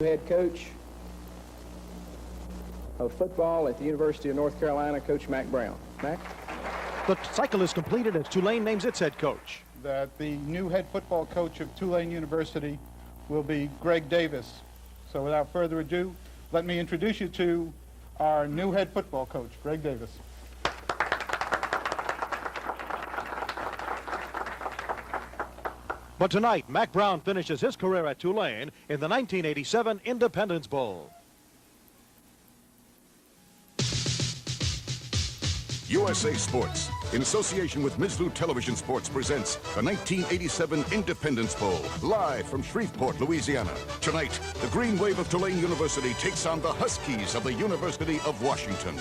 Head coach of football at the University of North Carolina, Coach Mack Brown. Mack? The cycle is completed as Tulane names its head coach. That the new head football coach of Tulane University will be Greg Davis. So without further ado, let me introduce you to our new head football coach, Greg Davis. But tonight, Mack Brown finishes his career at Tulane in the 1987 Independence Bowl. USA Sports, in association with Mizlu Television Sports, presents the 1987 Independence Bowl, live from Shreveport, Louisiana. Tonight, the Green Wave of Tulane University takes on the Huskies of the University of Washington.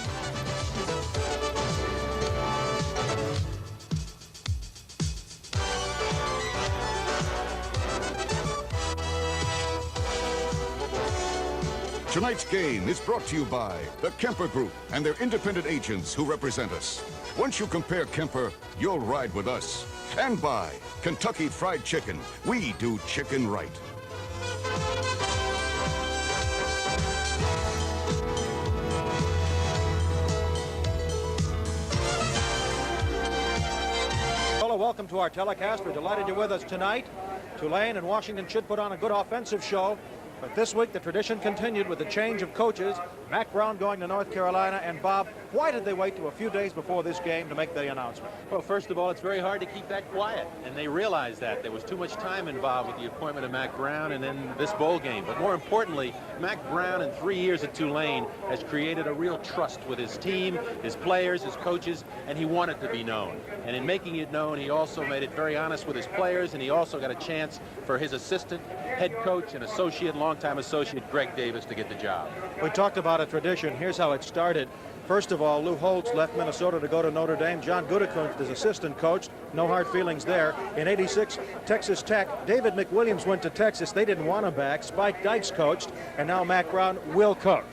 Tonight's game is brought to you by the Kemper Group and their independent agents who represent us. Once you compare Kemper, you'll ride with us. And by Kentucky Fried Chicken. We do chicken right. Hello, welcome to our telecast. We're delighted you're with us tonight. Tulane and Washington should put on a good offensive show. But this week, the tradition continued with the change of coaches. Mack Brown going to North Carolina. And Bob, why did they wait to a few days before this game to make the announcement? Well, first of all, it's very hard to keep that quiet. And they realized that. There was too much time involved with the appointment of Mack Brown and then this bowl game. But more importantly, Mack Brown in 3 years at Tulane has created a real trust with his team, his players, his coaches, and he wanted to be known. And in making it known, he also made it very honest with his players, and he also got a chance for his assistant, head coach, and associate, longtime associate Greg Davis to get the job. We talked about a tradition. Here's how it started. First of all, Lou Holtz left Minnesota to go to Notre Dame. John Gutekunst is assistant coach. No hard feelings there. In '86, Texas Tech, David McWilliams went to Texas. They didn't want him back. Spike Dykes coached, and now Mack Brown will coach.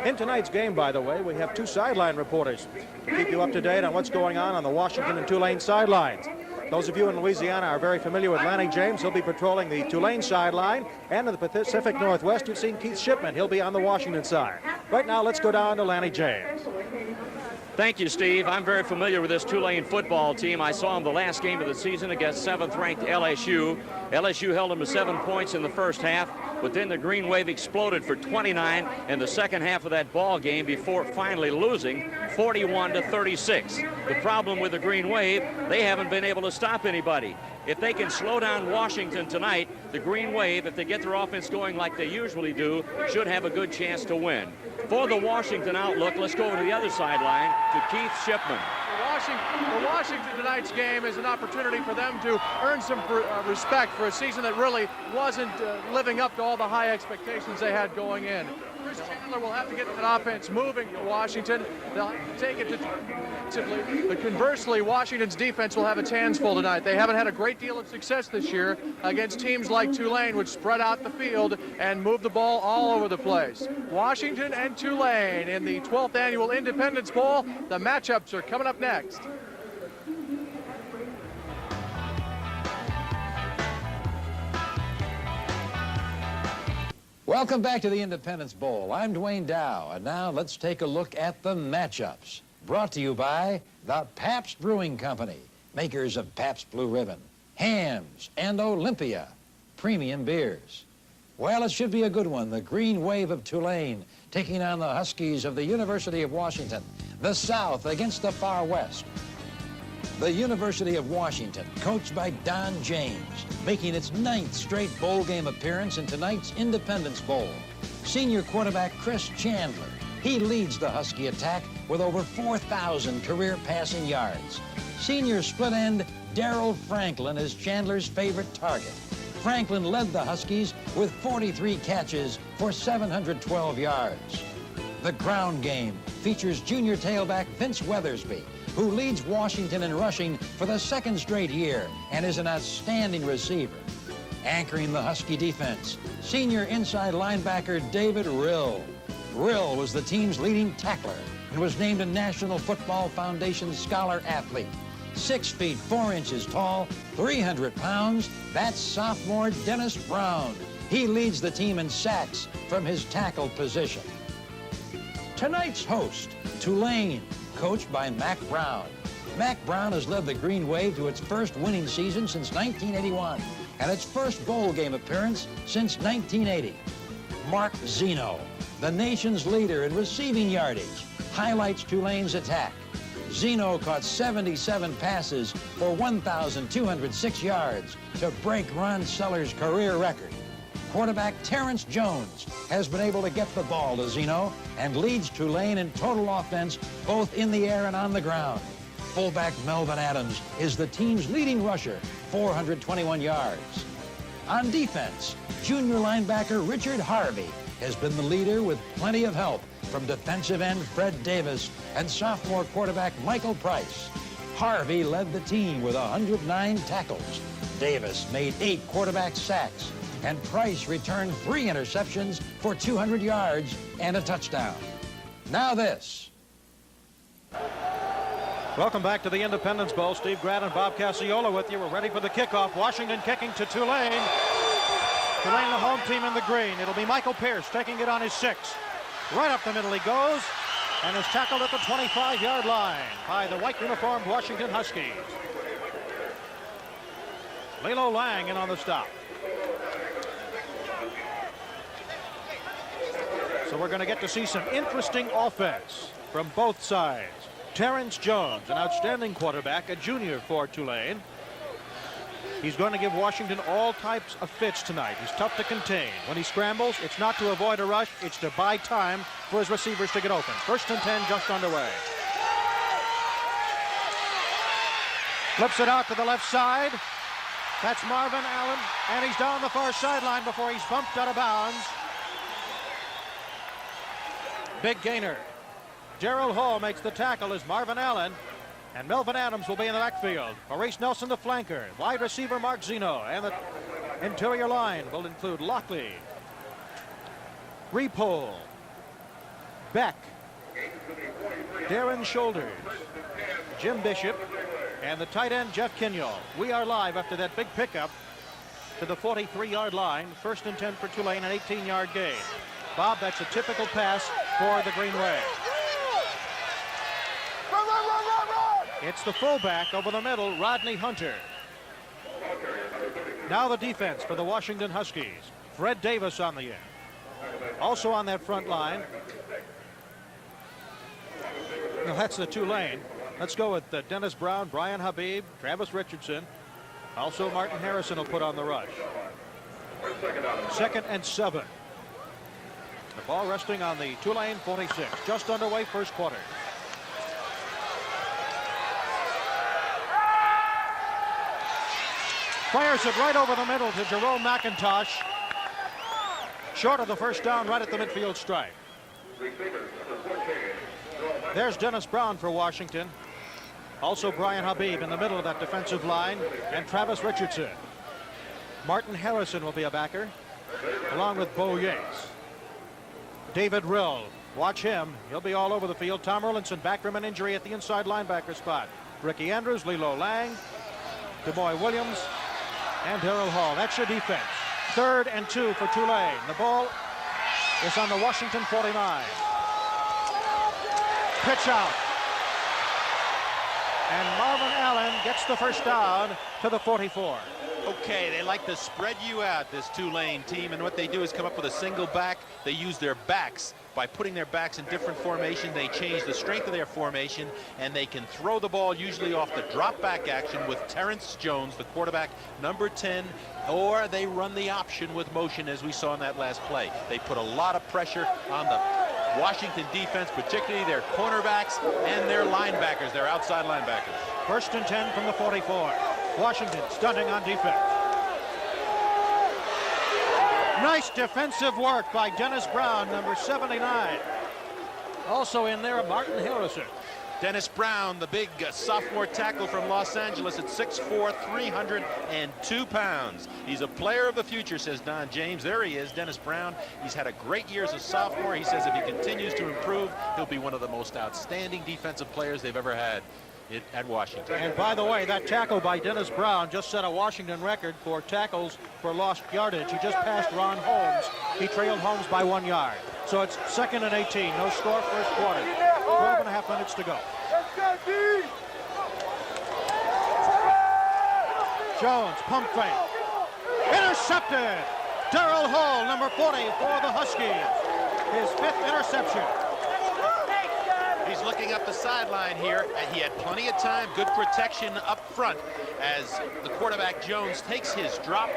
In tonight's game, by the way, we have two sideline reporters to keep you up to date on what's going on the Washington and Tulane sidelines. Those of you in Louisiana are very familiar with Lonnie James. He'll be patrolling the Tulane sideline. And in the Pacific Northwest, you've seen Keith Shipman. He'll be on the Washington side. Right now, let's go down to Lonnie James. Thank you, Steve. I'm very familiar with this Tulane football team. I saw them the last game of the season against 7th-ranked LSU. LSU held them to 7 points in the first half, but then the Green Wave exploded for 29 in the second half of that ball game before finally losing 41-36. The problem with the Green Wave, they haven't been able to stop anybody. If they can slow down Washington tonight, the Green Wave, if they get their offense going like they usually do, should have a good chance to win. For the Washington outlook, let's go over to the other sideline to Keith Shipman. For Washington, tonight's game is an opportunity for them to earn some respect for a season that really wasn't living up to all the high expectations they had going in. Chris Chandler will have to get that offense moving to Washington. They'll have to take it defensively. But conversely, Washington's defense will have its hands full tonight. They haven't had a great deal of success this year against teams like Tulane, which spread out the field and moved the ball all over the place. Washington and Tulane in the 12th annual Independence Bowl. The matchups are coming up next. Welcome back to the Independence Bowl. I'm Dwayne Dow, and now let's take a look at the matchups. Brought to you by the Pabst Brewing Company, makers of Pabst Blue Ribbon, Hams, and Olympia, premium beers. Well, it should be a good one. The Green Wave of Tulane taking on the Huskies of the University of Washington. The South against the Far West. The University of Washington, coached by Don James, making its 9th straight bowl game appearance in tonight's Independence Bowl. Senior quarterback Chris Chandler, he leads the Husky attack with over 4,000 career passing yards. Senior split end Darrel Franklin is Chandler's favorite target. Franklin led the Huskies with 43 catches for 712 yards. The ground game features junior tailback Vince Weathersby, who leads Washington in rushing for the 2nd straight year and is an outstanding receiver. Anchoring the Husky defense, senior inside linebacker David Rill. Rill was the team's leading tackler and was named a National Football Foundation Scholar Athlete. 6 feet 4 inches tall, 300 pounds, that's sophomore Dennis Brown. He leads the team in sacks from his tackle position. Tonight's host, Tulane, coached by Mack Brown. Mack Brown has led the Green Wave to its first winning season since 1981 and its first bowl game appearance since 1980. Marc Zeno, the nation's leader in receiving yardage, highlights Tulane's attack. Zeno caught 77 passes for 1,206 yards to break Ron Seller's career record. Quarterback Terrance Jones has been able to get the ball to Zeno and leads Tulane in total offense both in the air and on the ground. Fullback Melvin Adams is the team's leading rusher, 421 yards. On defense, junior linebacker Richard Harvey has been the leader with plenty of help from defensive end Fred Davis and sophomore quarterback Michael Price. Harvey led the team with 109 tackles. Davis made 8 quarterback sacks, and Price returned 3 interceptions for 200 yards and a touchdown. Now this. Welcome back to the Independence Bowl. Steve Grant and Bob Cassiola with you. We're ready for the kickoff. Washington kicking to Tulane. Tulane, the home team in the green. It'll be Michael Pierce taking it on his 6. Right up the middle he goes, and is tackled at the 25-yard line by the white uniformed Washington Huskies. Lilo Lang in on the stop. So we're going to get to see some interesting offense from both sides. Terrance Jones, an outstanding quarterback, a junior for Tulane. He's going to give Washington all types of fits tonight. He's tough to contain. When he scrambles, it's not to avoid a rush, it's to buy time for his receivers to get open. 1st and 10 just underway. Flips it out to the left side. That's Marvin Allen, and he's down the far sideline before he's bumped out of bounds. Big gainer. Darrel Hall makes the tackle as Marvin Allen, and Melvin Adams will be in the backfield. Maurice Nelson, the flanker. Wide receiver Marc Zeno, and the interior line will include Lockley, Repole, Beck, Darren Shoulders, Jim Bishop, and the tight end Jeff Kinyol. We are live after that big pickup to the 43-yard line. 1st and 10 for Tulane, an 18-yard gain. Bob, that's a typical pass for the Green Wave. It's the fullback over the middle, Rodney Hunter. Now the defense for the Washington Huskies. Fred Davis on the end. Also on that front line. Now that's the Tulane. Let's go with Dennis Brown, Brian Habib, Travis Richardson. Also Martin Harrison will put on the rush. 2nd and 7. The ball resting on the Tulane 46. Just underway, first quarter. Fires it right over the middle to Jerome McIntosh. Short of the first down, right at the midfield stripe. There's Dennis Brown for Washington. Also Brian Habib in the middle of that defensive line, and Travis Richardson. Martin Harrison will be a backer, along with Bo Yates. David Rill, watch him. He'll be all over the field. Tom Erlinson back from an injury at the inside linebacker spot. Ricky Andrews, Lilo Lang, DeMoy Williams, and Darrel Hall. That's your defense. 3rd and 2 for Tulane. The ball is on the Washington 49. Pitch out. And Marvin Allen gets the first down to the 44. Okay, they like to spread you out, this Tulane team, and what they do is come up with a single back. They use their backs. By putting their backs in different formation, they change the strength of their formation, and they can throw the ball usually off the drop back action with Terrance Jones, the quarterback, number 10, or they run the option with motion, as we saw in that last play. They put a lot of pressure on the Washington defense, particularly their cornerbacks and their linebackers, their outside linebackers. 1st and 10 from the 44. Washington stunting on defense. Nice defensive work by Dennis Brown, number 79. Also in there, Martin Harrison. Dennis Brown, the big sophomore tackle from Los Angeles at 6'4", 302 pounds. He's a player of the future, says Don James. There he is, Dennis Brown. He's had a great year as a sophomore. He says if he continues to improve, he'll be one of the most outstanding defensive players they've ever had. at Washington. And by the way, that tackle by Dennis Brown just set a Washington record for tackles for lost yardage. He just passed Ron Holmes. He trailed Holmes by 1 yard. So it's 2nd and 18. No score, first quarter. 12 and a half minutes to go. Jones, pump fake. Intercepted. Darrel Hall, number 40 for the Huskies. His 5th interception. He's looking up the sideline here. He had plenty of time, good protection up front as the quarterback Jones takes his drop.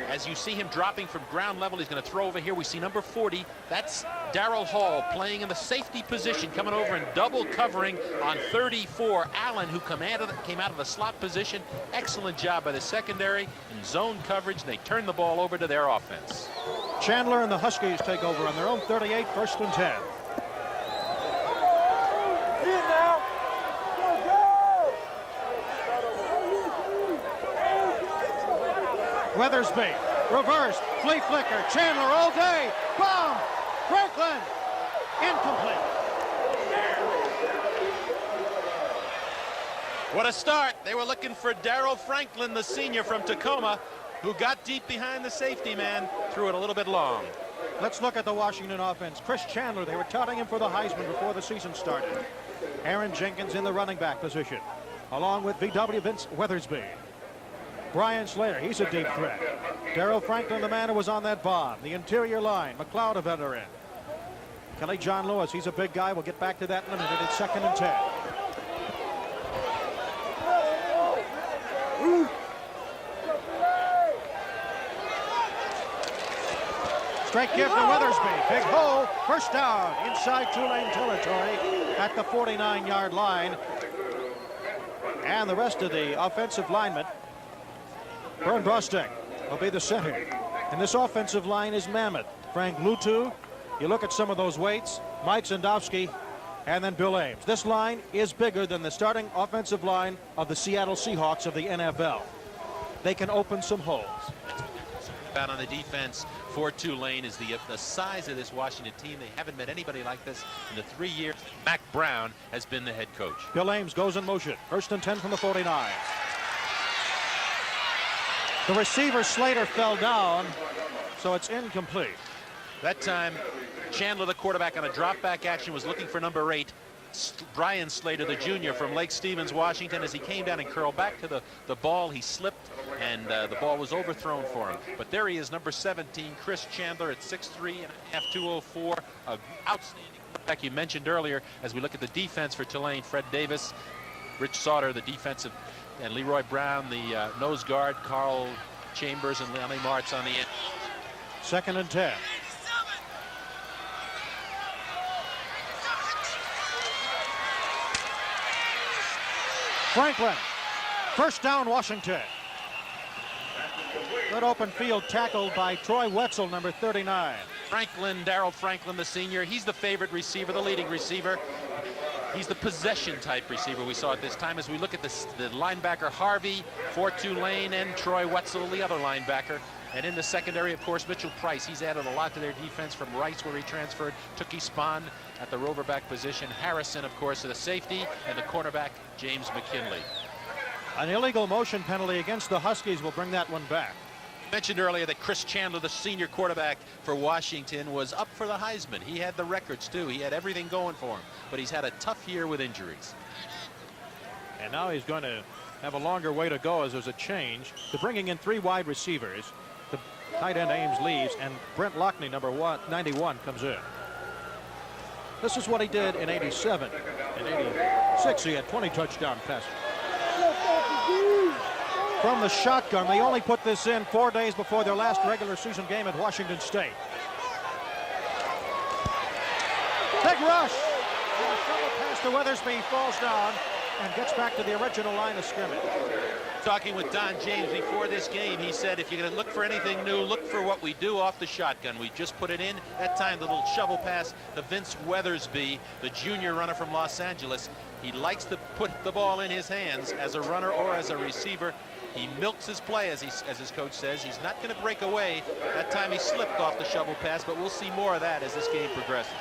As you see him dropping from ground level, he's going to throw over here. We see number 40. That's Darrel Hall playing in the safety position, coming over and double covering on 34. Allen, who came out of the slot position. Excellent job by the secondary in zone coverage. They turn the ball over to their offense. Chandler and the Huskies take over on their own 38, 1st and 10. Weathersby, reversed, flea flicker, Chandler all day, bomb, Franklin, incomplete. What a start. They were looking for Darrell Franklin, the senior from Tacoma, who got deep behind the safety man, threw it a little bit long. Let's look at the Washington offense. Chris Chandler, they were touting him for the Heisman before the season started. Aaron Jenkins in the running back position, along with VW Vince Weathersby. Brian Slater, he's a deep threat. Darrell Franklin, the man who was on that bomb. The interior line, McLeod, a veteran. Kelly John Lewis, he's a big guy. We'll get back to that in a minute. It's 2nd and 10. Straight give for Weathersby. Big hole. First down inside Tulane territory at the 49-yard line. And the rest of the offensive linemen. Vern Bostek will be the center. And this offensive line is mammoth. Frank Lutu, you look at some of those weights, Mike Zendowski, and then Bill Ames. This line is bigger than the starting offensive line of the Seattle Seahawks of the NFL. They can open some holes. About on the defense for Tulane is the size of this Washington team. They haven't met anybody like this in the 3 years that Mack Brown has been the head coach. Bill Ames goes in motion. 1st and 10 from the 49. The receiver, Slater, fell down, so it's incomplete. That time, Chandler, the quarterback, on a drop-back action, was looking for number 8, Brian Slater, the junior from Lake Stevens, Washington. As he came down and curled back to the ball, he slipped, and the ball was overthrown for him. But there he is, number 17, Chris Chandler, at 6'3", 204. An outstanding quarterback you mentioned earlier. As we look at the defense for Tulane, Fred Davis, Rich Sauter, the defensive, and Leroy Brown, the nose guard, Carl Chambers and Lonnie Marts on the end. 2nd and 10. Franklin, first down Washington. Good open field tackle by Troy Wetzel, number 39. Darrell Franklin, the senior, he's the favorite receiver, the leading receiver. He's the possession type receiver we saw at this time. As we look at the linebacker Harvey for Tulane and Troy Wetzel, the other linebacker. And in the secondary, of course, Mitchell Price. He's added a lot to their defense from Rice, where he transferred. Tookie Spahn at the roverback position. Harrison, of course, the safety, and the cornerback, James McKinley. An illegal motion penalty against the Huskies will bring that one back. Mentioned earlier that Chris Chandler, the senior quarterback for Washington, was up for the Heisman. He had the records too. He had everything going for him, but he's had a tough year with injuries. And now he's going to have a longer way to go as there's a change. They're bringing in 3 wide receivers. The tight end Ames leaves, and Brent Lockney, number 91, comes in. This is what he did in 87. In 86, he had 20 touchdown passes. From the shotgun, they only put this in 4 days before their last regular season game at Washington State. Big rush. And a shovel pass to Weathersby, falls down and gets back to the original line of scrimmage. Talking with Don James before this game, he said, if you're going to look for anything new, look for what we do off the shotgun. We just put it in. That time, the little shovel pass to Vince Weathersby, the junior runner from Los Angeles. He likes to put the ball in his hands as a runner or as a receiver. He milks his play, as his coach says. He's not going to break away. That time he slipped off the shovel pass, but we'll see more of that as this game progresses.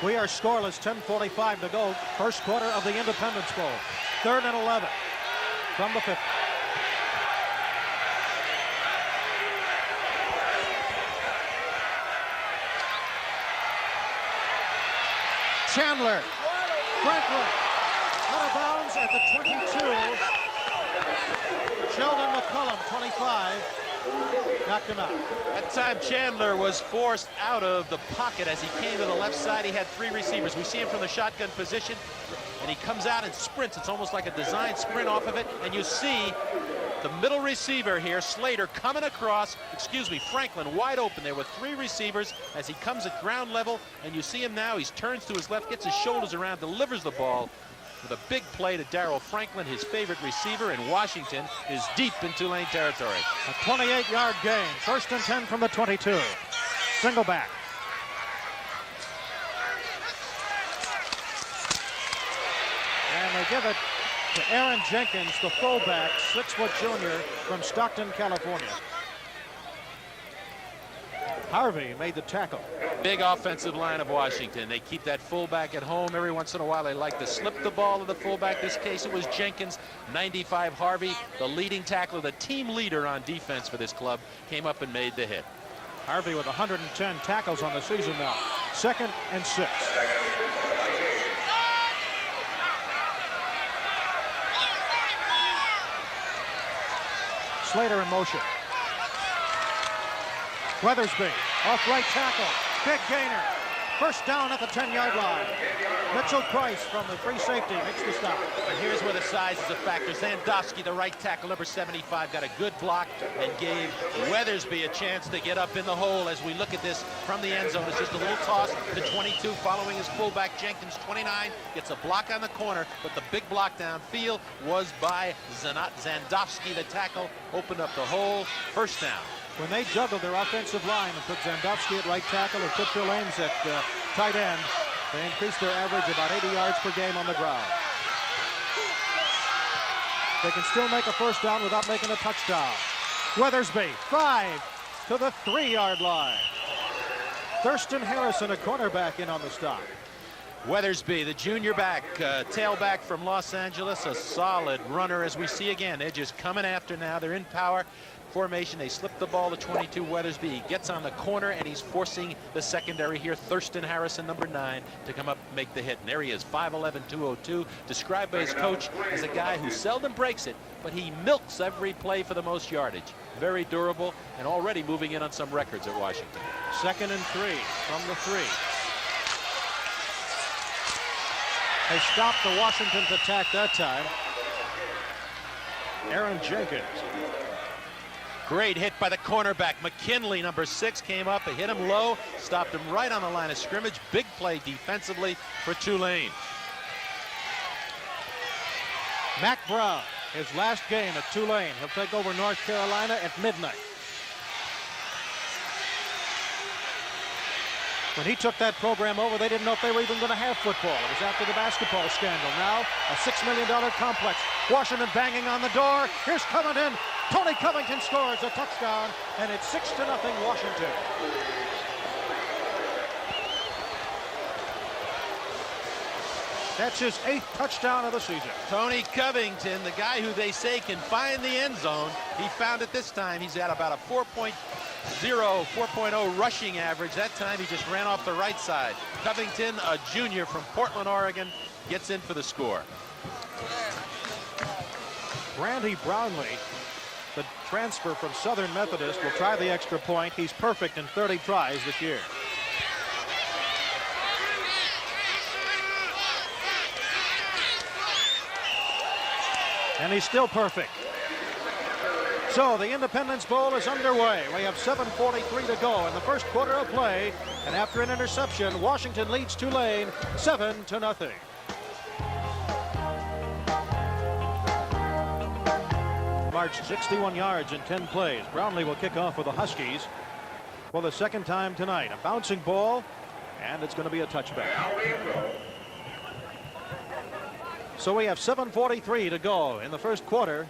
We are scoreless, 10:45 to go, first quarter of the Independence Bowl. 3rd and 11 from the 50. Chandler, Franklin, out of bounds at the 22. Sheldon McCullum, 25, knocked him out. That time Chandler was forced out of the pocket as he came to the left side. He had 3 receivers. We see him from the shotgun position, and he comes out and sprints. It's almost like a design sprint off of it, and you see the middle receiver here, Slater, coming across, Franklin wide open there with 3 receivers as he comes at ground level, and you see him now. He turns to his left, gets his shoulders around, delivers the ball with a big play to Darrel. Franklin, his favorite receiver in Washington, is deep in Tulane territory. A 28-yard gain. 1st and 10 from the 22. Single back. And they give it to Aaron Jenkins, the fullback, 6-foot junior from Stockton, California. Harvey made the tackle. Big offensive line of Washington. They keep that fullback at home. Every once in a while they like to slip the ball to the fullback. This case it was Jenkins. 95 Harvey, the leading tackler, the team leader on defense for this club, came up and made the hit. Harvey with 110 tackles on the season now. 2nd and 6. Slater in motion. Weathersby off right tackle. Big gainer. 1st down at the 10-yard line. Mitchell Price from the free safety makes the stop. And here's where the size is a factor. Zandowski, the right tackle, number 75, got a good block and gave Weathersby a chance to get up in the hole. As we look at this from the end zone, it's just a little toss to 22 following his fullback. Jenkins, 29, gets a block on the corner, but the big block downfield was by Zandowski. The tackle opened up the hole. 1st down. When they juggled their offensive line and put Zandowski at right tackle or put Tulane at tight end, they increased their average about 80 yards per game on the ground. They can still make a 1st down without making a touchdown. Weathersby, 5 to the 3-yard line. Thurston Harrison, a cornerback, in on the stop. Weathersby, the junior back, tailback from Los Angeles, a solid runner as we see again. They're just coming after now. They're in power formation. They slip the ball to 22 Weathersby. He gets on the corner and he's forcing the secondary here. Thurston Harrison, number 9, to come up and make the hit. And there he is, 5'11", 202, described by his coach as a guy who seldom breaks it, but he milks every play for the most yardage. Very durable and already moving in on some records at Washington. 2nd and 3 from the 3. They stopped the Washington's attack that time. Aaron Jenkins. Great hit by the cornerback. McKinley, number 6, came up and hit him low, stopped him right on the line of scrimmage. Big play defensively for Tulane. Mack Brown, his last game at Tulane. He'll take over North Carolina at midnight. When he took that program over, they didn't know if they were even going to have football. It was after the basketball scandal. Now, a $6 million complex. Washington banging on the door. Here's Covington. Tony Covington scores a touchdown, and it's 6-0 Washington. That's his 8th touchdown of the season. Tony Covington, the guy who they say can find the end zone. He found it this time. He's at about a 4.0 rushing average. That time he just ran off the right side. Covington, a junior from Portland, Oregon, gets in for the score. Randy Brownlee, the transfer from Southern Methodist, will try the extra point. He's perfect in 30 tries this year. And he's still perfect. So the Independence Bowl is underway. We have 7:43 to go in the first quarter of play. And after an interception, Washington leads Tulane 7-0. March 61 yards in 10 plays. Brownlee will kick off for the Huskies for the 2nd time tonight. A bouncing ball, and it's going to be a touchback. So we have 7:43 to go in the first quarter.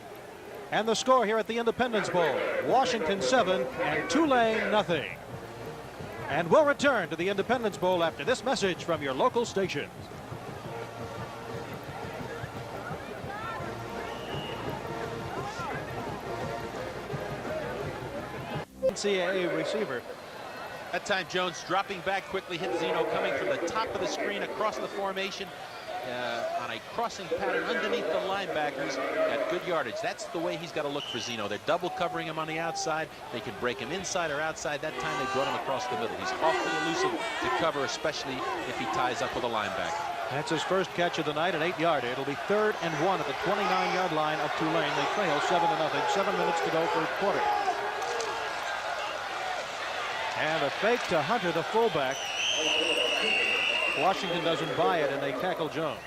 And the score here at the Independence Bowl, Washington 7 and Tulane nothing. And we'll return to the Independence Bowl after this message from your local station. NCAA receiver. That time Jones dropping back quickly, hit Zeno coming from the top of the screen across the formation on a crossing pattern underneath the linebackers at good yardage. That's the way he's got to look for Zeno. They're double covering him on the outside. They can break him inside or outside. That time they brought him across the middle. He's awfully elusive to cover, especially if he ties up with a linebacker. That's his first catch of the night, an 8-yarder. It'll be 3rd and 1 at the 29-yard line of Tulane. They trail 7-0. 7 minutes to go first quarter. And a fake to Hunter, the fullback. Washington doesn't buy it, and they tackle Jones.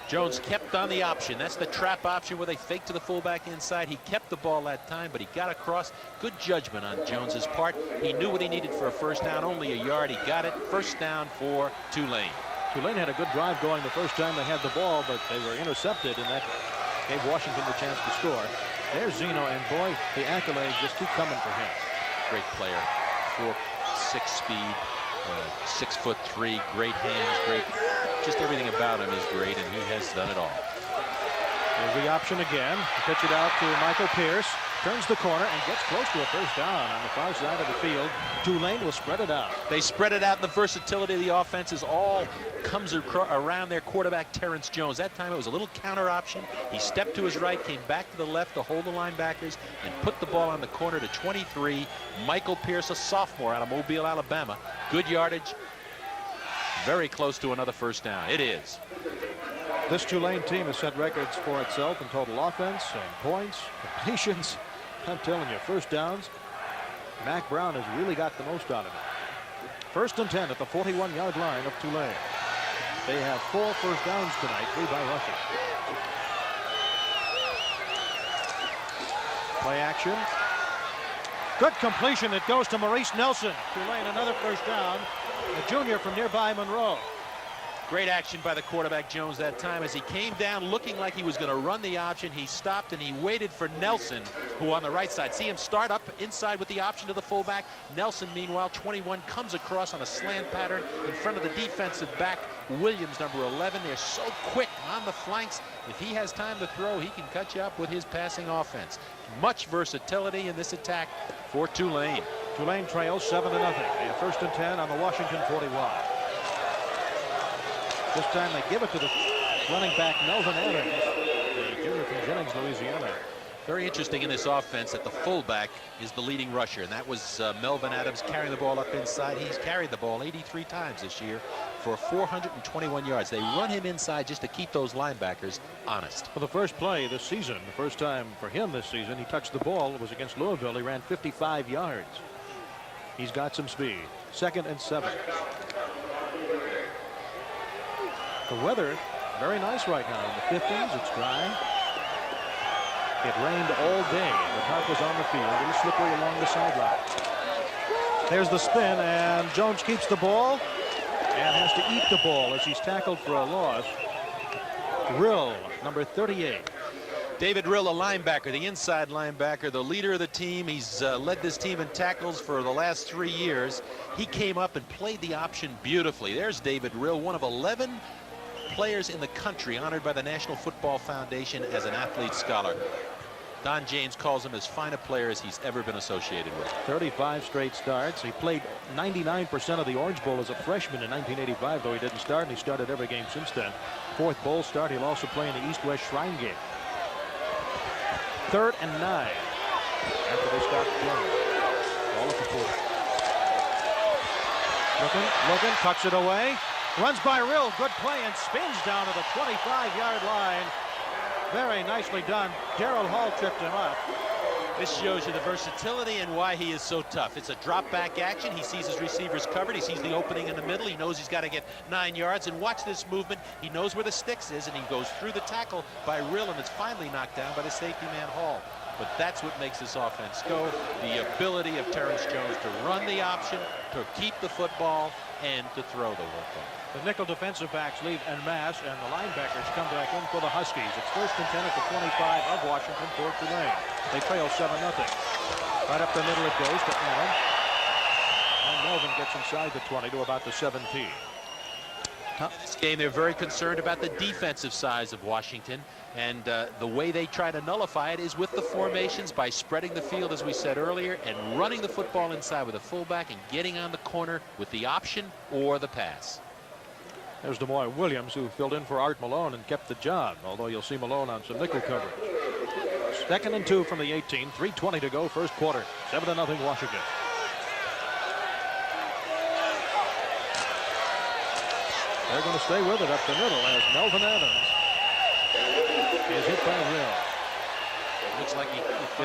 Jones kept on the option. That's the trap option where they fake to the fullback inside. He kept the ball that time, but he got across. Good judgment on Jones's part. He knew what he needed for a first down, only a yard. He got it. First down for Tulane. Tulane had a good drive going the first time they had the ball, but they were intercepted, and that gave Washington the chance to score. There's Zeno, and boy, the accolades just keep coming for him. Great player. 4'6" speed, 6'3", great hands, great. Just everything about him is great, and he has done it all. There's the option again. Pitch it out to Michael Pierce. Turns the corner and gets close to a first down on the far side of the field. Tulane will spread it out. They spread it out, and the versatility of the offense is all comes around their quarterback, Terrance Jones. That time it was a little counter option. He stepped to his right, came back to the left to hold the linebackers, and put the ball on the corner to 23. Michael Pierce, a sophomore out of Mobile, Alabama. Good yardage. Very close to another first down. It is. This Tulane team has set records for itself in total offense and points, completions. I'm telling you, first downs. Mack Brown has really got the most out of it. 1st and 10 at the 41-yard line of Tulane. They have 4 first downs tonight, 3 by rushing. Play action. Good completion. It goes to Maurice Nelson. Tulane another first down. A junior from nearby Monroe. Great action by the quarterback Jones that time. As he came down looking like he was going to run the option, he stopped and he waited for Nelson, who on the right side. See him start up inside with the option to the fullback. Nelson, meanwhile, 21, comes across on a slant pattern in front of the defensive back, Williams, number 11. They're so quick on the flanks. If he has time to throw, he can cut you up with his passing offense. Much versatility in this attack for Tulane. Tulane trails 7-0. They have 1st and 10 on the Washington 41. This time they give it to the running back, Melvin Adams, the junior from Jennings, Louisiana. Very interesting in this offense that the fullback is the leading rusher, and that was Melvin Adams carrying the ball up inside. He's carried the ball 83 times this year for 421 yards. They run him inside just to keep those linebackers honest. For the first play this season, the first time for him this season, he touched the ball. It was against Louisville. He ran 55 yards. He's got some speed. 2nd and 7. The weather very nice right now. In the 50s, it's dry. It rained all day. The tarp was on the field. A little slippery along the sideline. There's the spin, and Jones keeps the ball and has to eat the ball as he's tackled for a loss. Rill, number 38. David Rill, a linebacker, the inside linebacker, the leader of the team. He's led this team in tackles for the last 3 years. He came up and played the option beautifully. There's David Rill, one of 11 players in the country honored by the National Football Foundation as an athlete scholar. Don James calls him as fine a player as he's ever been associated with. 35 straight starts. He played 99% of the Orange Bowl as a freshman in 1985, though he didn't start, and he started every game since then. 4th bowl start. He'll also play in the East-West Shrine game. 3rd and 9 after they stop Jones. Ball at the 40. Looking, tucks it away. Runs by Rill, good play, and spins down to the 25-yard line. Very nicely done. Darrel Hall tripped him up. This shows you the versatility and why he is so tough. It's a drop-back action. He sees his receivers covered. He sees the opening in the middle. He knows he's got to get 9 yards. And watch this movement. He knows where the sticks is, and he goes through the tackle by Rill, and it's finally knocked down by the safety man Hall. But that's what makes this offense go. The ability of Terrance Jones to run the option, to keep the football, and to throw the football. The nickel defensive backs leave en masse, and the linebackers come back in for the Huskies. It's 1st and 10 at the 25 of Washington for Tulane. They trail 7-0. Right up the middle it goes to Allen. And Melvin gets inside the 20 to about the 17. This game, they're very concerned about the defensive size of Washington, and the way they try to nullify it is with the formations by spreading the field, as we said earlier, and running the football inside with a fullback and getting on the corner with the option or the pass. There's DeMoy Williams, who filled in for Art Malone and kept the job, although you'll see Malone on some nickel coverage. 2nd and 2 from the 18, 3:20 to go, first quarter, 7-0 Washington. They're going to stay with it up the middle as Melvin Evans is hit by Hill. Looks like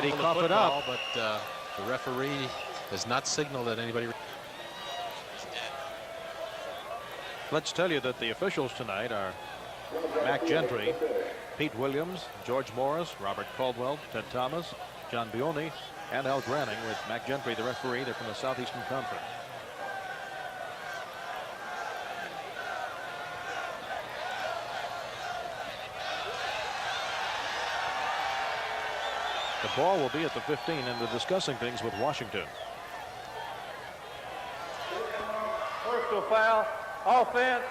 he coughed it up? But the referee has not signaled that anybody. Let's tell you that the officials tonight are Mack Gentry, Pete Williams, George Morris, Robert Caldwell, Ted Thomas, John Bioni, and Al Granning, with Mack Gentry the referee. They're from the Southeastern Conference. The ball will be at the 15, and they're discussing things with Washington. Personal foul, offense,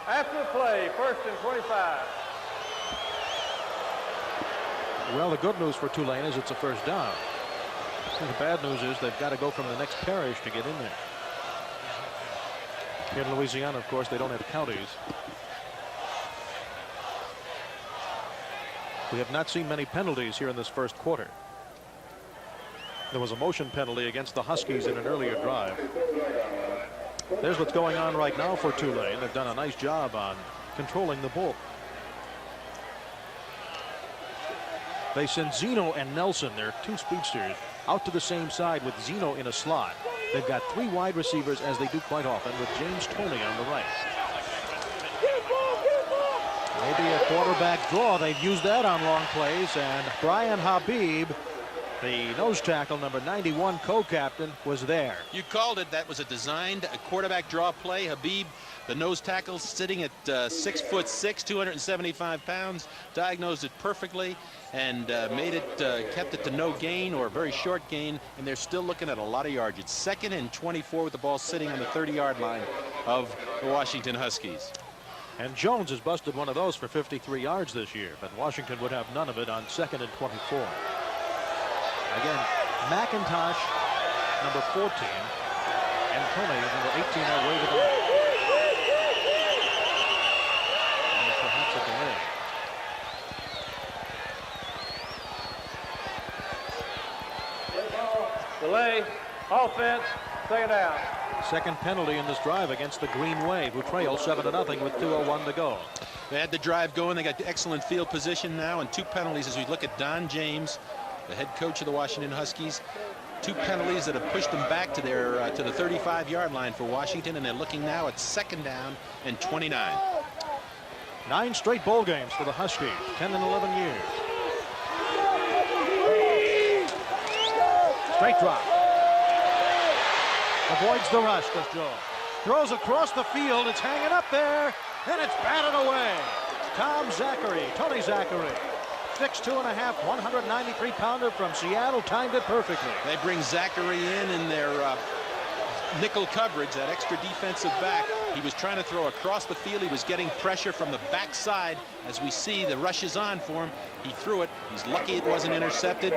after the play, 1st and 25. Well, the good news for Tulane is it's a first down. The bad news is they've got to go from the next parish to get in there. Here in Louisiana, of course, they don't have counties. We have not seen many penalties here in this first quarter. There was a motion penalty against the Huskies in an earlier drive. There's what's going on right now for Tulane. They've done a nice job on controlling the ball. They send Zeno and Nelson, their two speedsters, out to the same side with Zeno in a slot. They've got 3 wide receivers, as they do quite often, with James Toney on the right. Maybe a quarterback draw. They've used that on long plays, and Brian Habib, the nose tackle, number 91 co-captain, was there. You called it. That was a designed quarterback draw play. Habib, the nose tackle, sitting at 6'6", 275 pounds, diagnosed it perfectly and made it, kept it to no gain or very short gain, and they're still looking at a lot of yards. It's 2nd and 24 with the ball sitting on the 30-yard line of the Washington Huskies. And Jones has busted one of those for 53 yards this year, but Washington would have none of it on 2nd and 24. Again, McIntosh, number 14, and Toney, number 18, are waited on. And perhaps a delay. Delay, offense, 2nd down. Second penalty in this drive against the Green Wave, who trail 7-0 with 2:01 to go. They had the drive going. They got excellent field position now, and 2 penalties as we look at Don James, the head coach of the Washington Huskies. 2 penalties that have pushed them back to their to the 35-yard line for Washington, and they're looking now at 2nd down and 29. 9 straight bowl games for the Huskies, 10 in 11 years. Straight drop. Avoids the rush, does Joe. Throws across the field. It's hanging up there, and it's batted away. Tony Zachary, 6'2½", 193-pounder from Seattle, timed it perfectly. They bring Zachary in their nickel coverage, that extra defensive back. He was trying to throw across the field. He was getting pressure from the backside. As we see, the rush is on for him. He threw it. He's lucky it wasn't intercepted.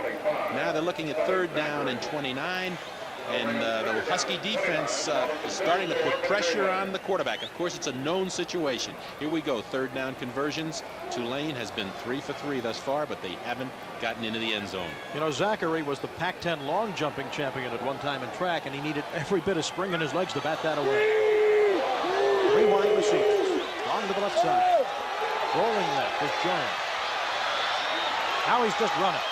Now they're looking at 3rd down and 29. And the Husky defense is starting to put pressure on the quarterback. Of course, it's a known situation. Here we go, 3rd down conversions. Tulane has been 3 for 3 thus far, but they haven't gotten into the end zone. You know, Zachary was the Pac-10 long jumping champion at one time in track, and he needed every bit of spring in his legs to bat that away. 3 wide receivers, long to the left side. Rolling left is Jones. Now he's just running.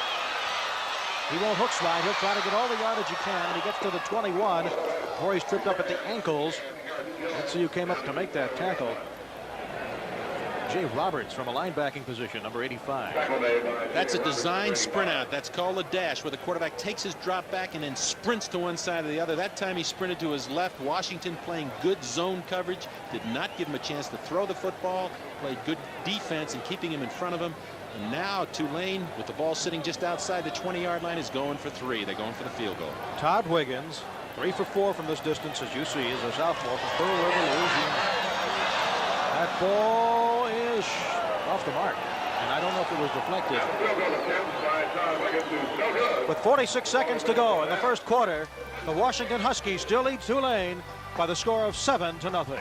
He won't hook slide. He'll try to get all the yardage he can, and he gets to the 21 before he's tripped up at the ankles. Let's see who came up to make that tackle. Jay Roberts from a linebacking position, number 85. That's a designed sprint out. That's called a dash, where the quarterback takes his drop back and then sprints to one side or the other. That time he sprinted to his left. Washington playing good zone coverage, did not give him a chance to throw the football, played good defense and keeping him in front of him. And now Tulane, with the ball sitting just outside the 20-yard line, is going for 3. They're going for the field goal. Todd Wiggins, 3 for 4 from this distance, as you see, is a sophomore from Pearl River, Louisiana. ball is off the mark. And I don't know if it was deflected. With 46 seconds to go in the first quarter, the Washington Huskies still lead Tulane by the score of 7-0.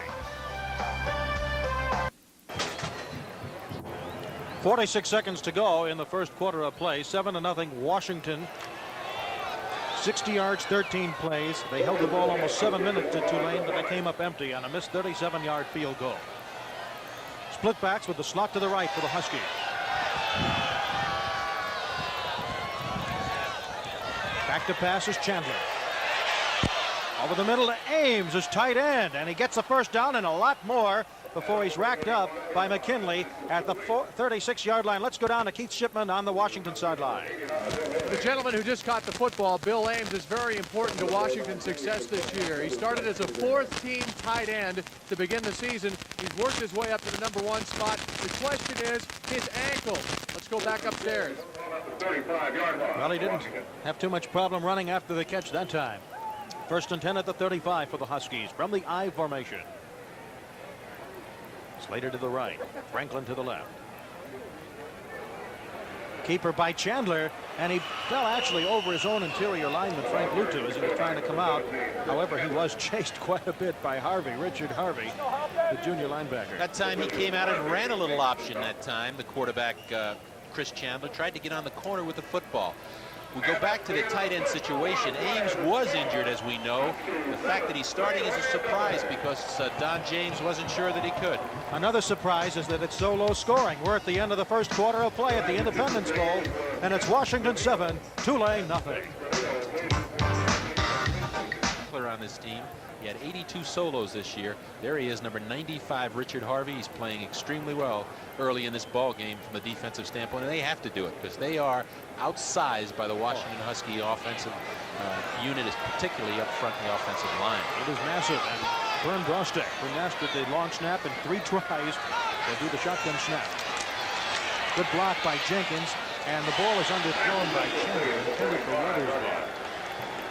46 seconds to go in the first quarter of play. 7-0 Washington. 60 yards, 13 plays. They held the ball almost 7 minutes to Tulane, but they came up empty on a missed 37-yard field goal. Split backs with the slot to the right for the Huskies. Back to pass is Chandler. Over the middle to Ames, his tight end, and he gets the first down and a lot more before he's racked up by McKinley at the 36-yard line. Let's go down to Keith Shipman on the Washington sideline. The gentleman who just caught the football, Bill Ames, is very important to Washington's success this year. He started as a fourth-team tight end to begin the season. He's worked his way up to the #1 spot. The question is his ankle. Let's go back upstairs. Well, he didn't have too much problem running after the catch that time. First and 10 at the 35 for the Huskies from the I formation. Slater to the right, Franklin to the left. Keeper by Chandler, and he fell actually over his own interior lineman, Frank Lutu, as he was trying to come out. However, he was chased quite a bit by Harvey, Richard Harvey, the junior linebacker. That time he came out and ran a little option that time. The quarterback, Chris Chandler, tried to get on the corner with the football. We go back to the tight end situation. Ames was injured, as we know. The fact that he's starting is a surprise because Don James wasn't sure that he could. Another surprise is that it's so low scoring. We're at the end of the first quarter of play at the Independence Bowl, and it's Washington 7, Tulane nothing. On this team, he had 82 solos this year. There he is, number 95, Richard Harvey. He's playing extremely well early in this ball game from a defensive standpoint, and they have to do it because they are outsized by the Washington Husky offensive unit, is particularly up front in the offensive line. It is massive, and Vern Brostek, who mastered the long snap in 3 tries, will do the shotgun snap. Good block by Jenkins, and the ball is underthrown by Chandler, intended for Weathersby.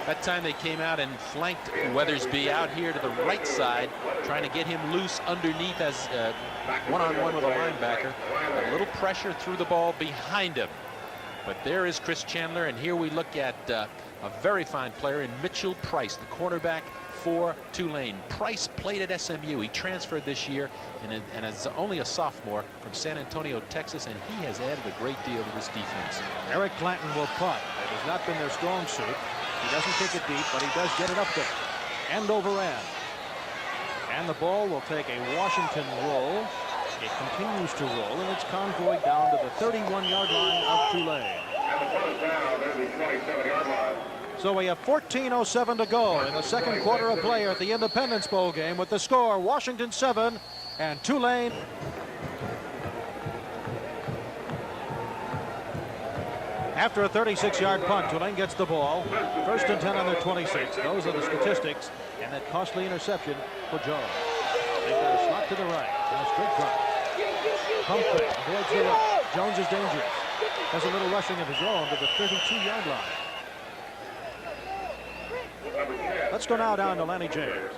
That time they came out and flanked Weathersby out here to the right side, trying to get him loose underneath as one-on-one with a linebacker. A little pressure threw the ball behind him. But there is Chris Chandler, and here we look at a very fine player in Mitchell Price, the cornerback for Tulane. Price played at SMU. He transferred this year and is only a sophomore from San Antonio, Texas, and he has added a great deal to this defense. Eric Clanton will punt. It has not been their strong suit. He doesn't kick it deep, but he does get it up there. End over end. And the ball will take a Washington roll. It continues to roll, and it's convoyed down to the 31-yard line of Tulane. So we have 14:07 to go in the second quarter of play at the Independence Bowl game with the score Washington 7 and Tulane. After a 36-yard punt, Tulane gets the ball. First and 10 on their 26. Those are the statistics, and that costly interception for Jones. They've got a slot to the right and a straight front. Pump fake, avoids the rush. Jones is dangerous. Has a little rushing of his own to the 32-yard line. Let's go now down to Lenny James.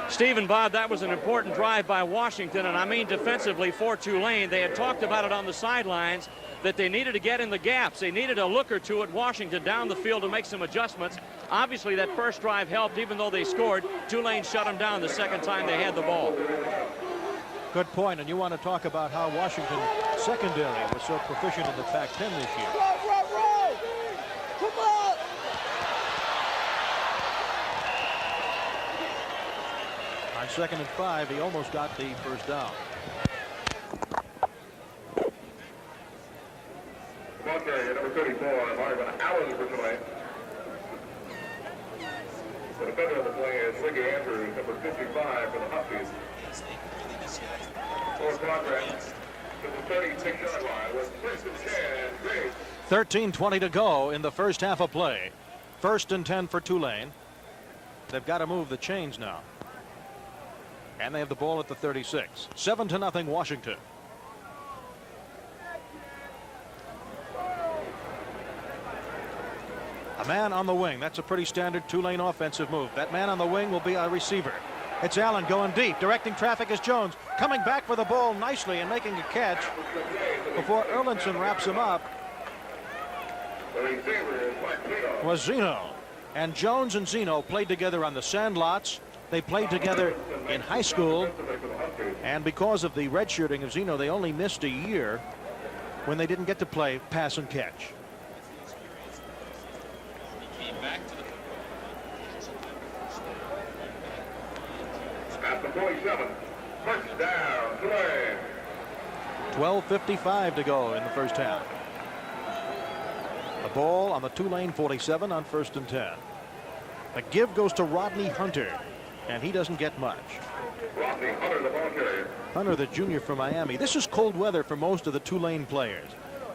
Steve and Bob, that was an important drive by Washington, and I mean defensively for Tulane. They had talked about it on the sidelines, that they needed to get in the gaps. They needed a look or two at Washington down the field to make some adjustments. Obviously, that first drive helped, even though they scored. Tulane shut them down the second time they had the ball. Good point, and you want to talk about how Washington secondary was so proficient in the Pac-10 this year. Come on! On 2nd and 5, he almost got the first down. Number 34, Marvin Allen for Tulane. The defender of the play is Ricky Andrews, number 55 for the Huskies. For progress to the 36-yard line with first and 10. 13:20 to go in the first half of play. First and 10 for Tulane. They've got to move the chains now. And they have the ball at the 36. 7-0 Washington. A man on the wing. That's a pretty standard Tulane offensive move. That man on the wing will be a receiver. It's Allen going deep. Directing traffic is Jones. Coming back for the ball nicely and making a catch before Erlandson wraps him up was Zeno. And Jones and Zeno played together on the Sandlots. They played together in high school. And because of the redshirting of Zeno, they only missed a year when they didn't get to play pass and catch. At the 47, first down, Tulane. 12:55 to go in the first half. The ball on the Tulane 47 on 1st and 10. The give goes to Rodney Hunter, and he doesn't get much. Rodney Hunter, the ball carrier. Hunter, the junior from Miami. This is cold weather for most of the Tulane players.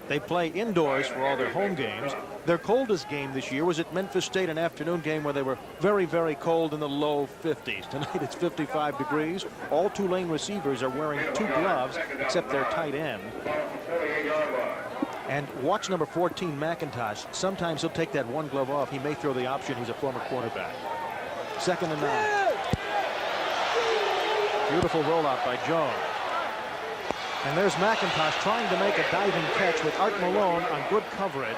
They play indoors for all their home games. Their coldest game this year was at Memphis State, an afternoon game where they were very, very cold in the low 50s. Tonight it's 55 degrees. All Tulane receivers are wearing 2 gloves except their tight end. And watch number 14, McIntosh. Sometimes he'll take that one glove off. He may throw the option. He's a former quarterback. 2nd and 9. Beautiful rollout by Jones. And there's McIntosh trying to make a diving catch with Art Malone on good coverage.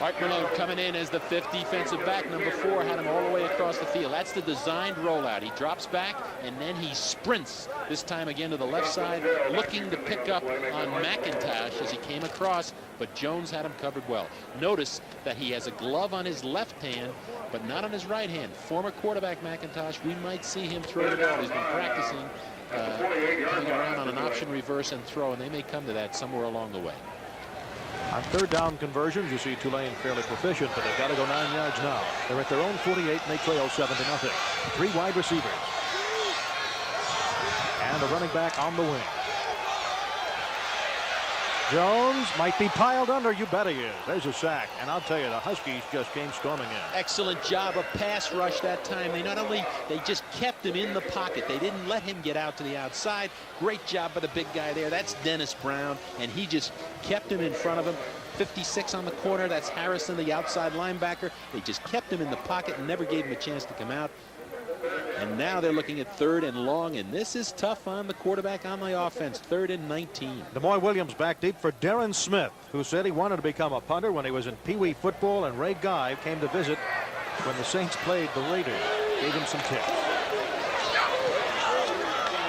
Art Malone coming in as the 5th defensive back. Number 4 had him all the way across the field. That's the designed rollout. He drops back and then he sprints, this time again to the left side, looking to pick up on McIntosh as he came across, but Jones had him covered well. Notice that he has a glove on his left hand, but not on his right hand. Former quarterback McIntosh, we might see him throw the ball. He's been practicing coming around on an option reverse and throw, and they may come to that somewhere along the way. On 3rd down conversions, you see Tulane fairly proficient, but they've got to go 9 yards now. They're at their own 48 and they trail 7-0. 3 wide receivers. And a running back on the wing. Jones might be piled under. You bet he is. There's a sack. And I'll tell you, the Huskies just came storming in. Excellent job of pass rush that time. They just kept him in the pocket. They didn't let him get out to the outside. Great job by the big guy there. That's Dennis Brown, and he just kept him in front of him. 56 on the corner. That's Harrison, the outside linebacker. They just kept him in the pocket and never gave him a chance to come out. And now they're looking at 3rd and long, and this is tough on the quarterback on the offense. 3rd and 19. DeMoy Williams back deep for Darren Smith, who said he wanted to become a punter when he was in Pee Wee football, and Ray Guy came to visit when the Saints played the Raiders. Gave him some tips.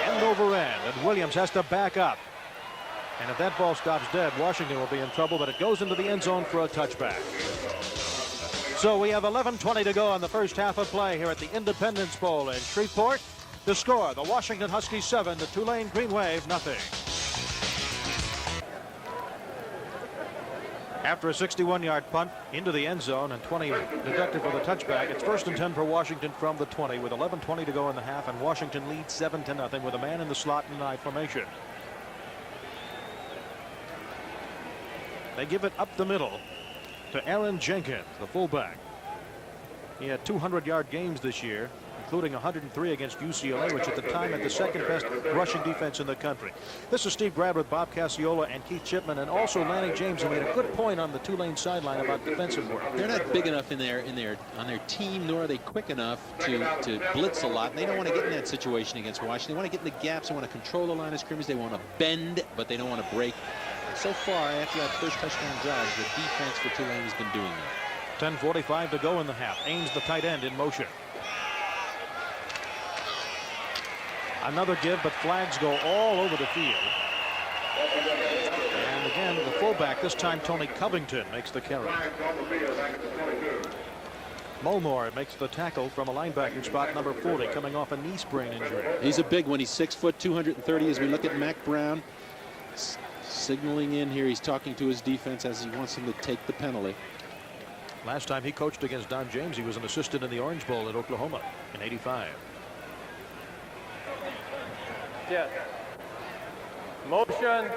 End over end, and Williams has to back up. And if that ball stops dead, Washington will be in trouble, but it goes into the end zone for a touchback. So we have 11:20 to go on the first half of play here at the Independence Bowl in Shreveport. The score, the Washington Huskies 7, the Tulane Green Wave 0. After a 61-yard punt into the end zone and 20 deducted for the touchback, it's 1st and 10 for Washington from the 20 with 11:20 to go in the half, and Washington leads 7-0 with a man in the slot in an I formation. They give it up the middle to Aaron Jenkins, the fullback. He had 200-yard games this year, including 103 against UCLA, which at the time had the 2nd best rushing defense in the country. This is Steve Brad with Bob Cacciola and Keith Chipman, and also Lanny James, who made a good point on the Tulane sideline about defensive work. They're not big enough on their team, nor are they quick enough to blitz a lot. And they don't want to get in that situation against Washington. They want to get in the gaps. They want to control the line of scrimmage. They want to bend, but they don't want to break. So far, after that first touchdown drive, the defense for Tulane has been doing that. 10:45 to go in the half. Ames, the tight end, in motion. Another give, but flags go all over the field. And again, the fullback, this time Tony Covington, makes the carry. Mulmore makes the tackle from a linebacker spot, number 40, coming off a knee sprain injury. He's a big one. He's 6 foot, 230. As we look at Mack Brown, signaling in here, he's talking to his defense as he wants him to take the penalty. Last time he coached against Don James, he was an assistant in the Orange Bowl at Oklahoma in '85. Yes. Motion,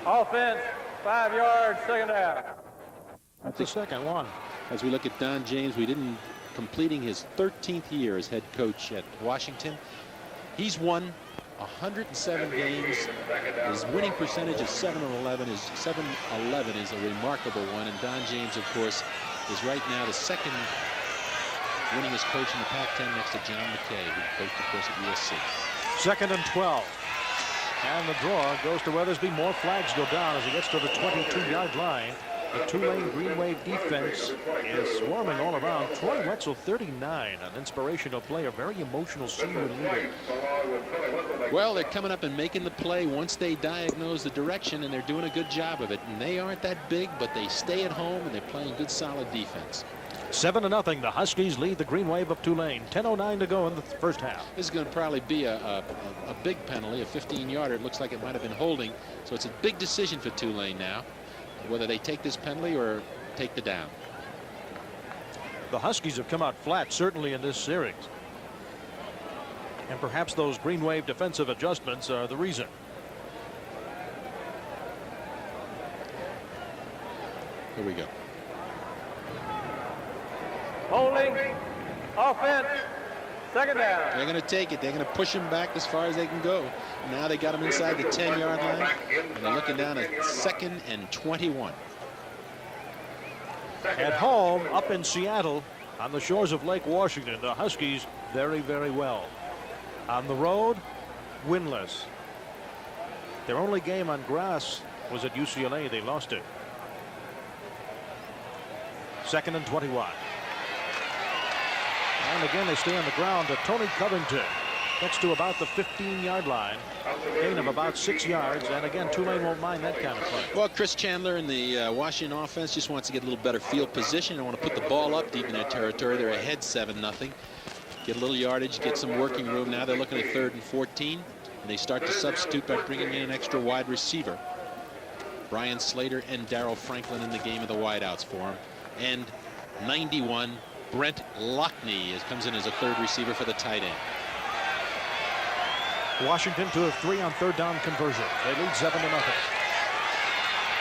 offense, 5 yards, 2nd half. That's the second one. As we look at Don James, we didn't completing his 13th year as head coach at Washington. He's won 107 games. His winning percentage is 711. His 711 is a remarkable one. And Don James, of course, is right now the second winning his coach in the Pac-10 next to John McKay, who coached, of course, at USC. 2nd and 12. And the draw goes to Weathersby. More flags go down as he gets to the 22-yard line. The Tulane Green Wave defense is swarming all around. Troy Wetzel, 39, an inspirational play, a very emotional senior leader. Well, they're coming up and making the play once they diagnose the direction, and they're doing a good job of it. And they aren't that big, but they stay at home, and they're playing good, solid defense. 7-0. The Huskies lead the Green Wave of Tulane. 10:09 to go in the first half. This is going to probably be a big penalty, a 15-yarder. It looks like it might have been holding. So it's a big decision for Tulane now, whether they take this penalty or take the down. The Huskies have come out flat, certainly in this series. And perhaps those Green Wave defensive adjustments are the reason. Here we go. Holding. Offense. 2nd down. They're going to take it. They're going to push him back as far as they can go. Now they got him inside the 10-yard line, and they're looking down at 2nd and 21. At home, up in Seattle, on the shores of Lake Washington, the Huskies very, very well. On the road, winless. Their only game on grass was at UCLA. They lost it. 2nd and 21. And again, they stay on the ground to Tony Covington. Gets to about the 15-yard line. Gain of about 6 yards. And again, Tulane won't mind that kind of play. Well, Chris Chandler and the Washington offense just wants to get a little better field position. They want to put the ball up deep in their territory. They're ahead 7-0. Get a little yardage, get some working room. Now they're looking at 3rd and 14. And they start to substitute by bringing in an extra wide receiver. Brian Slater and Darrel Franklin in the game of the wideouts for him. And 91, Brent Lockney comes in as a 3rd receiver for the tight end. Washington 2 of 3 on 3rd down conversion. They lead 7-0.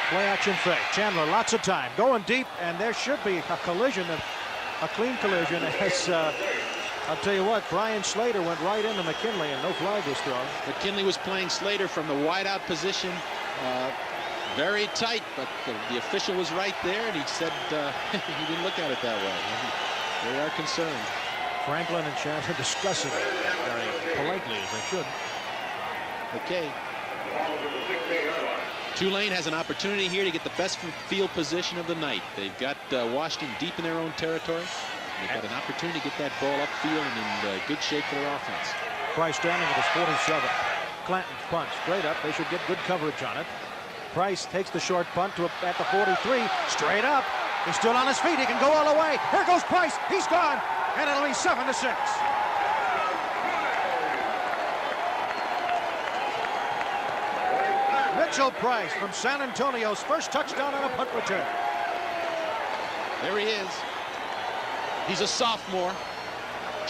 Play action fake. Chandler, lots of time. Going deep, and there should be a collision, a clean collision. As I'll tell you what, Brian Slater went right into McKinley, and no flag was thrown. McKinley was playing Slater from the wideout position. Very tight, but the official was right there, and he said he didn't look at it that way. They are concerned. Franklin and Chandler discussing it very politely, as they should. Okay. Tulane has an opportunity here to get the best field position of the night. They've got Washington deep in their own territory. They've got an opportunity to get that ball upfield and in good shape for their offense. Price standing at his 47. Clanton punts straight up. They should get good coverage on it. Price takes the short punt to at the 43. Straight up. He's still on his feet. He can go all the way. Here goes Price. He's gone. And it'll be 7-6. Mitchell Price from San Antonio's first touchdown on a punt return. There he is. He's a sophomore.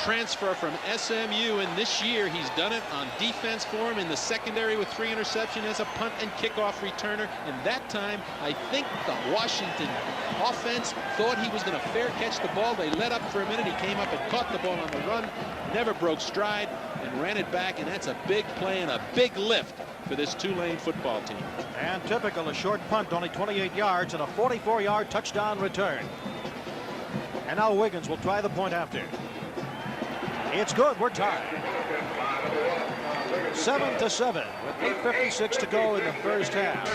Transfer from SMU, and this year he's done it on defense for him in the secondary with 3 interceptions as a punt and kickoff returner. And that time, I think the Washington offense thought he was going to fair catch the ball. They let up for a minute. He came up and caught the ball on the run, never broke stride, and ran it back. And that's a big play and a big lift for this Tulane football team. And typical, a short punt, only 28 yards, and a 44-yard touchdown return. And now Wiggins will try the point after. It's good. We're tied. 7-7 with 8:56 to go in the first half.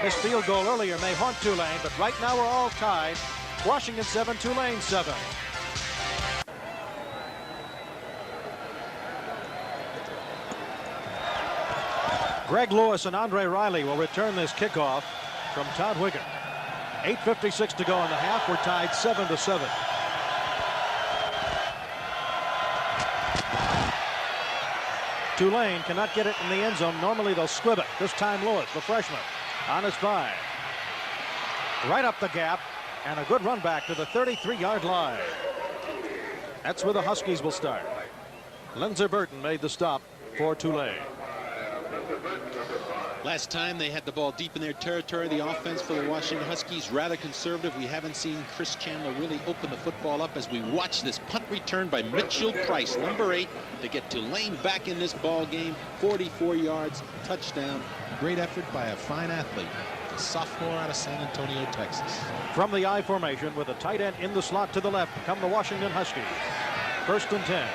This field goal earlier may haunt Tulane, but right now we're all tied. Washington 7, Tulane 7. Greg Lewis and Andre Riley will return this kickoff from Todd Wiggins. 8:56 to go in the half. We're tied 7-7. Tulane cannot get it in the end zone. Normally they'll squib it. This time Lewis, the freshman, on his 5. Right up the gap, and a good run back to the 33-yard line. That's where the Huskies will start. Lindsey Burton made the stop for Tulane. Last time they had the ball deep in their territory. The offense for the Washington Huskies rather conservative. We haven't seen Chris Chandler really open the football up as we watch this punt return by Mitchell Price, number 8, to get Tulane back in this ball game. 44 yards, touchdown. Great effort by a fine athlete. sophomore out of San Antonio, Texas. From the I formation with a tight end in the slot to the left come the Washington Huskies. 1st and 10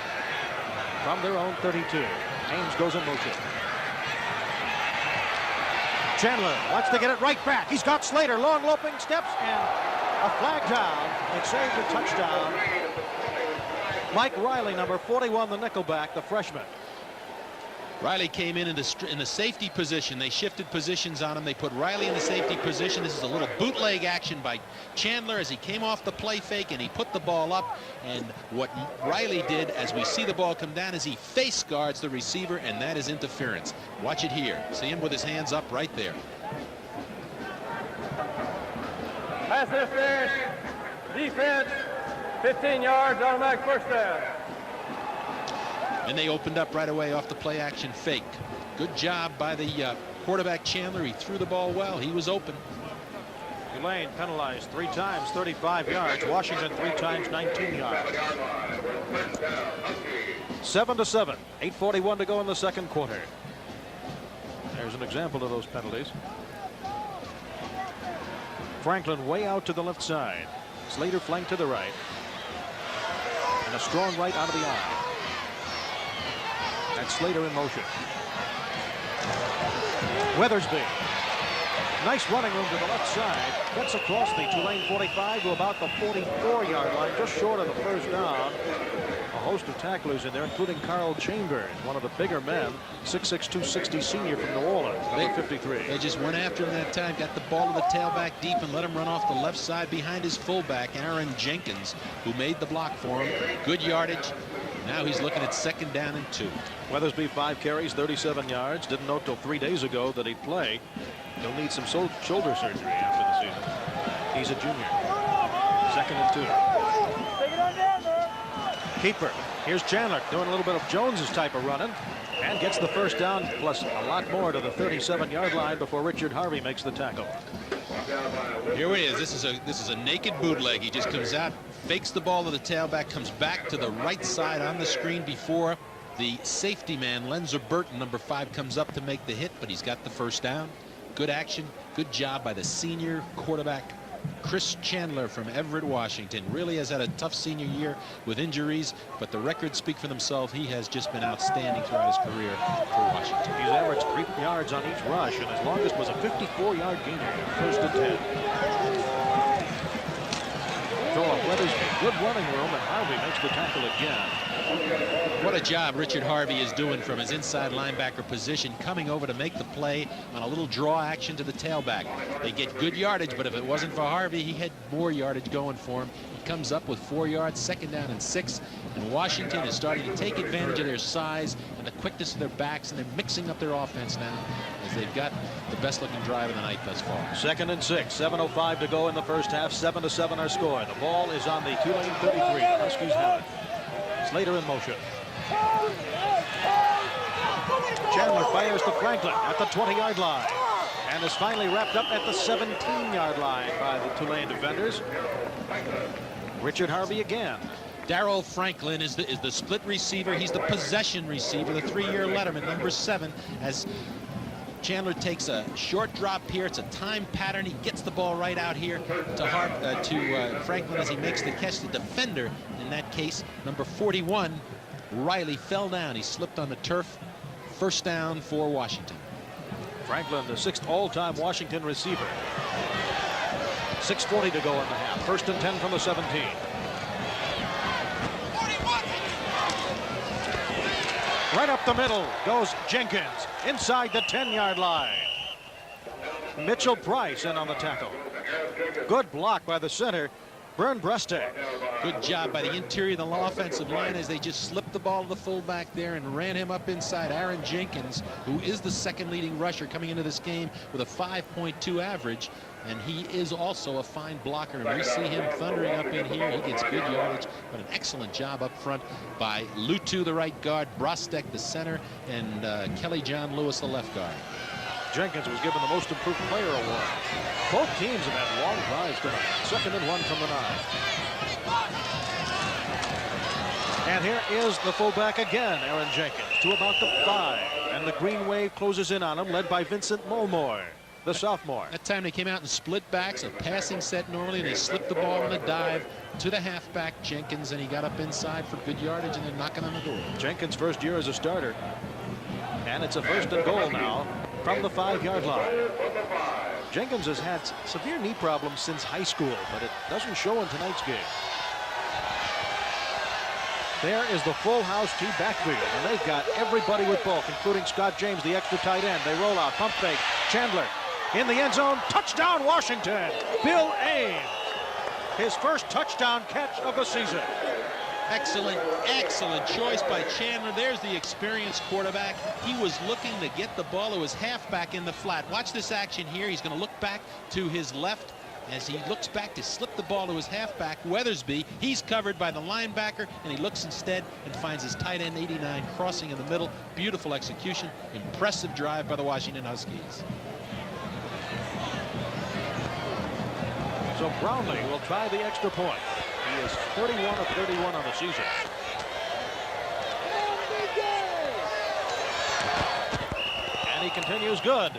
from their own 32. Ames goes in motion. Chandler wants to get it right back. He's got Slater. Long loping steps and a flag down. It saved a touchdown. Mike Riley, number 41, the nickelback, the freshman. Riley came in the safety position. They shifted positions on him. They put Riley in the safety position. This is a little bootleg action by Chandler as he came off the play fake and he put the ball up. And what Riley did, as we see the ball come down, is he face guards the receiver, and that is interference. Watch it here. See him with his hands up right there. Pass interference. Defense. 15 yards. Automatic first down. And they opened up right away off the play action fake. Good job by the quarterback Chandler. He threw the ball well. He was open. Tulane penalized 3 times, 35 yards. Washington 3 times, 19 yards. 7-7. 8:41 to go in the second quarter. There's an example of those penalties. Franklin way out to the left side. Slater flanked to the right. And a strong right out of the eye. And Slater in motion. Weathersby. Nice running room to the left side. Gets across the Tulane 45 to about the 44-yard line, just short of the first down. A host of tacklers in there, including Carl Chambers, one of the bigger men, 6'6", 260 senior from New Orleans, 53. They just went after him that time, got the ball to the tailback deep and let him run off the left side behind his fullback, Aaron Jenkins, who made the block for him. Good yardage. Now he's looking at 2nd down and 2. Weathersby 5 carries, 37 yards. Didn't know till 3 days ago that he'd play. He'll need some shoulder surgery after the season. He's a junior. 2nd and 2. Keeper. Here's Chandler doing a little bit of Jones's type of running and gets the first down plus a lot more to the 37-yard line before Richard Harvey makes the tackle. Here it is. This is a naked bootleg. He just comes out, fakes the ball to the tailback, comes back to the right side on the screen before the safety man, Lenzer Burton, number 5, comes up to make the hit, but he's got the first down. Good action. Good job by the senior quarterback, Chris Chandler from Everett, Washington. Really has had a tough senior year with injuries, but the records speak for themselves. He has just been outstanding throughout his career for Washington. He's averaged 3 yards on each rush, and his longest was a 54-yard gainer. 1st and 10. Philip Weathersby, good running room, and Harvey makes the tackle again. What a job Richard Harvey is doing from his inside linebacker position, coming over to make the play on a little draw action to the tailback. They get good yardage, but if it wasn't for Harvey, he had more yardage going for him. He comes up with 4 yards, 2nd down and 6, and Washington is starting to take advantage of their size and the quickness of their backs, and they're mixing up their offense now as they've got the best looking drive of the night thus far. 2nd and 6, 7:05 to go in the first half. 7-7 our score. The ball is on the Tulane 33. Huskies have it. Slater in motion. Chandler fires to Franklin at the 20-yard line and is finally wrapped up at the 17-yard line by the Tulane defenders. Richard Harvey again. Darrel Franklin is the split receiver. He's the possession receiver, the 3-year letterman, number 7, as Chandler takes a short drop here. It's a time pattern. He gets the ball right out here to Franklin as he makes the catch. The defender, in that case, number 41, Riley, fell down. He slipped on the turf. First down for Washington. Franklin, the 6th all-time Washington receiver. 6:40 to go in the half. 1st and 10 from the 17. Right up the middle goes Jenkins inside the 10-yard line. Mitchell Price in on the tackle. Good block by the center, Bern Breste. Good job by the interior of the offensive line as they just slipped the ball to the fullback there and ran him up inside. Aaron Jenkins, who is the 2nd leading rusher coming into this game with a 5.2 average, and he is also a fine blocker. And we see him thundering up in here. He gets good yardage, but an excellent job up front by Lutu, the right guard, Brostek, the center, and Kelly John Lewis, the left guard. Jenkins was given the Most Improved Player award. Both teams have had long drives tonight. 2nd and 1 from the 9. And here is the fullback again, Aaron Jenkins, to about the 5. And the green wave closes in on him, led by Vincent Mulmore. the sophomore. That time they came out in split backs, a passing set normally, and they slipped the ball on a dive to the halfback, Jenkins, and he got up inside for good yardage and then knocking on the door. Jenkins' first year as a starter. And it's a 1st and goal now from the 5-yard line. Jenkins has had severe knee problems since high school, but it doesn't show in tonight's game. There is the full house T backfield, and they've got everybody with bulk, including Scott James, the extra tight end. They roll out, pump fake. Chandler in the end zone. Touchdown, Washington. Bill Ames. His first touchdown catch of the season. Excellent, excellent choice by Chandler. There's the experienced quarterback. He was looking to get the ball to his halfback in the flat. Watch this action here. He's going to look back to his left as he looks back to slip the ball to his halfback, Weathersby. He's covered by the linebacker, and he looks instead and finds his tight end 89 crossing in the middle. Beautiful execution. Impressive drive by the Washington Huskies. So Brownlee will try the extra point. He is 31 of 31 on the season. And he continues good.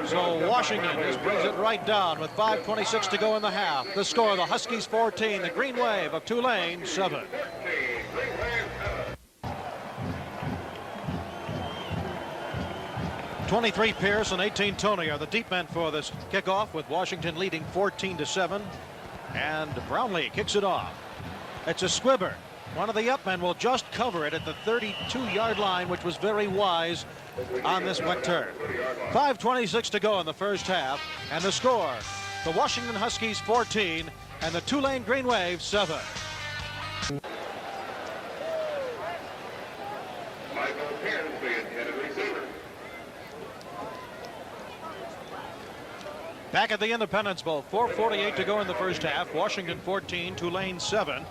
So Washington just brings it right down with 5:26 to go in the half. The score, the Huskies 14, the Green Wave of Tulane 7. "23 Pierce and 18 Tony are the deep men for this kickoff, with Washington leading 14-7. And Brownlee kicks it off. It's a squibber. One of the up men will just cover it at the 32-yard line, which was very wise on this wet turf. 5:26 to go in the first half, and the score, the Washington Huskies 14 and the Tulane Green Wave 7. Back at the Independence Bowl, 4:48 to go in the first half. Washington 14, Tulane 7.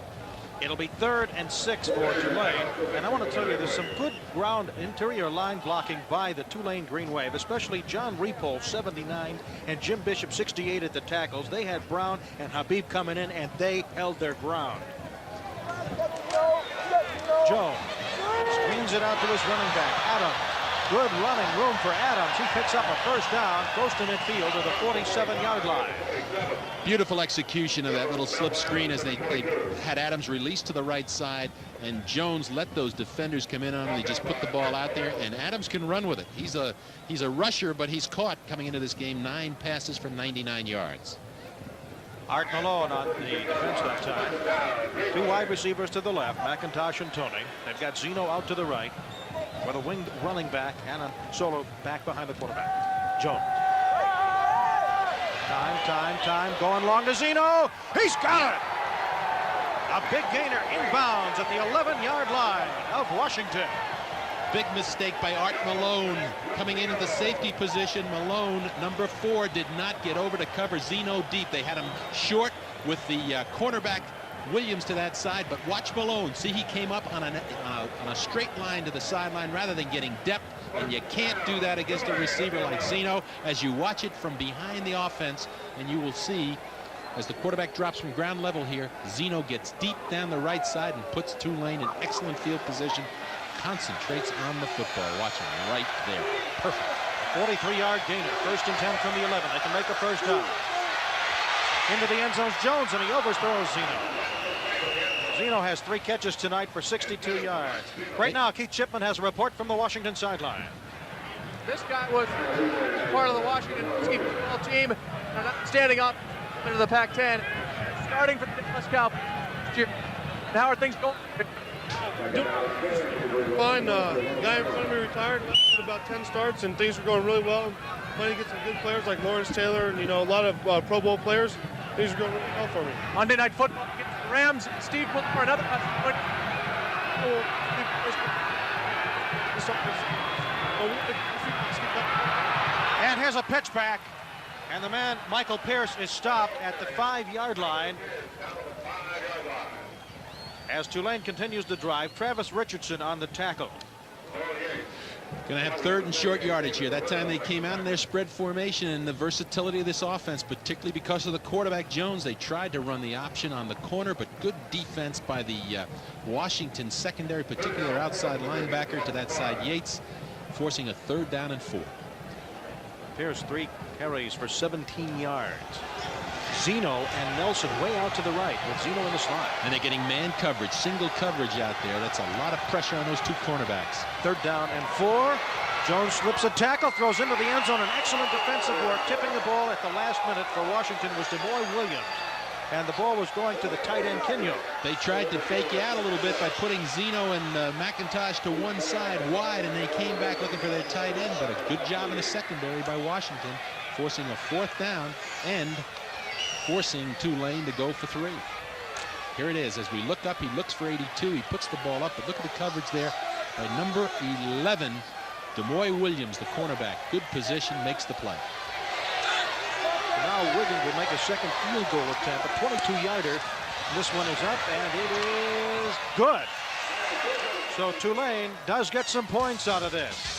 It'll be 3rd and 6 for Tulane. And I want to tell you, there's some good ground interior line blocking by the Tulane Green Wave, especially John Repole, 79, and Jim Bishop, 68 at the tackles. They had Brown and Habib coming in, and they held their ground. Jones screens it out to his running back, Adams. Good running room for Adams. He picks up a first down, close to midfield to the 47-yard line. Beautiful execution of that little slip screen as they had Adams released to the right side, and Jones let those defenders come in on him. They just put the ball out there, and Adams can run with it. He's a rusher, but he's caught coming into this game 9 passes for 99 yards. Art Malone on the defense that time. 2 wide receivers to the left, McIntosh and Tony. They've got Zeno out to the right with a winged running back and a solo back behind the quarterback. Jones. Time, going long to Zeno. He's got it! A big gainer inbounds at the 11-yard line of Washington. Big mistake by Art Malone coming into the safety position. Malone, number 4, did not get over to cover Zeno deep. They had him short with the cornerback Williams to that side, but watch Malone. See, he came up on a straight line to the sideline rather than getting depth, and you can't do that against a receiver like Zeno. As you watch it from behind the offense, and you will see as the quarterback drops from ground level here, Zeno gets deep down the right side and puts Tulane in excellent field position, concentrates on the football. Watch him right there. Perfect. 43-yard gainer, 1st and 10 from the 11. They can make a first down. Into the end zone, Jones, and he overthrows Zeno. Zeno has 3 catches tonight for 62 yards. Right now, Keith Chipman has a report from the Washington sideline. This guy was part of the Washington football team, standing up into the Pac-10, starting for the Dallas Cowboys. How are things going? Fine. The guy in front of me retired after about 10 starts, and things are going really well. Playing against some good players like Lawrence Taylor and, a lot of Pro Bowl players. Things are going really well for me. Monday Night Football against the Rams. Steve put for another touchdown. And here's a pitch back. And the man, Michael Pierce, is stopped at the 5-yard line. As Tulane continues to drive, Travis Richardson on the tackle. Going to have 3rd and short yardage here. That time they came out in their spread formation, and the versatility of this offense, particularly because of the quarterback Jones. They tried to run the option on the corner, but good defense by the Washington secondary, particularly outside linebacker to that side, Yates, forcing a 3rd down and 4. Pierce 3 carries for 17 yards. Zeno and Nelson way out to the right with Zeno in the slot. And they're getting man coverage, single coverage out there. That's a lot of pressure on those two cornerbacks. 3rd down and 4. Jones slips a tackle, throws into the end zone. An excellent defensive work. Tipping the ball at the last minute for Washington was Williams. And the ball was going to the tight end, Kenyo. They tried to fake you out a little bit by putting Zeno and McIntosh to one side wide, and they came back looking for their tight end. But a good job in the secondary by Washington, forcing a 4th down and forcing Tulane to go for 3. Here it is. As we look up, he looks for 82. He puts the ball up, but look at the coverage there by number 11, Williams, the cornerback. Good position, makes the play. Now Wiggins will make a second field goal attempt, a 22-yarder. This one is up, and it is good. So Tulane does get some points out of this.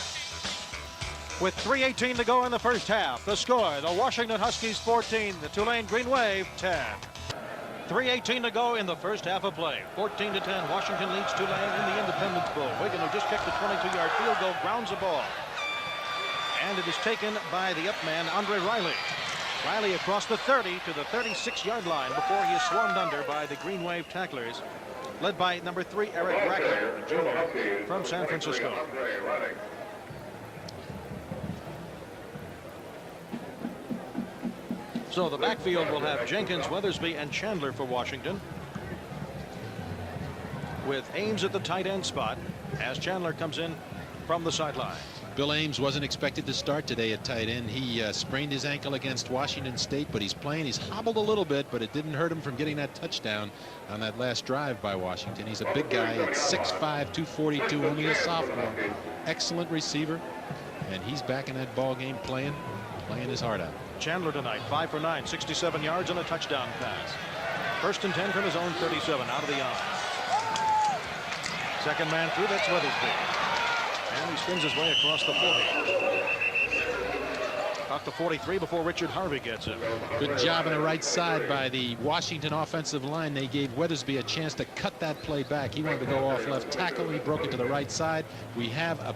With 3:18 to go in the first half, the score, the Washington Huskies 14, the Tulane Green Wave 10. 3:18 to go in the first half of play. 14-10, Washington leads Tulane in the Independence Bowl. Wiggins, who just kicked the 22-yard field goal, grounds the ball. And it is taken by the up man, Andre Riley. Riley across the 30 to the 36-yard line before he is swarmed under by the Green Wave tacklers, led by number 3, Eric Brackett, Jr. from San Francisco. So the backfield will have Jenkins, Weathersby, and Chandler for Washington, with Ames at the tight end spot as Chandler comes in from the sideline. Bill Ames wasn't expected to start today at tight end. He sprained his ankle against Washington State, but he's playing. He's hobbled a little bit, but it didn't hurt him from getting that touchdown on that last drive by Washington. He's a big guy at 6'5", 242, only a sophomore. Excellent receiver, and he's back in that ball game playing his heart out. Chandler tonight, 5 for 9, 67 yards and a touchdown pass. 1st and 10 from his own 37, out of the eye. Second man through, that's Weathersby. And he spins his way across the 40. About the 43 before Richard Harvey gets him. Good job on the right side by the Washington offensive line. They gave Weathersby a chance to cut that play back. He wanted to go off left tackle. He broke it to the right side. We have a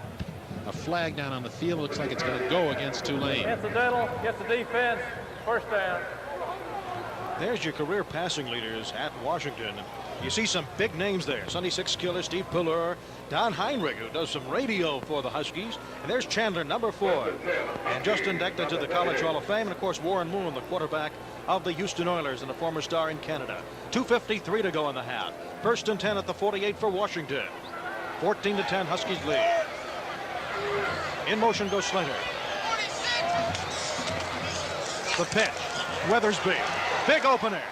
flag down on the field. Looks like it's going to go against Tulane. Incidental, gets the defense, 1st down. There's your career passing leaders at Washington. You see some big names there. Sonny Six Killer, Steve Pillur, Don Heinrich, who does some radio for the Huskies. And there's Chandler, number 4. And just inducted to the College Hall of Fame. And, of course, Warren Moon, the quarterback of the Houston Oilers and a former star in Canada. 2:53 to go in the half. 1st and 10 at the 48 for Washington. 14-10, Huskies lead. In motion goes Slater. The pitch. Weathersby. Big opener.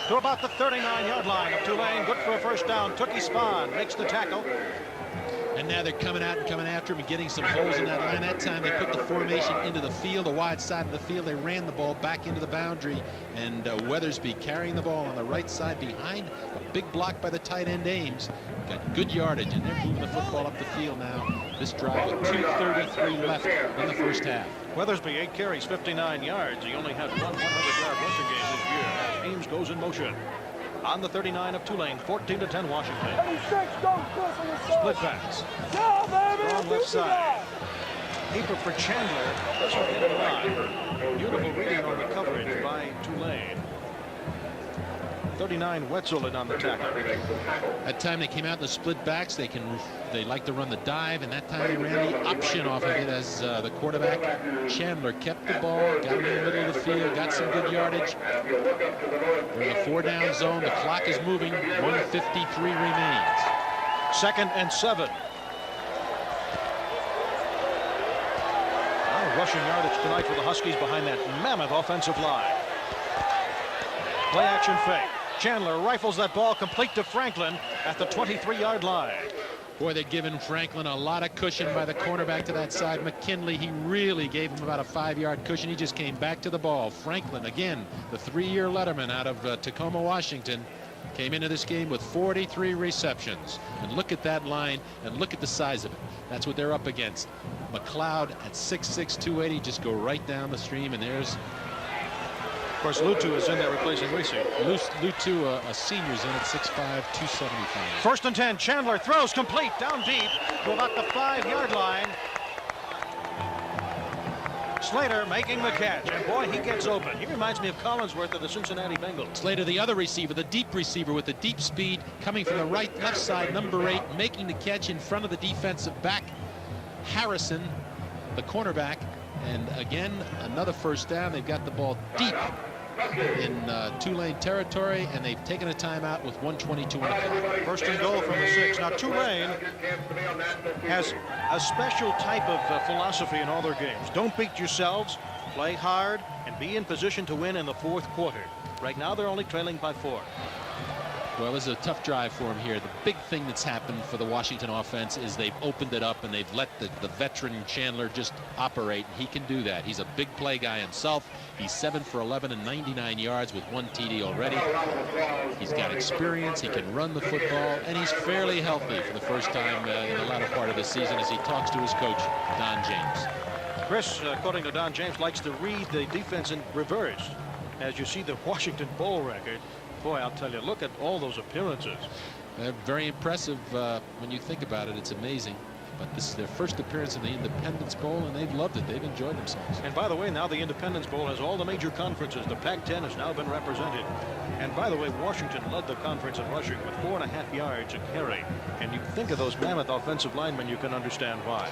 To about the 39-yard line of Tulane. Good for a 1st down. Tookie Spahn makes the tackle. And now they're coming out and coming after him and getting some holes in that line. That time they put the formation into the field, the wide side of the field. They ran the ball back into the boundary. And Weathersby carrying the ball on the right side behind a big block by the tight end Ames. Got good yardage, and they're moving the football up the field now. This drive with 2:33 left in the first half. Weathersby, 8 carries, 59 yards. He only had one 100-yard rushing game this year as Ames goes in motion. On the 39 of Tulane, 14-10 Washington. Split pass. Strong left side. Keeper for Chandler. Doesn't get it line. Beautiful reading on the coverage by Tulane. 39 Wetzel in on the tackle. That time they came out in the split backs. They like to run the dive, and that time they ran the option off of it as the quarterback Chandler kept the ball, got in the middle of the field, got some good yardage. We're in the 4-down zone. The clock is moving. 1:53 remains. 2nd and 7. Rushing yardage tonight for the Huskies behind that mammoth offensive line. Play action fake. Chandler rifles that ball complete to Franklin at the 23-yard line. Boy, they're giving Franklin a lot of cushion by the cornerback to that side. McKinley, he really gave him about a 5-yard cushion. He just came back to the ball. Franklin, again, the 3-year letterman out of Tacoma, Washington, came into this game with 43 receptions. And look at that line, and look at the size of it. That's what they're up against. McLeod at 6'6", 280, just go right down the stream, and there's... Of course, Lutu is in there replacing Reese. Lutu, a senior's in at 6'5", 275. 1st and 10. Chandler throws complete down deep to about the 5-yard line. Slater making the catch, and boy, he gets open. He reminds me of Collinsworth of the Cincinnati Bengals. Slater, the other receiver, the deep receiver with the deep speed, coming from the left side, number 8, making the catch in front of the defensive back. Harrison, the cornerback, and again, another first down. They've got the ball deep in Tulane territory, and they've taken a timeout with 1:22 on the clock. First and goal from the 6. Now, Tulane has a special type of philosophy in all their games. Don't beat yourselves, play hard, and be in position to win in the 4th quarter. Right now, they're only trailing by 4. Well, this is a tough drive for him here. The big thing that's happened for the Washington offense is they've opened it up and they've let the veteran Chandler just operate. He can do that. He's a big play guy himself. He's 7 for 11 and 99 yards with 1 TD already. He's got experience. He can run the football, and he's fairly healthy for the first time in the latter part of the season as he talks to his coach, Don James. Chris, according to Don James, likes to read the defense in reverse. As you see the Washington Bowl record, boy, I'll tell you, look at all those appearances. They're very impressive when you think about it. It's amazing. But this is their first appearance in the Independence Bowl, and they've loved it. They've enjoyed themselves. And by the way, now the Independence Bowl has all the major conferences. The Pac-10 has now been represented. And by the way, Washington led the conference in rushing with 4.5 yards a carry. And you think of those mammoth offensive linemen, you can understand why.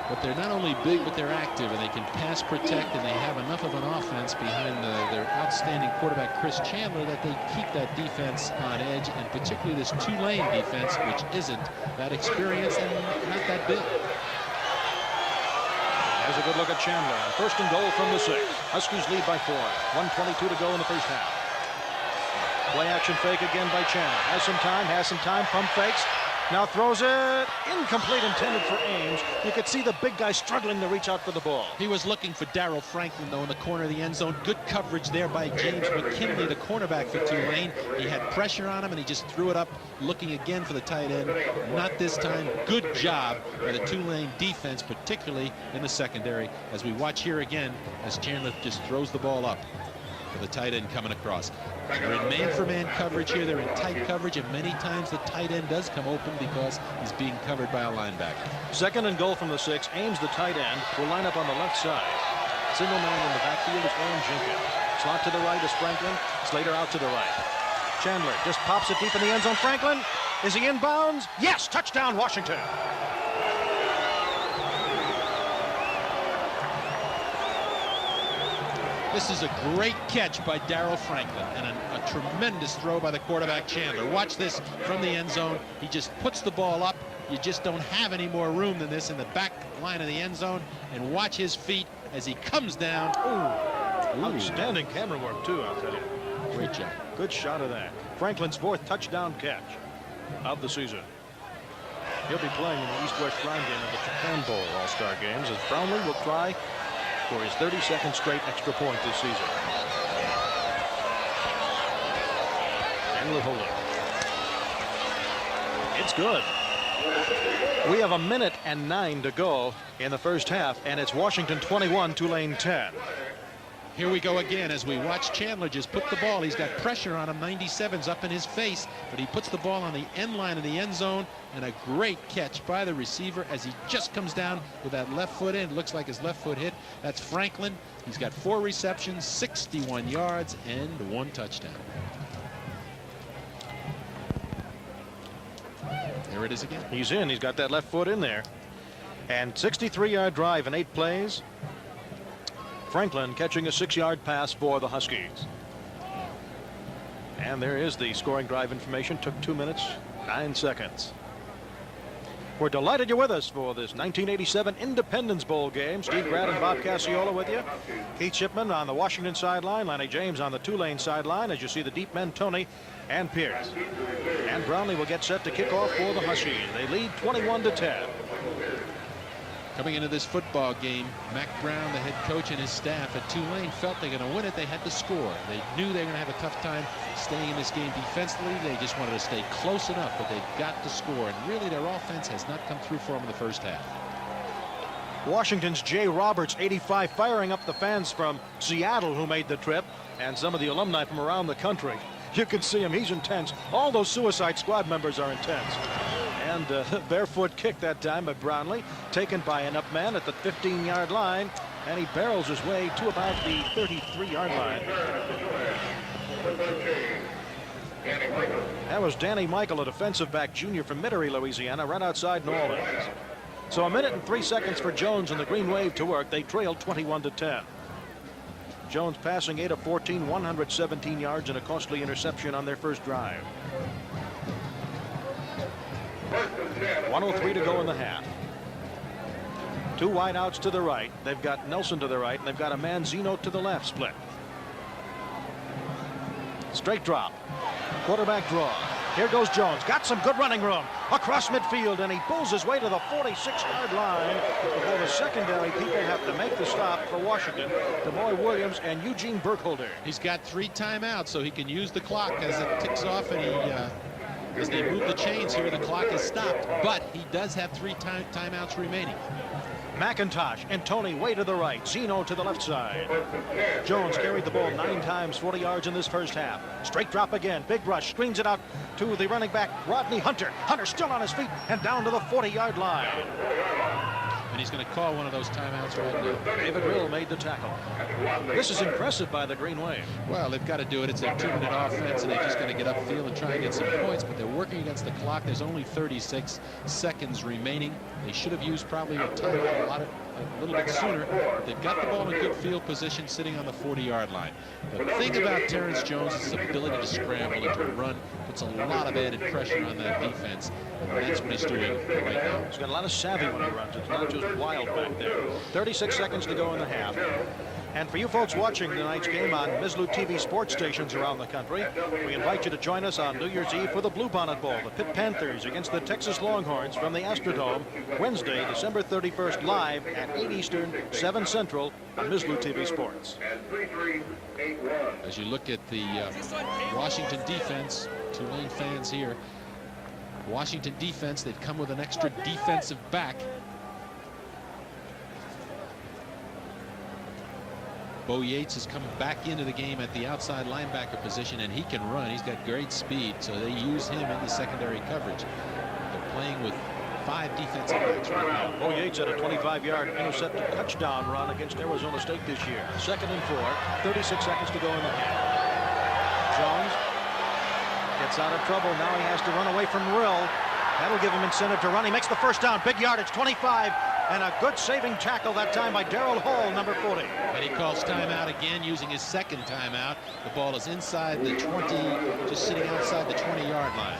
But they're not only big, but they're active, and they can pass protect, and they have enough of an offense behind their outstanding quarterback, Chris Chandler, that they keep that defense on edge, and particularly this Tulane defense, which isn't that experienced and not that big. There's a good look at Chandler. First and goal from the 6. Huskies lead by 4. 1:22 to go in the first half. Play action fake again by Chandler. Has some time, pump fakes. Now throws it incomplete, intended for Ames. You could see the big guy struggling to reach out for the ball. He was looking for Darrel Franklin, though, in the corner of the end zone. Good coverage there by James McKinley, the cornerback for Tulane. He had pressure on him, and he just threw it up, looking again for the tight end. Not this time. Good job by the Tulane defense, particularly in the secondary, as we watch here again as Chandler just throws the ball up for the tight end coming across. They're in man-for-man coverage here. They're in tight coverage, and many times the tight end does come open because he's being covered by a linebacker. Second and goal from the 6. Ames, the tight end, will line up on the left side. Single man in the backfield is Aaron Jenkins. Slot to the right is Franklin. Slater out to the right. Chandler just pops it deep in the end zone. Franklin, is he in bounds? Yes, touchdown Washington. This is a great catch by Darrel Franklin and a tremendous throw by the quarterback Chandler. Watch this from the end zone. He just puts the ball up. You just don't have any more room than this in the back line of the end zone. And watch his feet as he comes down. Ooh. Outstanding camera work, too, I'll tell you. Great job. Good shot of that. Franklin's 4th touchdown catch of the season. He'll be playing in the East-West Shrine game of the Japan Bowl All-Star Games as Brownlee will try for his 32nd straight extra point this season. And we'll hold it. It's good. We have 1:09 to go in the first half, and it's Washington 21, Tulane 10. Here we go again as we watch Chandler just put the ball. He's got pressure on him. 97's up in his face, but he puts the ball on the end line of the end zone, and a great catch by the receiver as he just comes down with that left foot in. Looks like his left foot hit. That's Franklin. He's got 4 receptions, 61 yards, and 1 touchdown. There it is again. He's in. He's got that left foot in there. And 63-yard drive in 8 plays. Franklin catching a 6-yard pass for the Huskies. And there is the scoring drive information. Took 2 minutes, 9 seconds. We're delighted you're with us for this 1987 Independence Bowl game. Steve Grad and Bob Cassiola with you. Keith Shipman on the Washington sideline. Lonnie James on the Tulane sideline. As you see the deep men, Tony and Pierce. And Brownlee will get set to kick off for the Huskies. They lead 21-10. Coming into this football game, Mack Brown, the head coach, and his staff at Tulane felt they're going to win it. They had to score. They knew they were going to have a tough time staying in this game defensively. They just wanted to stay close enough, but they got to score. And really, their offense has not come through for them in the first half. Washington's Jay Roberts, 85, firing up the fans from Seattle who made the trip, and some of the alumni from around the country. You can see him. He's intense. All those Suicide Squad members are intense. And barefoot kick that time by Brownlee, taken by an up man at the 15-yard line. and he barrels his way to about the 33-yard line. That was Danny Michael, a defensive back junior from Metairie, Louisiana, right outside New Orleans. So 1 minute and 3 seconds for Jones and the Green Wave to work. They trailed 21-10. Jones passing 8 of 14, 117 yards and a costly interception on their first drive. 1:03 to go in the half. Two wideouts to the right. They've got Nelson to the right, and they've got a man Zeno to the left split. Straight drop. Quarterback draw. Here goes Jones. Got some good running room across midfield, and he pulls his way to the 46-yard line before the secondary people have to make the stop for Washington. DeMoy Williams and Eugene Burkholder. He's got 3 timeouts, so he can use the clock as it ticks off, and as they move the chains here, the clock is stopped. But he does have 3 timeouts remaining. McIntosh and Tony way to the right. Zeno to the left side. Jones carried the ball 9 times, 40 yards in this first half. Straight drop again. Big rush. Screens it out to the running back, Rodney Hunter. Hunter still on his feet and down to the 40-yard line. And he's going to call one of those timeouts right now. David Will made the tackle. This is impressive by the Green Wave. Well, they've got to do it. It's a 2-minute offense, and they're just going to get upfield and try and get some points, but they're working against the clock. There's only 36 seconds remaining. They should have used probably a timeout a little bit sooner. But they've got the ball in good field position sitting on the 40-yard line. The thing about Terrance Jones is his ability to scramble and to run puts a lot of added pressure on that defense, and that's what he's doing right now. He's got a lot of savvy when he runs. It's not just wild back there. 36 seconds to go in the half. And for you folks watching tonight's game on Mislu TV sports stations around the country, we invite you to join us on New Year's Eve for the Bluebonnet Bowl, the Pitt Panthers against the Texas Longhorns from the Astrodome, Wednesday, December 31st, live at 8 Eastern, 7 Central on Mislu TV Sports. As you look at the Washington defense, Tulane fans here, Washington defense, they've come with an extra defensive back. Bo Yates is coming back into the game at the outside linebacker position, and he can run. He's got great speed, so they use him in the secondary coverage. They're playing with 5 defensive backs right now. Bo Yates had a 25-yard intercepted touchdown run against Arizona State this year. 2nd and 4, 36 seconds to go in the half. Jones gets out of trouble. Now he has to run away from Rill. That'll give him incentive to run. He makes the first down. Big yardage, 25. And a good saving tackle that time by Darrel Hall, number 40. And he calls timeout again, using his 2nd timeout. The ball is inside the 20, just sitting outside the 20-yard line.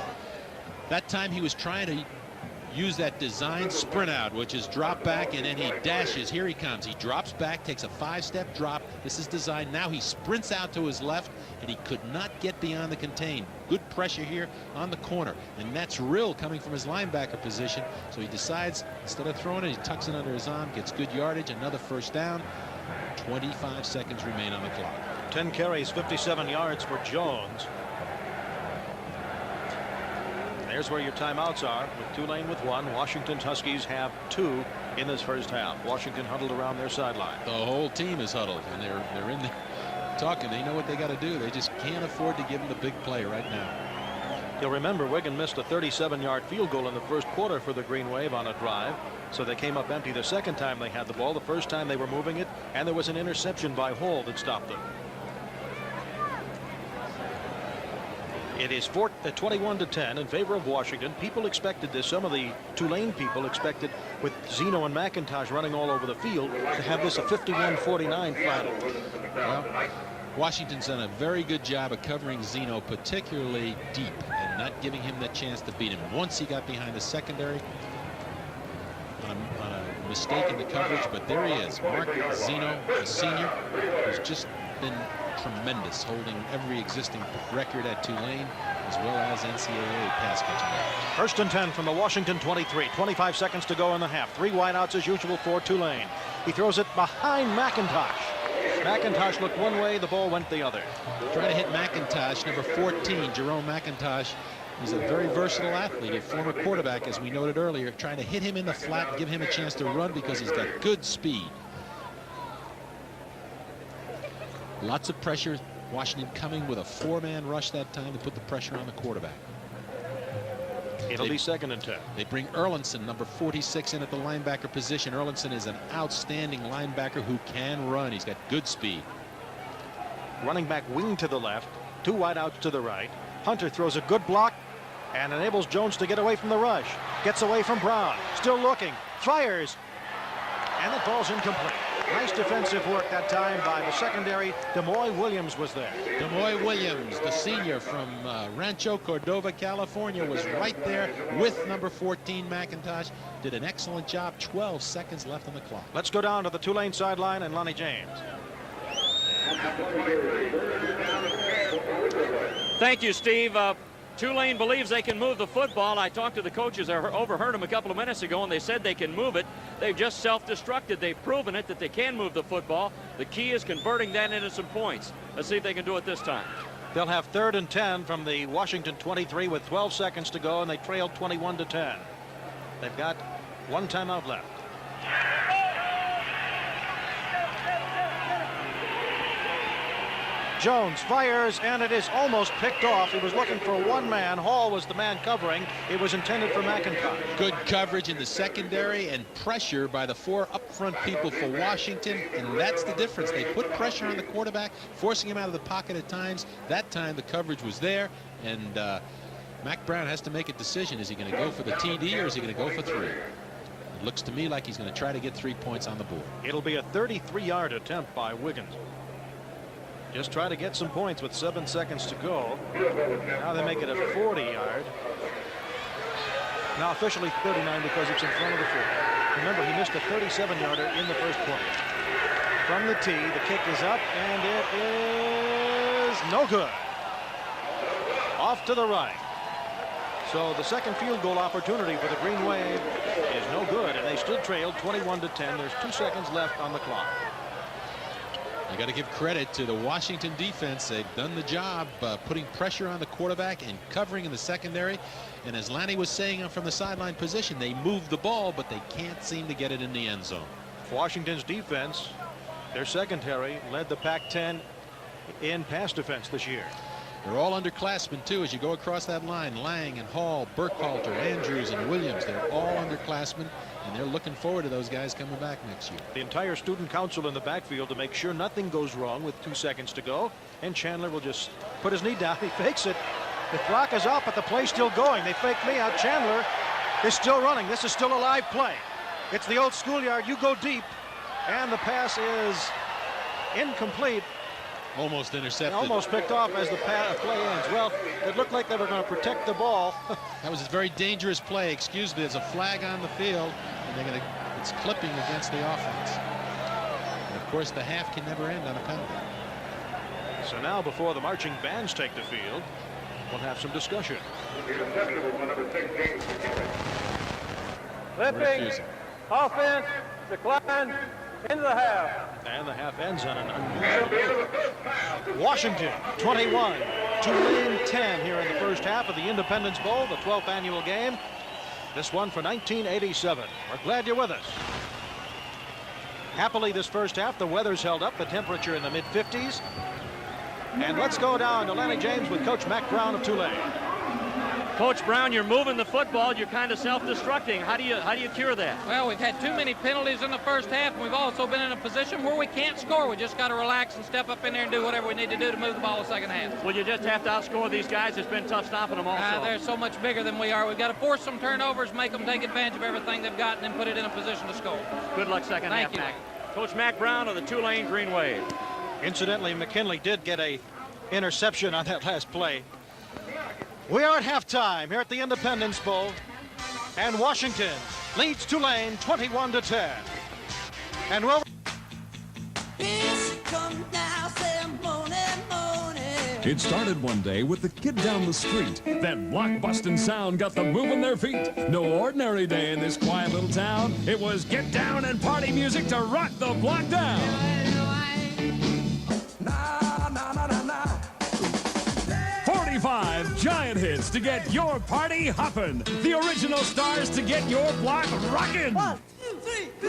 That time he was trying to use that design sprint out, which is drop back, and then he dashes. Here he comes. He drops back, takes a 5-step drop. This is designed. Now he sprints out to his left, and he could not get beyond the contain. Good pressure here on the corner, and that's Rill coming from his linebacker position. So he decides, instead of throwing it, he tucks it under his arm, gets good yardage, another first down. 25 seconds remain on the clock. 10 carries, 57 yards for Jones. There's where your timeouts are, with Tulane with 1. Washington's Huskies have 2 in this first half. Washington huddled around their sideline. The whole team is huddled, and they're in there talking. They know what they got to do. They just can't afford to give them the big play right now. You'll remember Wigan missed a 37-yard field goal in the first quarter for the Green Wave on a drive, so they came up empty the second time they had the ball. The first time they were moving it, and there was an interception by Hall that stopped them. It is 21-10 in favor of Washington. People expected this. Some of the Tulane people expected, with Zeno and McIntosh running all over the field, to have this a 51-49 final. Well, Washington's done a very good job of covering Zeno, particularly deep, and not giving him the chance to beat him. Once he got behind the secondary on a mistake in the coverage, but there he is. Marc Zeno, a senior, who's just been tremendous, holding every existing record at Tulane, as well as NCAA pass catching. First and 10 from the Washington 23. 25 seconds to go in the half. 3 wideouts as usual for Tulane. He throws it behind McIntosh. McIntosh looked one way, the ball went the other. Trying to hit McIntosh, number 14, Jerome McIntosh. He's a very versatile athlete, a former quarterback, as we noted earlier, trying to hit him in the flat and give him a chance to run because he's got good speed. Lots of pressure. Washington coming with a 4-man rush that time to put the pressure on the quarterback. It'll be 2nd and 10. They bring Erlinson, number 46, in at the linebacker position. Erlinson is an outstanding linebacker who can run. He's got good speed. Running back wing to the left, 2 wideouts to the right. Hunter throws a good block and enables Jones to get away from the rush. Gets away from Brown. Still looking. Fires. And the ball's incomplete. Nice defensive work that time by the secondary. Demoy Williams was there. Demoy Williams, the senior from Rancho Cordova, California, was right there with number 14, McIntosh. Did an excellent job. 12 seconds left on the clock. Let's go down to the Tulane sideline and Lonnie James. Thank you, Steve. Tulane believes they can move the football. I talked to the coaches. I overheard them a couple of minutes ago, and they said they can move it. They've just self-destructed. They've proven it that they can move the football. The key is converting that into some points. Let's see if they can do it this time. They'll have 3rd and 10 from the Washington 23 with 12 seconds to go, and they trailed 21-10. They've got 1 timeout left. Jones fires, and it is almost picked off. He was looking for one man. Hall was the man covering. It was intended for McIntosh. Good coverage in the secondary and pressure by the 4 up front people for Washington, and that's the difference. They put pressure on the quarterback, forcing him out of the pocket at times. That time the coverage was there, and Mack Brown has to make a decision. Is he going to go for the TD or is he going to go for 3? It looks to me like he's going to try to get 3 points on the board. It'll be a 33-yard attempt by Wiggins. Just try to get some points with 7 seconds to go. Now they make it a 40-yard. Now officially 39 because it's in front of the 40. Remember, he missed a 37-yarder in the first quarter. From the tee, the kick is up, and it is no good. Off to the right. So the second field goal opportunity for the Green Wave is no good, and they still trailed 21-10. There's 2 seconds left on the clock. You got to give credit to the Washington defense. They've done the job putting pressure on the quarterback and covering in the secondary. And as Lonnie was saying from the sideline position, they move the ball, but they can't seem to get it in the end zone. Washington's defense, their secondary, led the Pac-10 in pass defense this year. They're all underclassmen, too, as you go across that line. Lang and Hall, Burkhalter, Andrews, and Williams, they're all underclassmen, and they're looking forward to those guys coming back next year. The entire student council in the backfield to make sure nothing goes wrong with 2 seconds to go, and Chandler will just put his knee down. He fakes it. The clock is up, but the play's still going. They fake me out. Chandler is still running. This is still a live play. It's the old schoolyard. You go deep, and the pass is incomplete. Almost intercepted. Almost picked off as the play ends. Well, it looked like they were going to protect the ball. That was a very dangerous play. Excuse me, there's a flag on the field, and they're going to, it's clipping against the offense. And of course, the half can never end on a penalty. So now, before the marching bands take the field, we'll have some discussion. Flipping, offense, decline, into the half. And the half ends on an unusual. Washington 21, Tulane 10 here in the first half of the Independence Bowl, the 12th annual game. This one for 1987. We're glad you're with us. Happily, this first half, the weather's held up, the temperature in the mid-50s. And let's go down to Lonnie James with Coach Mack Brown of Tulane. Coach Brown, you're moving the football. You're kind of self-destructing. How do you cure that? Well, we've had too many penalties in the first half, and we've also been in a position where we can't score. We just got to relax and step up in there and do whatever we need to do to move the ball in the second half. Well, you just have to outscore these guys. It's been tough stopping them also. They're so much bigger than we are. We've got to force some turnovers, make them take advantage of everything they've got, and then put it in a position to score. Good luck second half, Thank you. Mack. Coach Mack Brown of the Tulane Green Wave. Incidentally, McKinley did get a interception on that last play. We are at halftime here at the Independence Bowl, and Washington leads Tulane 21-10. And we'll... It started one day with the kid down the street. That block-busting sound got them moving their feet. No ordinary day in this quiet little town. It was get down and party music to rock the block down. 45 giant hits to get your party hopping. The original stars to get your block rocking. 1, 2, 3,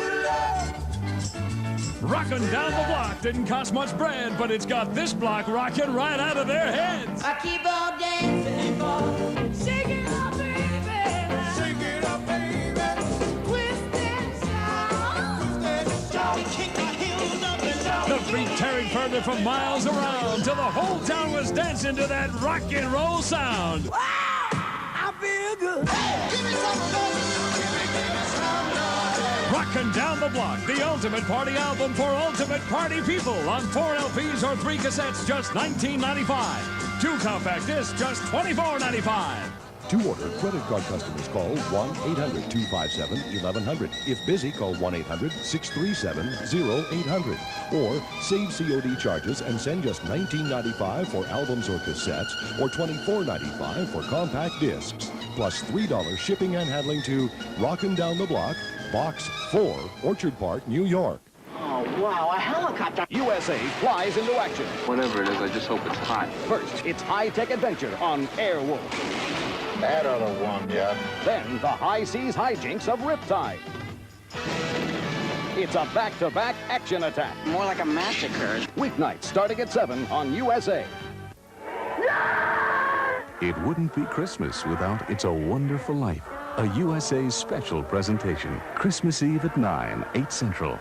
rocking down the block didn't cost much bread, but it's got this block rocking right out of their heads. I keep on dancing, singing, oh baby. carried further from miles around till the whole town was dancing to that rock and roll sound. Wow, I feel good. Give me some love. Rockin' Down the Block, the ultimate party album for ultimate party people on 4 LPs or 3 cassettes, just $19.95. 2 compact discs, just $24.95. To order, credit card customers call 1-800-257-1100. If busy, call 1-800-637-0800. Or save COD charges and send just $19.95 for albums or cassettes, or $24.95 for compact discs, plus $3 shipping and handling to Rockin' Down the Block, Box 4, Orchard Park, New York. Oh, wow, a helicopter. USA flies into action. Whatever it is, I just hope it's hot. First, it's high-tech adventure on Airwolf. That other one, yeah. Then the high seas hijinks of Riptide. It's a back-to-back action attack. More like a massacre. Weeknights starting at 7 on USA. It wouldn't be Christmas without It's a Wonderful Life, a USA special presentation. Christmas Eve at 9, 8 Central.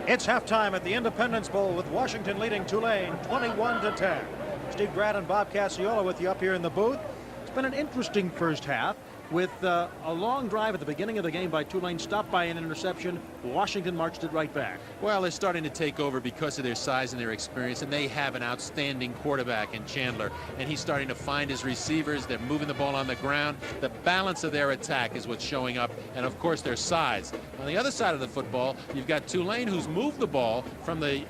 It's halftime at the Independence Bowl with Washington leading Tulane 21-10. Steve Grant and Bob Cassiola with you up here in the booth. It's been an interesting first half with a long drive at the beginning of the game by Tulane, stopped by an interception. Washington marched it right back. Well, they're starting to take over because of their size and their experience, and they have an outstanding quarterback in Chandler, and he's starting to find his receivers. They're moving the ball on the ground. The balance of their attack is what's showing up, and of course their size. On the other side of the football, you've got Tulane, who's moved the ball from the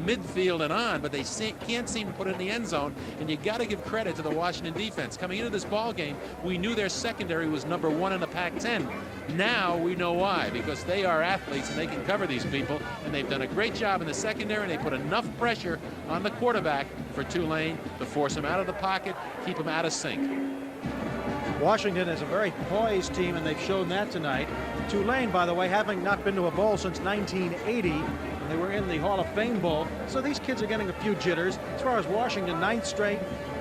midfield and on, but they can't seem to put it in the end zone, and you got to give credit to the Washington defense. Coming into this ball game, we knew their secondary was number 1 in the Pac-10. Now we know why, because they are athletes and they can cover these people, and they've done a great job in the secondary, and they put enough pressure on the quarterback for Tulane to force him out of the pocket, keep him out of sync. Washington is a very poised team, and they've shown that tonight. Tulane, by the way, having not been to a bowl since 1980, they were in the Hall of Fame Bowl, so these kids are getting a few jitters. As far as Washington, 9th straight,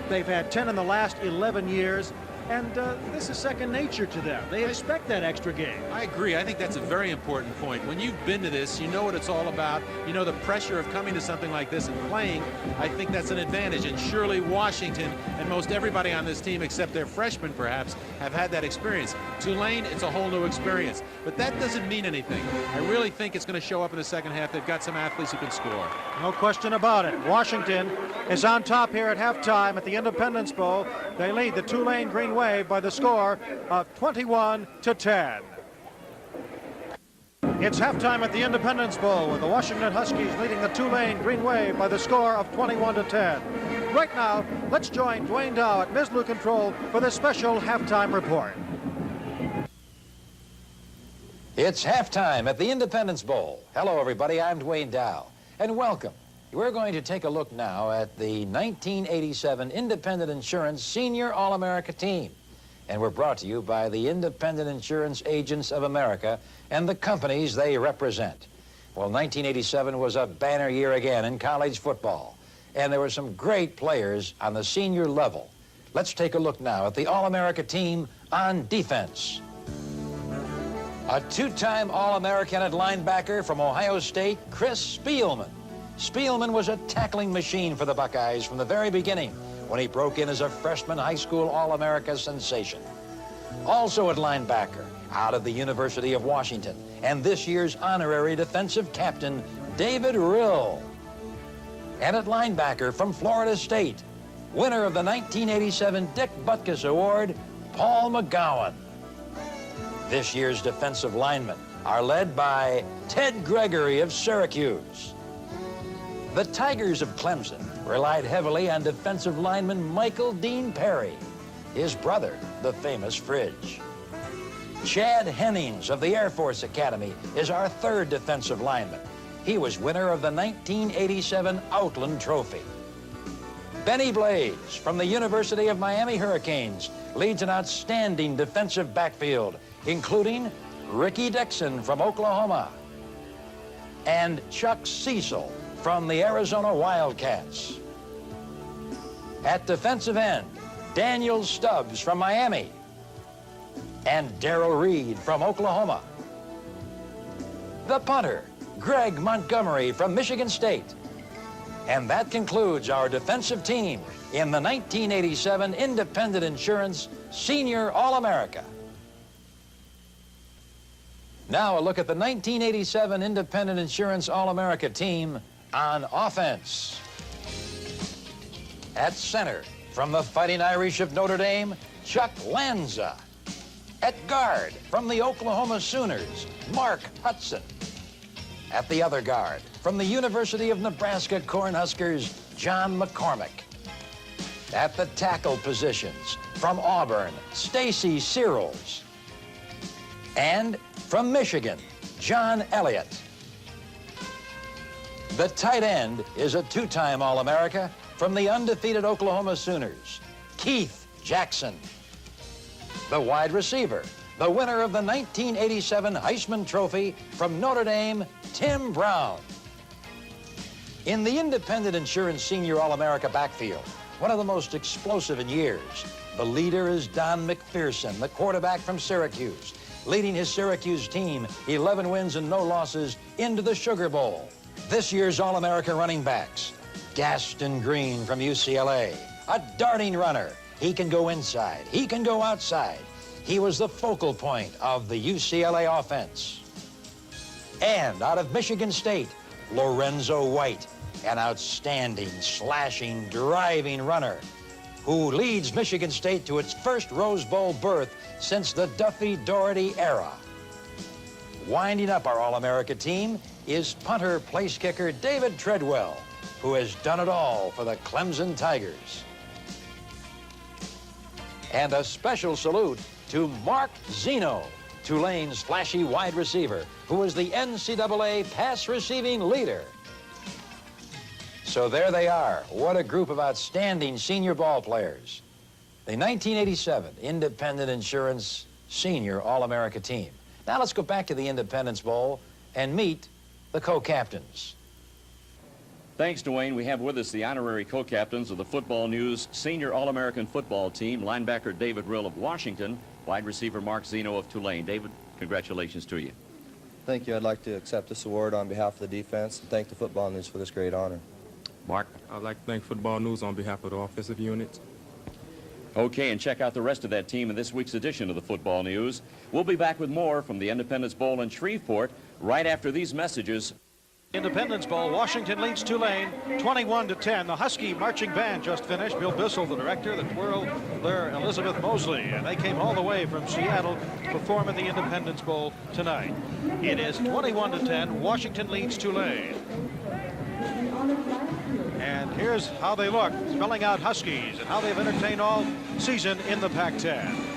they've had 10 in the last 11 years. And this is second nature to them. They expect that extra game. I agree. I think that's a very important point. When you've been to this, you know what it's all about. You know the pressure of coming to something like this and playing. I think that's an advantage. And surely Washington and most everybody on this team, except their freshmen perhaps, have had that experience. Tulane, it's a whole new experience. But that doesn't mean anything. I really think it's going to show up in the second half. They've got some athletes who can score. No question about it. Washington is on top here at halftime at the Independence Bowl. They lead the Tulane Green Wave by the score of 21-10. It's halftime at the Independence Bowl with the Washington Huskies leading the Tulane Green Wave by the score of 21-10. Right now, let's join Dwayne Dow at Mislu Control for this special halftime report. It's halftime at the Independence Bowl. Hello, everybody. I'm Dwayne Dow, and welcome. We're going to take a look now at the 1987 Independent Insurance Senior All-America team. And we're brought to you by the Independent Insurance Agents of America and the companies they represent. Well, 1987 was a banner year again in college football, and there were some great players on the senior level. Let's take a look now at the All-America team on defense. A 2-time All-American at linebacker from Ohio State, Chris Spielman. Spielman was a tackling machine for the Buckeyes from the very beginning when he broke in as a freshman high school All-America sensation. Also at linebacker, out of the University of Washington, and this year's honorary defensive captain, David Rill. And at linebacker from Florida State, winner of the 1987 Dick Butkus Award, Paul McGowan. This year's defensive linemen are led by Ted Gregory of Syracuse. The Tigers of Clemson relied heavily on defensive lineman Michael Dean Perry, his brother, the famous Fridge. Chad Hennings of the Air Force Academy is our third defensive lineman. He was winner of the 1987 Outland Trophy. Benny Blaze from the University of Miami Hurricanes leads an outstanding defensive backfield, including Ricky Dixon from Oklahoma and Chuck Cecil from the Arizona Wildcats. At defensive end, Daniel Stubbs from Miami and Darrel Reed from Oklahoma. The punter, Greg Montgomery from Michigan State. And that concludes our defensive team in the 1987 Independent Insurance Senior All-America. Now a look at the 1987 Independent Insurance All-America team on offense. At center, from the Fighting Irish of Notre Dame, Chuck Lanza. At guard, from the Oklahoma Sooners, Marc Hudson. At the other guard, from the University of Nebraska Cornhuskers, John McCormick. At the tackle positions, from Auburn, Stacy Searles. And from Michigan, John Elliott. The tight end is a two-time All-America from the undefeated Oklahoma Sooners, Keith Jackson. The wide receiver, the winner of the 1987 Heisman Trophy from Notre Dame, Tim Brown. In the Independent Insurance Senior All-America backfield, one of the most explosive in years, the leader is Don McPherson, the quarterback from Syracuse, leading his Syracuse team 11 wins and no losses into the Sugar Bowl. This year's All-America running backs, Gaston Green from UCLA, a darting runner. He can go inside, he can go outside. He was the focal point of the UCLA offense. And out of Michigan State, Lorenzo White, an outstanding, slashing, driving runner who leads Michigan State to its first Rose Bowl berth since the Duffy-Doherty era. Winding up our All-America team is punter place kicker David Treadwell, who has done it all for the Clemson Tigers. And a special salute to Marc Zeno, Tulane's flashy wide receiver, who is the NCAA pass receiving leader. So there they are. What a group of outstanding senior ball players. The 1987 Independent Insurance Senior All-America team. Now let's go back to the Independence Bowl and meet the co-captains. Thanks, Dwayne. We have with us the honorary co-captains of the Football News Senior All-American Football Team, linebacker David Darrel of Washington, wide receiver Marc Zeno of Tulane. David, congratulations to you. Thank you. I'd like to accept this award on behalf of the defense and thank the Football News for this great honor. Marc? I'd like to thank Football News on behalf of the offensive unit. Okay, and check out the rest of that team in this week's edition of the Football News. We'll be back with more from the Independence Bowl in Shreveport right after these messages. Independence Bowl, Washington leads Tulane 21-10. The Husky marching band just finished. Bill Bissell, the director, the twirl there, Elizabeth Mosley, and they came all the way from Seattle to perform in the Independence Bowl tonight. It is 21-10. Washington leads Tulane. And here's how they look, spelling out Huskies and how they've entertained all season in the Pac-10.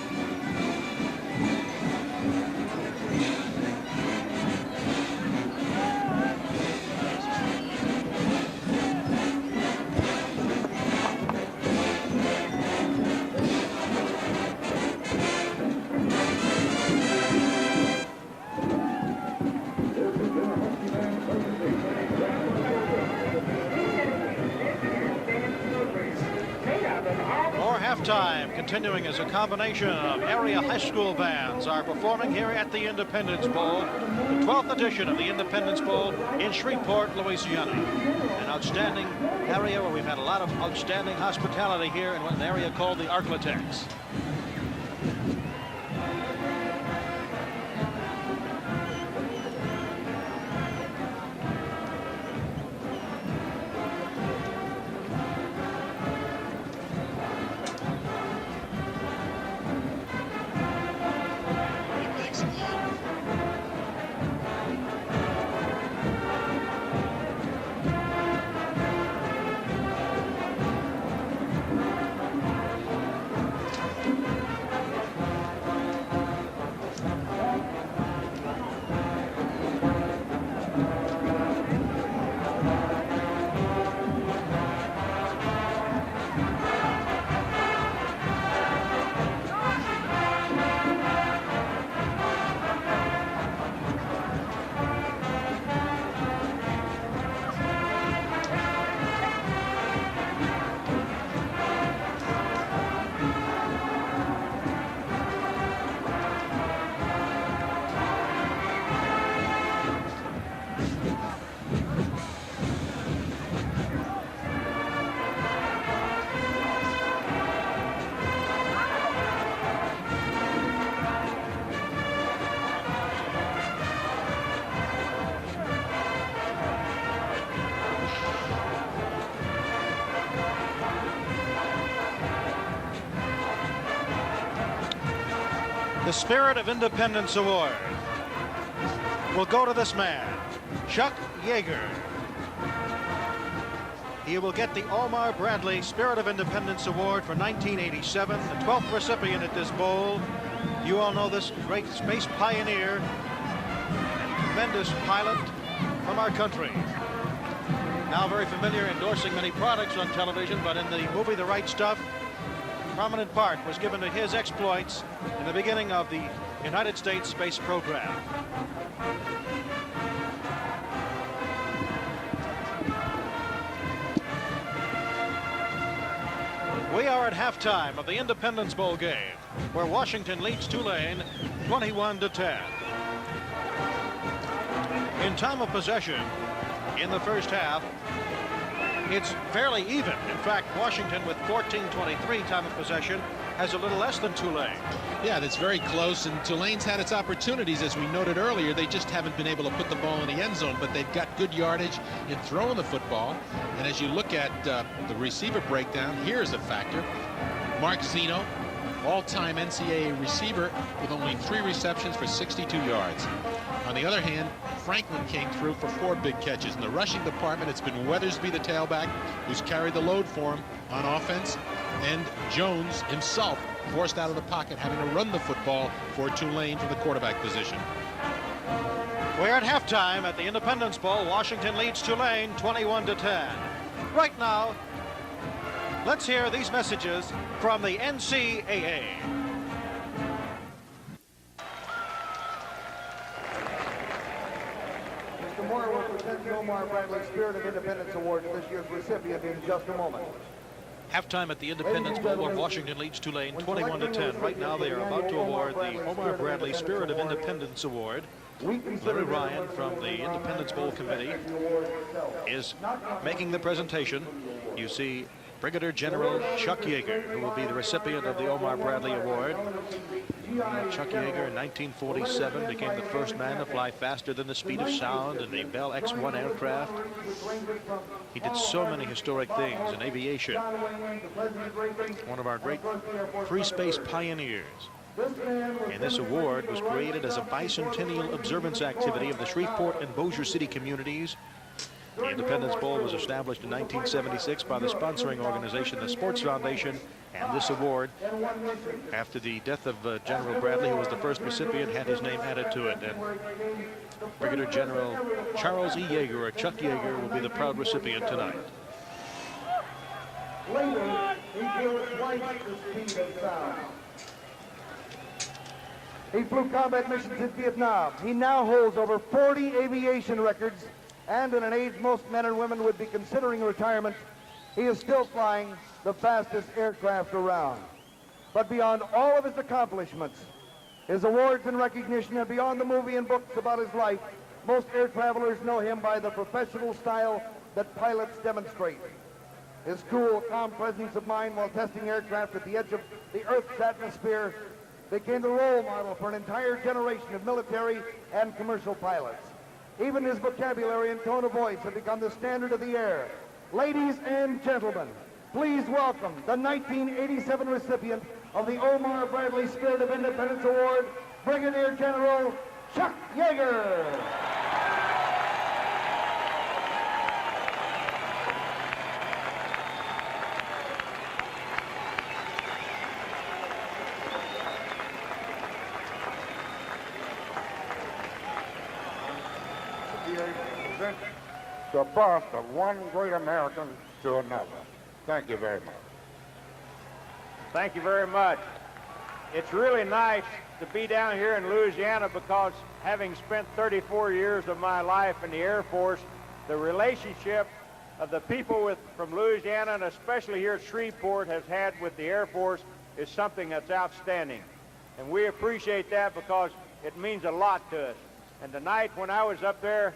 Halftime continuing as a combination of area high school bands are performing here at the Independence Bowl, the 12th edition of the Independence Bowl in Shreveport, Louisiana. An outstanding area where we've had a lot of outstanding hospitality here in an area called the Arklatex. The Spirit of Independence Award will go to this man, Chuck Yeager. He will get the Omar Bradley Spirit of Independence Award for 1987, the 12th recipient at this bowl. You all know this great space pioneer and tremendous pilot from our country. Now very familiar, endorsing many products on television, but in the movie The Right Stuff, a prominent part was given to his exploits in the beginning of the United States space program. We are at halftime of the Independence Bowl game, where Washington leads Tulane 21-10. In time of possession in the first half, it's fairly even. In fact, Washington, with 14:23 time of possession, has a little less than Tulane. Yeah, that's very close, and Tulane's had its opportunities, as we noted earlier. They just haven't been able to put the ball in the end zone, but they've got good yardage in throwing the football. And as you look at the receiver breakdown, here's a factor. Marc Zeno, all-time NCAA receiver with only 3 receptions for 62 yards. On the other hand, Franklin came through for 4 big catches. In the rushing department, it's been Weathersby, the tailback, who's carried the load for him on offense, and Jones himself forced out of the pocket, having to run the football for Tulane from the quarterback position. We're at halftime at the Independence Bowl. Washington leads Tulane 21-10. Right now, let's hear these messages from the NCAA. Mr. Moore will present the Omar Bradley Spirit of Independence Award to this year's recipient in just a moment. Halftime at the Independence Bowl, where Washington leads Tulane 21-10. Right now, they are about to award the Omar Bradley Spirit of Independence Award. Larry Ryan from the Independence Bowl Committee is making the presentation. You see Brigadier General Chuck Yeager, who will be the recipient of the Omar Bradley Award. Chuck Yeager in 1947 became the first man to fly faster than the speed of sound in a Bell X-1 aircraft. He did so many historic things in aviation. One of our great free space pioneers. And this award was created as a bicentennial observance activity of the Shreveport and Bossier City communities. The Independence Bowl was established in 1976 by the sponsoring organization, the Sports Foundation, and this award, after the death of General Bradley, who was the first recipient, had his name added to it. And Brigadier General Charles E. Yeager, or Chuck Yeager, will be the proud recipient tonight. Later, he flew twice the speed of sound. He flew combat missions in Vietnam. He now holds over 40 aviation records, and in an age most men and women would be considering retirement, he is still flying the fastest aircraft around. But beyond all of his accomplishments, his awards and recognition, and beyond the movie and books about his life, most air travelers know him by the professional style that pilots demonstrate. His cool, calm presence of mind while testing aircraft at the edge of the Earth's atmosphere became the role model for an entire generation of military and commercial pilots. Even his vocabulary and tone of voice have become the standard of the air. Ladies and gentlemen, please welcome the 1987 recipient of the Omar Bradley Spirit of Independence Award, Brigadier General Chuck Yeager. The bust of one great American to another. Thank you very much. Thank you very much. It's really nice to be down here in Louisiana because having spent 34 years of my life in the Air Force, the relationship of the people from Louisiana, and especially here at Shreveport, has had with the Air Force is something that's outstanding. And we appreciate that because it means a lot to us. And tonight when I was up there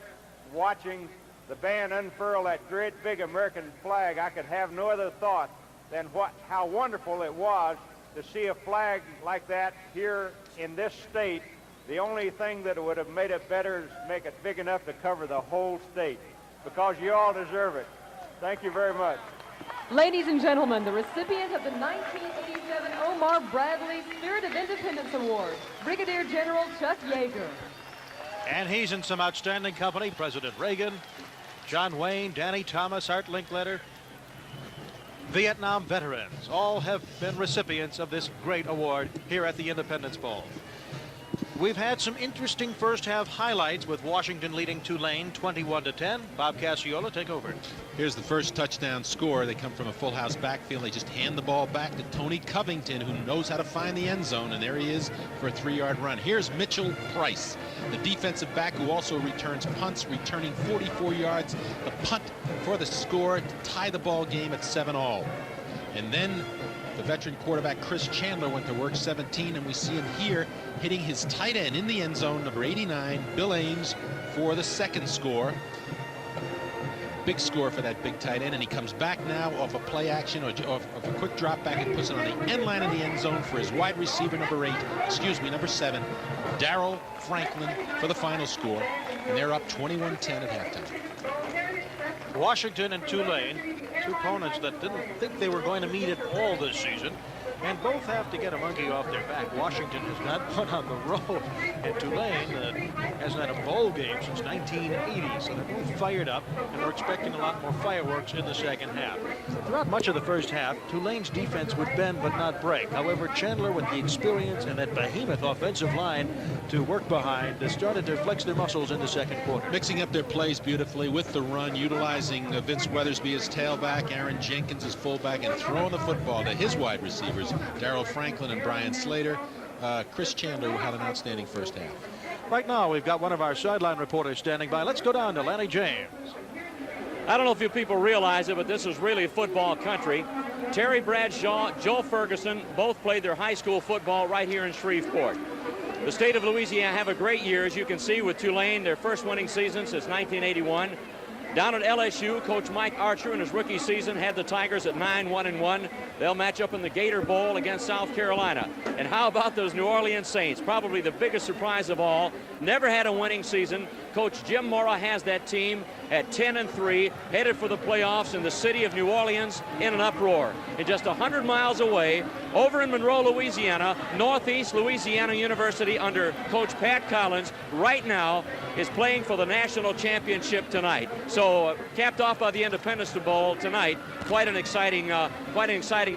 watching the band unfurl that great big American flag, I could have no other thought than how wonderful it was to see a flag like that here in this state. The only thing that would have made it better is make it big enough to cover the whole state, because you all deserve it. Thank you very much. Ladies and gentlemen, the recipient of the 1987 Omar Bradley Spirit of Independence Award, Brigadier General Chuck Yeager. And he's in some outstanding company. President Reagan, John Wayne, Danny Thomas, Art Linkletter. Vietnam veterans all have been recipients of this great award here at the Independence Bowl. We've had some interesting first half highlights with Washington leading Tulane 21-10. Bob Casciola, take over. Here's the first touchdown score. They come from a full house backfield. They just hand the ball back to Tony Covington, who knows how to find the end zone, and there he is for a 3-yard run. Here's Mitchell Price, the defensive back who also returns punts, returning 44 yards. The punt for the score to tie the ball game at 7-all. And then the veteran quarterback Chris Chandler went to work 17, and we see him here hitting his tight end in the end zone, number 89, Bill Ames, for the second score. Big score for that big tight end, and he comes back now off a play action or off a quick drop back and puts it on the end line of the end zone for his wide receiver, number 7, Darrel Franklin, for the final score, and they're up 21-10 at halftime. Washington and Tulane, two opponents that didn't think they were going to meet at all this season, and both have to get a monkey off their back. Washington has not won on the road, and Tulane hasn't had a bowl game since 1980, so they're both fired up, and we're expecting a lot more fireworks in the second half. Throughout much of the first half, Tulane's defense would bend but not break. However, Chandler, with the experience and that behemoth offensive line to work behind, has started to flex their muscles in the second quarter. Mixing up their plays beautifully with the run, utilizing Vince Weathersby as tailback, Aaron Jenkins as fullback, and throwing the football to his wide receivers, Darrel Franklin and Brian Slater. Chris Chandler had an outstanding first half. Right now, we've got one of our sideline reporters standing by. Let's go down to Lanny James. I don't know if you people realize it, but this is really football country. Terry Bradshaw, Joe Ferguson both played their high school football right here in Shreveport. The state of Louisiana have a great year, as you can see, with Tulane, their first winning season since 1981. Down at LSU, Coach Mike Archer in his rookie season had the Tigers at 9-1-1. They'll match up in the Gator Bowl against South Carolina. And how about those New Orleans Saints? Probably the biggest surprise of all. Never had a winning season. Coach Jim Mora has that team at 10-3, headed for the playoffs in the city of New Orleans in an uproar. And just 100 miles away, over in Monroe, Louisiana, Northeast Louisiana University under Coach Pat Collins right now is playing for the national championship tonight. So capped off by the Independence Bowl tonight, quite an exciting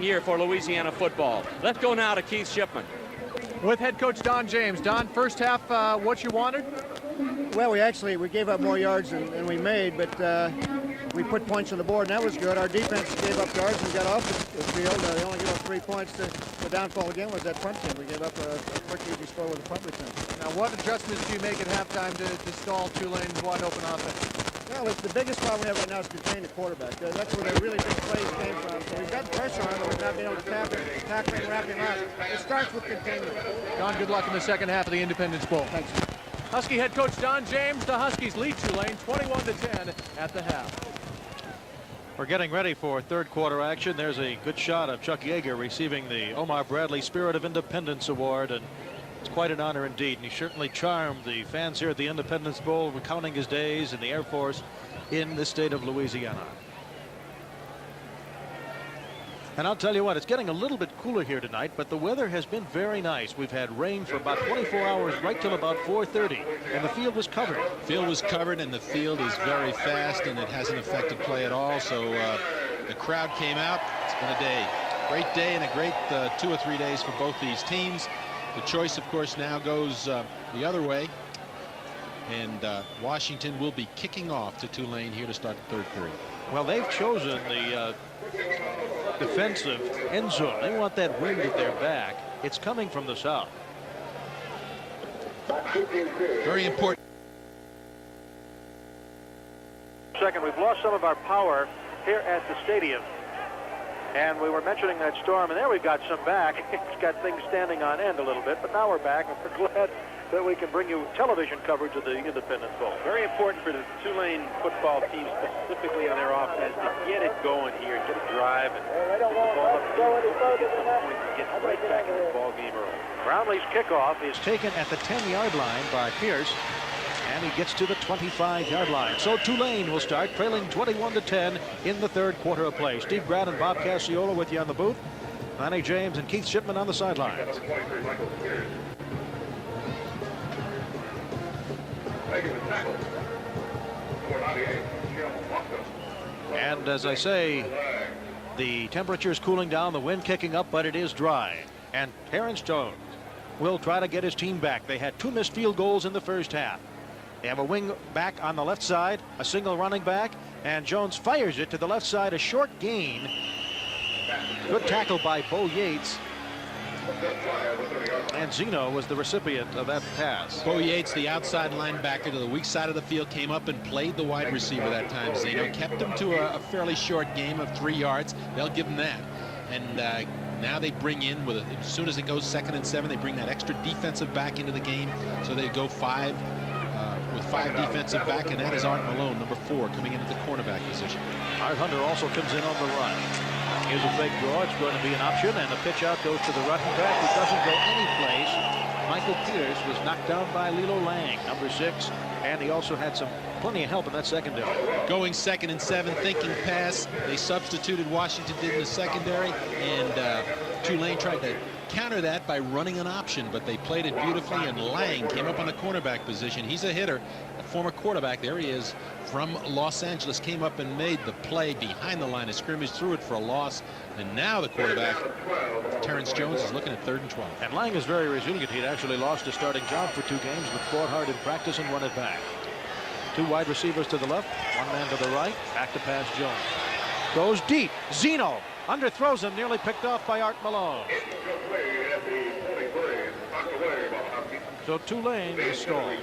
year for Louisiana football. Let's go now to Keith Shipman. With head coach Don James. Don, first half, what you wanted? Well, we gave up more yards than we made, but we put points on the board, and that was good. Our defense gave up yards and got off the field. They only gave up 3 points. The downfall again was that punt team. We gave up a quick, easy score with a punt return. Now, what adjustments do you make at halftime to stall Tulane's wide-open offense? Well, it's the biggest problem we have right now is containing the quarterback. That's where the really big plays came from. So we've got pressure on him, but we've not been able to tackle him, wrap him out. It starts with containment. Don, good luck in the second half of the Independence Bowl. Thanks. Husky head coach Don James. The Huskies lead Tulane 21-10 at the half. We're getting ready for third quarter action. There's a good shot of Chuck Yeager receiving the Omar Bradley Spirit of Independence Award, and it's quite an honor indeed. And he certainly charmed the fans here at the Independence Bowl, recounting his days in the Air Force in the state of Louisiana. And I'll tell you what, it's getting a little bit cooler here tonight, but the weather has been very nice. We've had rain for about 24 hours, right till about 4:30, and the field was covered. Field was covered, and the field is very fast, and it hasn't affected play at all. So the crowd came out. It's been a great day, and a great 2 or 3 days for both these teams. The choice, of course, now goes the other way, and Washington will be kicking off to Tulane here to start the third period. Well, they've chosen the defensive end zone. They want that wind at their back. It's coming from the south. Very important. Second, we've lost some of our power here at the stadium. And we were mentioning that storm, and there we've got some back. It's got things standing on end a little bit, but now we're back, and we're glad that we can bring you television coverage of the Independence Bowl. Very important for the Tulane football team, specifically on their offense, to get it going here, get a drive, and get the ball up, get right back in the ball game early. Brownlee's kickoff is taken at the 10-yard line by Pierce, and and he gets to the 25-yard line. So Tulane will start trailing 21-10 in the third quarter of play. Steve Grant and Bob Casciola with you on the booth. Lonnie James and Keith Shipman on the sidelines. And as I say, the temperature is cooling down, the wind kicking up, but it is dry. And Terrance Jones will try to get his team back. They had 2 missed field goals in the first half. They have a wing back on the left side, a single running back, and Jones fires it to the left side, a short gain. Good tackle by Bo Yates. And Zeno was the recipient of that pass. Bo Yates, the outside linebacker to the weak side of the field, came up and played the wide receiver that time. Zeno kept him to a fairly short game of 3 yards. They'll give him that. And now they bring in, as soon as it goes 2nd and 7, they bring that extra defensive back into the game. So they go with 5 defensive back, and that is Art Malone, number 4, coming in at the cornerback position. Art Hunter also comes in on the run. Here's a fake draw. It's going to be an option, and the pitch out goes to the running back, who doesn't go anyplace. Michael Pierce was knocked down by Lilo Lang, number 6, and he also had plenty of help in that secondary. Going 2nd and 7, thinking pass. They substituted Washington did in the secondary, and Tulane tried to counter that by running an option, but they played it beautifully, and Lang came up on the cornerback position. He's a hitter, a former quarterback. There he is from Los Angeles, came up and made the play behind the line of scrimmage, threw it for a loss, and now the quarterback, Terrance Jones, is looking at 3rd and 12. And Lang is very resilient. He'd actually lost his starting job for 2 games, but fought hard in practice and won it back. 2 wide receivers to the left, 1 man to the right, back to pass Jones. Goes deep, Zeno underthrows him, nearly picked off by Art Malone. So Tulane is stalled.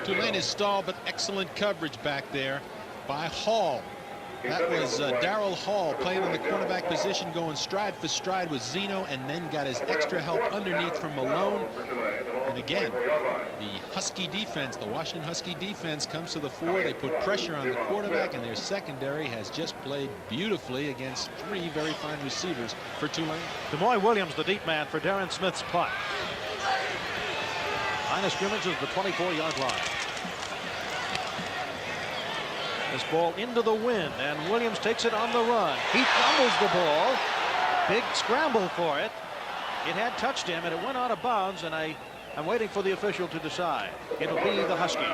Tulane is stalled, but excellent coverage back there by Hall. That was Darrel Hall playing in the cornerback position, going stride for stride with Zeno, and then got his extra help underneath from Malone. And again, the Husky defense, the Washington Husky defense, comes to the fore. They put pressure on the quarterback, and their secondary has just played beautifully against 3 very fine receivers for Tulane. DeMoy Williams, the deep man for Darren Smith's punt. Line of scrimmage is the 24-yard line. This ball into the wind, and Williams takes it on the run. He fumbles the ball. Big scramble for it. It had touched him, and it went out of bounds, and I'm waiting for the official to decide. It'll be the Huskies.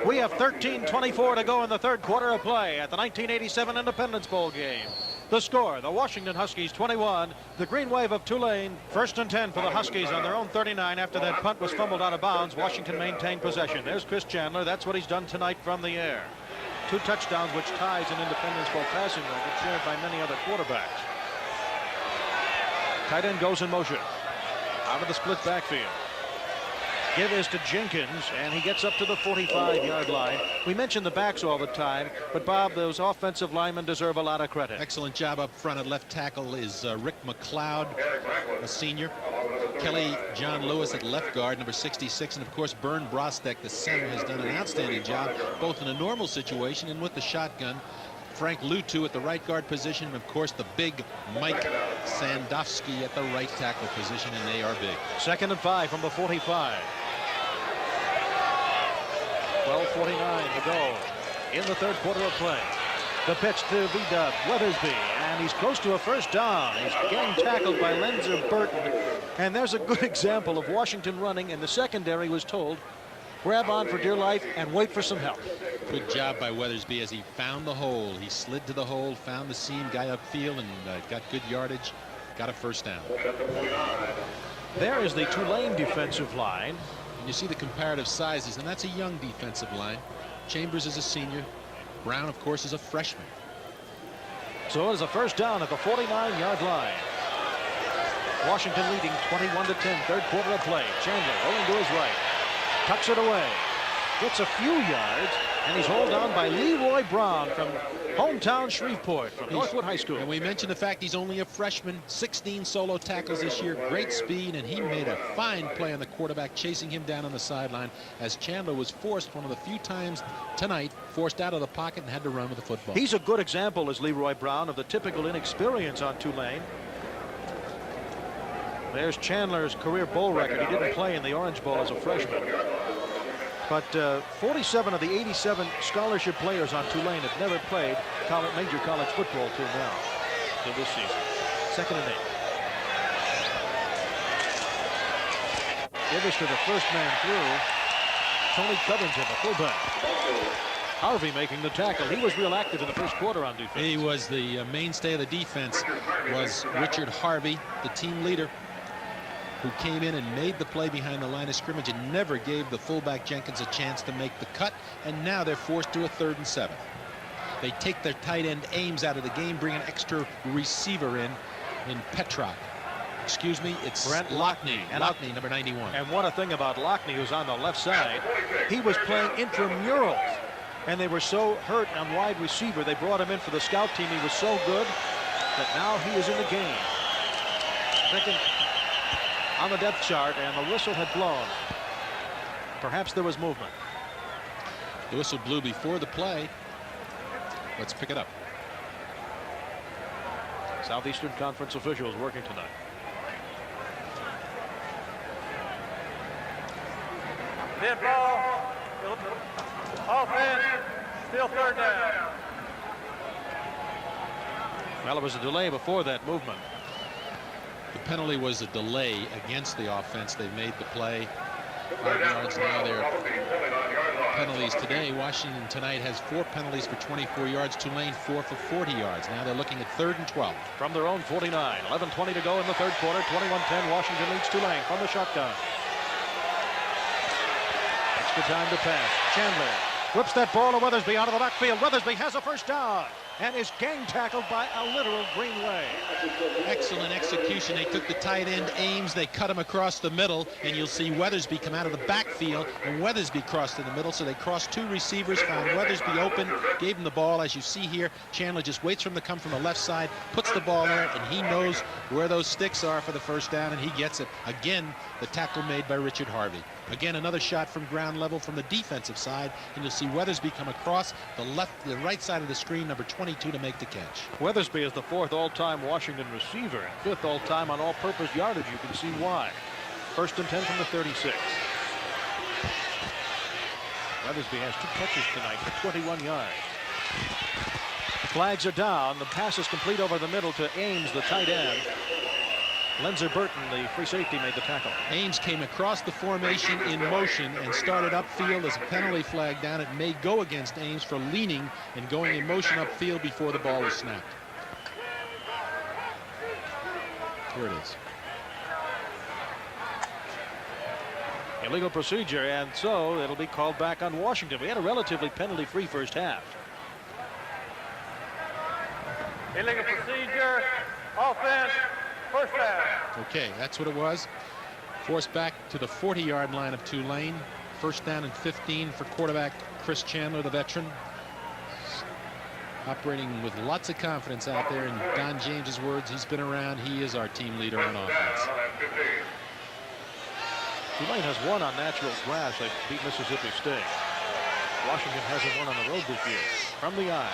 We have 13:24 to go in the third quarter of play at the 1987 Independence Bowl game. The score, the Washington Huskies 21, the Green Wave of Tulane, 1st and 10 for the Huskies on their own 39 after that punt was fumbled out of bounds. Washington maintained possession. There's Chris Chandler. That's what he's done tonight from the air. 2 touchdowns, which ties an Independence Bowl passing record shared by many other quarterbacks. Tight end goes in motion. Out of the split backfield. Give is to Jenkins, and he gets up to the 45-yard line. We mention the backs all the time, but Bob, those offensive linemen deserve a lot of credit. Excellent job up front. At left tackle is Rick McLeod, a senior. Kelly John Lewis at left guard, number 66, and of course Bern Brostek, the center, has done an outstanding job, both in a normal situation and with the shotgun. Frank Lutu at the right guard position, and of course the big Mike Sandowski at the right tackle position, and they are big. 2nd and 5 from the 45. 12:49 to go in the third quarter of play. The pitch to V-Dub Weathersby, and he's close to a first down. He's getting tackled by Lenzer Burton, and there's a good example of Washington running, and the secondary was told, grab on for dear life and wait for some help. Good job by Weathersby as he found the hole. He slid to the hole, found the seam, guy upfield, and got good yardage, got a first down. There is the Tulane defensive line. And you see the comparative sizes, and that's a young defensive line. Chambers is a senior. Brown, of course, is a freshman. So it is a first down at the 49-yard line. Washington leading 21-10, third quarter of play. Chandler rolling to his right. Tucks it away. Gets a few yards, and he's hauled down by Leroy Brown from hometown Shreveport, from Northwood High School. And we mentioned the fact he's only a freshman. 16 solo tackles this year, great speed, and he made a fine play on the quarterback, chasing him down on the sideline as Chandler was forced, one of the few times tonight, forced out of the pocket and had to run with the football. He's a good example, as Leroy Brown, of the typical inexperience on Tulane. There's Chandler's career bowl record. He didn't play in the Orange Bowl as a freshman. But 47 of the 87 scholarship players on Tulane have never played major college football till now, till this season. 2nd and 8. Give us to the first man through. Tony Covington, the fullback. Harvey making the tackle. He was real active in the first quarter on defense. He was the mainstay of the defense, was Richard Harvey, the team leader, who came in and made the play behind the line of scrimmage and never gave the fullback Jenkins a chance to make the cut. And now they're forced to a 3rd and 7. They take their tight end Ames out of the game, bring an extra receiver in Petrock. Excuse me, it's Brent Lockney. Lockney, number 91. And what a thing about Lockney, who's on the left side. He was playing intramurals, and they were so hurt on wide receiver. They brought him in for the scout team. He was so good that now he is in the game. Second on the depth chart, and the whistle had blown. Perhaps there was movement. The whistle blew before the play. Let's pick it up. Southeastern Conference officials working tonight. Dead ball. Offense. Still 3rd down. Well, it was a delay before that movement. The penalty was a delay against the offense. They made the play. 5 yards. Now they're penalties today. Washington tonight has 4 penalties for 24 yards. Tulane 4 for 40 yards. Now they're looking at 3rd and 12. From their own 49. 11:20 to go in the 3rd quarter. 21-10. Washington leads Tulane from the shotgun. Extra time to pass. Chandler whips that ball to Weathersby out of the backfield. Weathersby has a first down and is gang tackled by a literal Greenway. Excellent execution. They took the tight end Ames, they cut him across the middle, and you'll see Weathersby come out of the backfield, and Weathersby crossed in the middle, so they crossed 2 receivers, found Weathersby open, gave him the ball. As you see here, Chandler just waits for him to come from the left side, puts the ball there, and he knows where those sticks are for the first down, and he gets it. Again, the tackle made by Richard Harvey. Again, another shot from ground level from the defensive side, and you'll see Weathersby come across the right side of the screen, number 22, to make the catch. Weathersby is the 4th all-time Washington receiver and 5th all-time on all-purpose yardage. You can see why. 1st and 10 from the 36. Weathersby has 2 catches tonight for 21 yards. Flags are down. The pass is complete over the middle to Ames, the tight end. Lenzer Burton, the free safety, made the tackle. Ames came across the formation in motion and started upfield. As a penalty flag down, it may go against Ames for leaning and going in motion upfield before the ball was snapped. Here it is. Illegal procedure, and so it'll be called back on Washington. We had a relatively penalty-free first half. Illegal procedure. Offense. First down. Okay, that's what it was. Forced back to the 40-yard line of Tulane. First down and 15 for quarterback Chris Chandler, the veteran. Operating with lots of confidence out there. In Don James's words, he's been around. He is our team leader on offense. Tulane has won on natural grass. They beat Mississippi State. Washington hasn't won on the road this year. From the eye.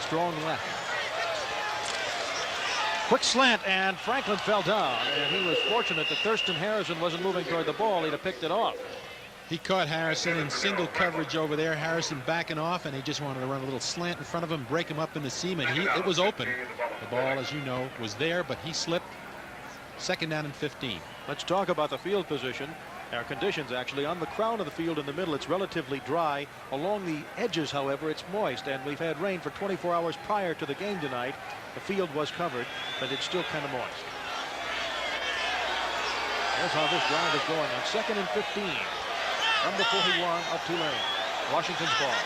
Strong left. Quick slant, and Franklin fell down, and he was fortunate that Thurston Harrison wasn't moving toward the ball. He'd have picked it off. He caught Harrison in single coverage over there. Harrison backing off, and he just wanted to run a little slant in front of him, break him up in the seam, and it was open. The ball, as you know, was there, but he slipped. 2nd down and 15. Let's talk about the field position. Our conditions, actually, on the crown of the field in the middle, it's relatively dry. Along the edges, however, it's moist, and we've had rain for 24 hours prior to the game tonight. The field was covered, but it's still kind of moist. Here's how this drive is going on 2nd and 15 from the 41 of Tulane. Washington's ball.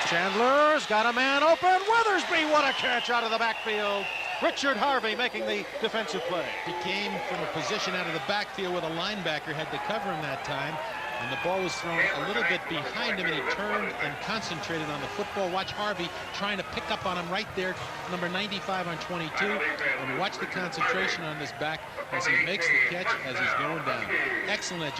Chandler's got a man open. Weathersby, what a catch out of the backfield. Richard Harvey making the defensive play. He came from a position out of the backfield where the linebacker had to cover him that time, and the ball was thrown a little bit behind him, and he turned and concentrated on the football. Watch Harvey trying to pick up on him right there, number 95 on 22, and watch the concentration on his back as he makes the catch as he's going down. Excellent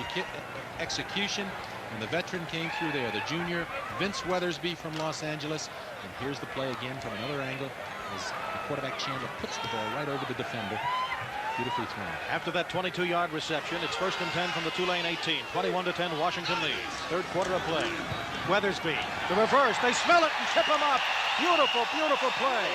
execution, and the veteran came through there, the junior Vince Weathersby from Los Angeles. And here's the play again from another angle as the quarterback Chandler puts the ball right over the defender. Beautifully thrown. After that 22-yard reception, it's 1st and 10 from the Tulane 18. 21-10, Washington leads. Third quarter of play. Weathersby, the reverse. They smell it and chip him up. Beautiful, beautiful play.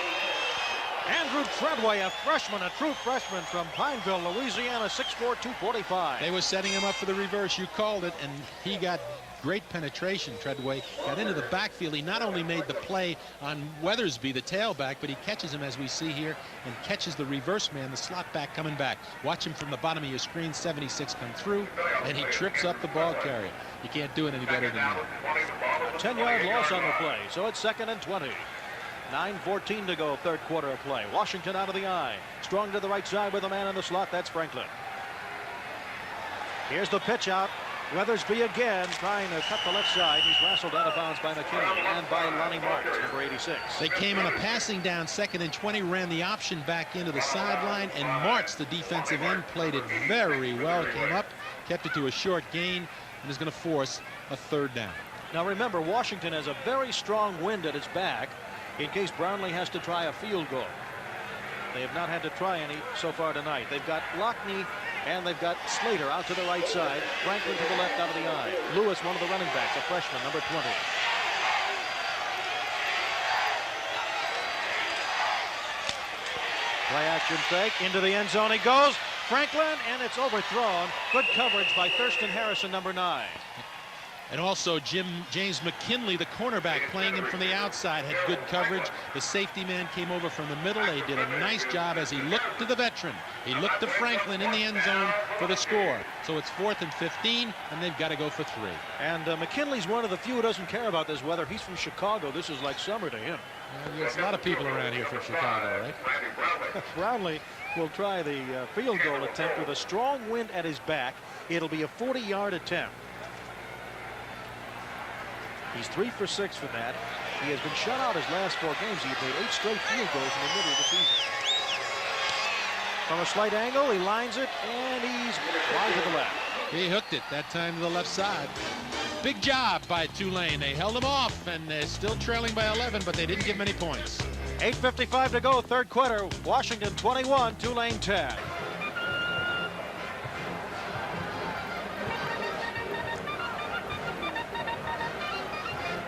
Andrew Treadway, a freshman, a true freshman from Pineville, Louisiana, 6'4", 245. They were setting him up for the reverse. You called it, and he got great penetration. Treadway got into the backfield. He not only made the play on Weathersby, the tailback, but he catches him, as we see here, and catches the reverse man, the slot back coming back. Watch him from the bottom of your screen. 76 come through, and he trips up the ball carrier. You can't do it any better than that. 10-yard loss on the play, so it's 2nd and 20. 9:14 to go, third quarter of play. Washington out of the eye. Strong to the right side with a man in the slot. That's Franklin. Here's the pitch out. Weathersby again trying to cut the left side. He's wrestled out of bounds by McKinley and by Lonnie Marts, number 86. They came on a passing down, 2nd and 20, ran the option back into the sideline, and Marts, the defensive end, played it very well. Came up, kept it to a short gain, and is going to force a 3rd down. Now remember, Washington has a very strong wind at its back in case Brownlee has to try a field goal. They have not had to try any so far tonight. They've got Lockney and they've got Slater out to the right side. Franklin to the left out of the eye. Lewis, one of the running backs, a freshman, number 20. Play action fake. Into the end zone he goes. Franklin, and it's overthrown. Good coverage by Thurston Harrison, number 9. And also James McKinley, the cornerback, playing him from the outside, had good coverage. The safety man came over from the middle. They did a nice job as he looked to the veteran. He looked to Franklin in the end zone for the score. So it's 4th and 15, and they've got to go for 3. And McKinley's one of the few who doesn't care about this weather. He's from Chicago. This is like summer to him. There's a lot of people around here from Chicago, right? Brownlee will try the field goal attempt with a strong wind at his back. It'll be a 40-yard attempt. He's 3 for 6 from that. He has been shut out his last 4 games. He made 8 straight field goals in the middle of the season. From a slight angle, he lines it, and he's wide to the left. He hooked it that time to the left side. Big job by Tulane. They held him off, and they're still trailing by 11, but they didn't give him any points. 8:55 to go, third quarter. Washington 21, Tulane 10.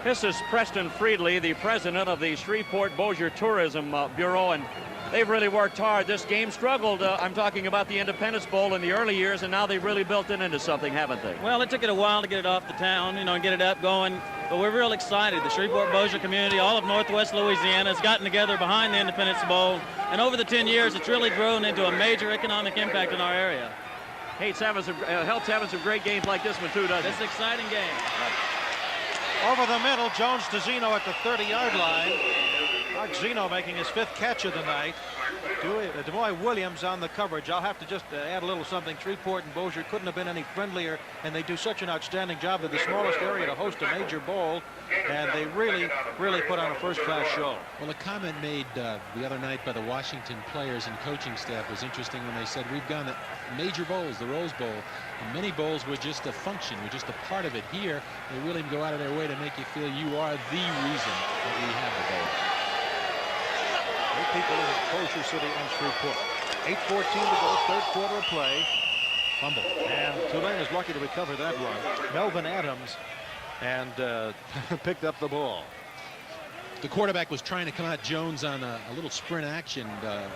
This is Preston Friedley, the president of the Shreveport-Bossier Tourism Bureau, and they've really worked hard. This game struggled. I'm talking about the Independence Bowl in the early years, and now they've really built it into something, haven't they? Well, it took it a while to get it off the town, and get it up going, but we're real excited. The Shreveport-Bossier community, all of Northwest Louisiana has gotten together behind the Independence Bowl, and over the 10 years, it's really grown into a major economic impact in our area. Hey, it's helps having some great games like this one, too, doesn't it? It's an exciting game. Over the middle, Jones to Zeno at the 30-yard line. Marc Zeno making his 5th catch of the night. DeMoy Williams on the coverage. I'll have to just add a little something. Shreveport and Bossier couldn't have been any friendlier, and they do such an outstanding job. They're the smallest area to host a major bowl, and they really, really put on a first-class show. Well, a comment made the other night by the Washington players and coaching staff was interesting when they said, we've gone to major bowls, the Rose Bowl, and many bowls were just a function, were just a part of it. Here, they really go out of their way to make you feel you are the reason that we have the bowl. Eight people in Bossier City and Shreveport. 8:14 to go, third quarter of play. Fumble. And Tulane is lucky to recover that one. Melvin Adams and picked up the ball. The quarterback was trying to come out Jones on a little sprint action, and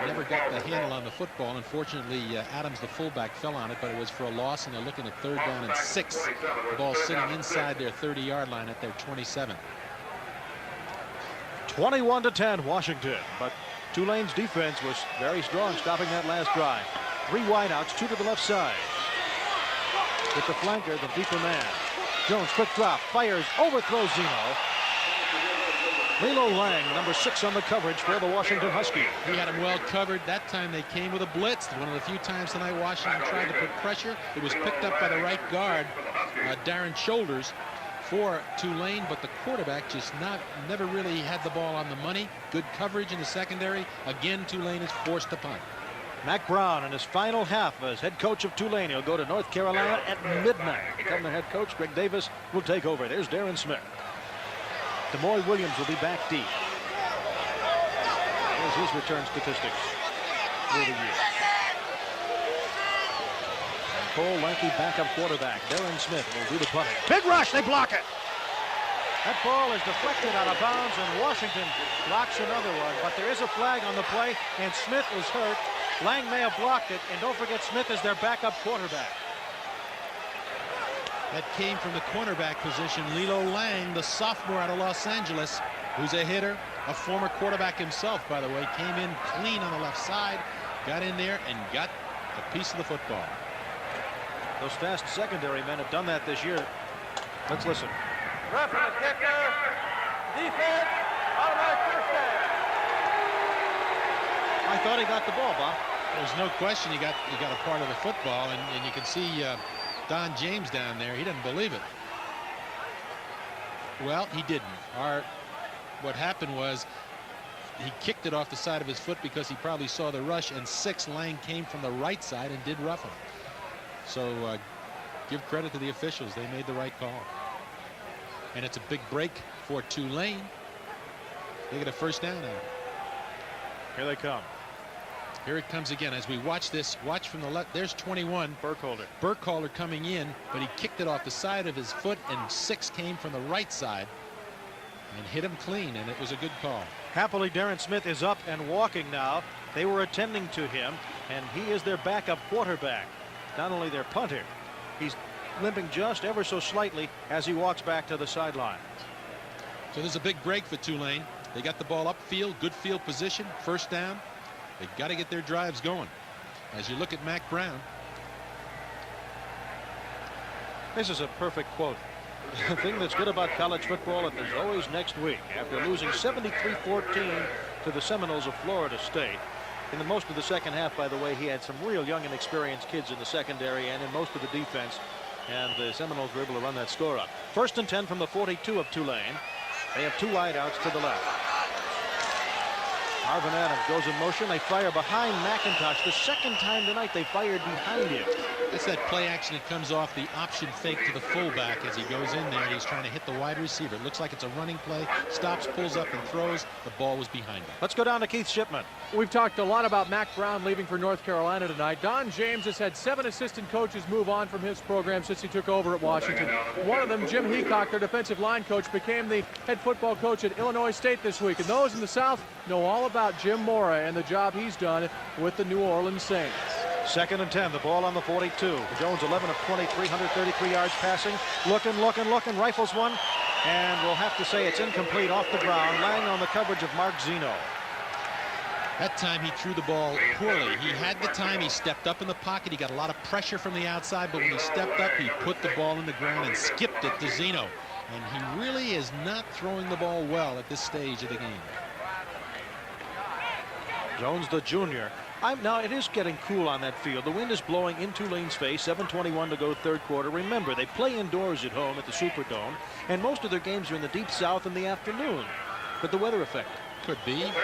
he never got the handle on the football. Unfortunately, Adams, the fullback, fell on it, but it was for a loss, and they're looking at 3rd down and 6. The ball sitting inside their 30-yard line at their 27. 21-10 Washington, but Tulane's defense was very strong, stopping that last drive. 3 wideouts, 2 to the left side. With the flanker, the deeper man. Jones, quick drop, fires, overthrows Zeno. Lilo Lang, number 6 on the coverage for the Washington Huskies. He had him well covered. That time they came with a blitz. One of the few times tonight Washington tried to put pressure. It was picked up by the right guard, Darren Shoulders, for Tulane, but the quarterback just never really had the ball on the money. Good coverage in the secondary. Again, Tulane is forced to punt. Mack Brown in his final half as head coach of Tulane. He'll go to North Carolina at midnight. Become the head coach. Greg Davis will take over. There's Darren Smith. DeMoy Williams will be back deep. Here's his return statistics for the year. Full, lanky backup quarterback. Darren Smith will do the punting. Big rush. They block it. That ball is deflected out of bounds, and Washington blocks another one. But there is a flag on the play, and Smith was hurt. Lang may have blocked it, and don't forget Smith is their backup quarterback. That came from the cornerback position. Lilo Lang, the sophomore out of Los Angeles, who's a hitter, a former quarterback himself, by the way, came in clean on the left side, got in there and got a piece of the football. Those fast secondary men have done that this year. Let's listen. Roughing the kicker. Defense. Automatic first down. I thought he got the ball, Bob. There's no question he got a part of the football, and you can see Don James down there. He doesn't believe it. Well, he didn't. What happened was he kicked it off the side of his foot because he probably saw the rush, and Lang came from the right side and did rough him. So give credit to the officials. They made the right call. And it's a big break for Tulane. They get a first down now. Here they come. Here it comes again. As we watch this, watch from the left. There's 21. Burkholder coming in, but he kicked it off the side of his foot, and 6 came from the right side and hit him clean, and it was a good call. Happily, Darren Smith is up and walking now. They were attending to him, and he is their backup quarterback. Not only their punter, he's limping just ever so slightly as he walks back to the sideline. So there's a big break for Tulane. They got the ball upfield, good field position, first down. They've got to get their drives going. As you look at Mack Brown. This is a perfect quote. The thing that's good about college football, and there's always next week, after losing 73-14 to the Seminoles of Florida State. In the most of the second half, by the way, he had some real young and experienced kids in the secondary and in most of the defense, and the Seminoles were able to run that score up. 1st and 10 from the 42 of Tulane. They have 2 wideouts to the left. Marvin Adams goes in motion. They fire behind McIntosh. The second time tonight they fired behind him. That's that play action that comes off the option fake to the fullback as he goes in there. He's trying to hit the wide receiver. It looks like it's a running play. Stops, pulls up, and throws. The ball was behind him. Let's go down to Keith Shipman. We've talked a lot about Mack Brown leaving for North Carolina tonight. Don James has had 7 assistant coaches move on from his program since he took over at Washington. One of them, Jim Heacock, their defensive line coach, became the head football coach at Illinois State this week. And those in the South know all about Jim Mora and the job he's done with the New Orleans Saints. 2nd and 10, the ball on the 42. Jones 11 of 23, 133 yards passing. Looking, rifles one. And we'll have to say it's incomplete off the ground. Lang on the coverage of Marc Zeno. That time he threw the ball poorly. He had the time. He stepped up in the pocket. He got a lot of pressure from the outside, but when he stepped up, he put the ball in the ground and skipped it to Zeno. And he really is not throwing the ball well at this stage of the game. Jones, the junior. Now it is getting cool on that field. The wind is blowing in Tulane's face. 7:21 to go, 3rd quarter. Remember, they play indoors at home at the Superdome, and most of their games are in the deep south in the afternoon. Could the weather affect it? Could be. Of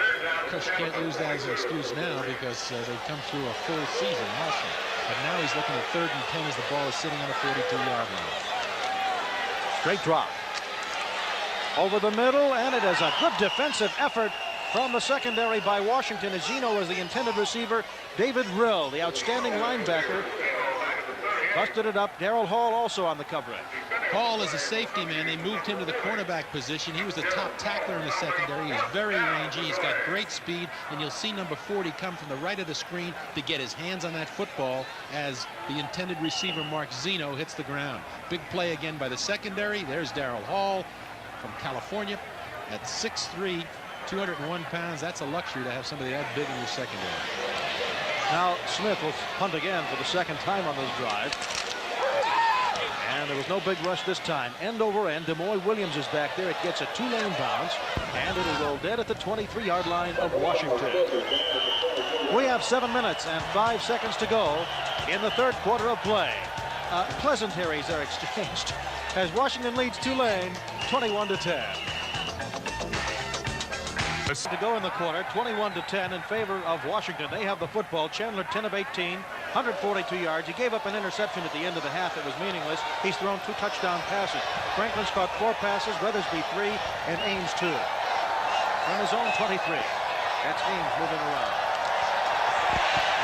course, you can't use that as an excuse now because they've come through a full season also. But now he's looking at 3rd and 10 as the ball is sitting on the 42-yard line. Straight drop. Over the middle, and it is a good defensive effort from the secondary by Washington, as Zeno was the intended receiver. David Rill, the outstanding linebacker, busted it up. Darrel Hall also on the coverage. Hall is a safety man. They moved him to the cornerback position. He was the top tackler in the secondary. He's very rangy. He's got great speed, and you'll see number 40 come from the right of the screen to get his hands on that football as the intended receiver, Marc Zeno, hits the ground. Big play again by the secondary. There's Darrel Hall from California at 6'3", 201 pounds. That's a luxury to have somebody that big in your secondary. Now Smith will punt again for the 2nd time on this drive. And there was no big rush this time. End over end. DeMoy Williams is back there. It gets a 2-lane bounce, and it'll roll dead at the 23-yard line of Washington. We have 7 minutes and 5 seconds to go in the 3rd quarter of play. Pleasantries are exchanged as Washington leads Tulane 21-10. To go in the quarter, 21-10 in favor of Washington. They have the football. Chandler 10 of 18, 142 yards. He gave up an interception at the end of the half that was meaningless. He's thrown 2 touchdown passes. Franklin's caught 4 passes, Weathersby 3, and Ames 2. From his own 23. That's Ames moving around.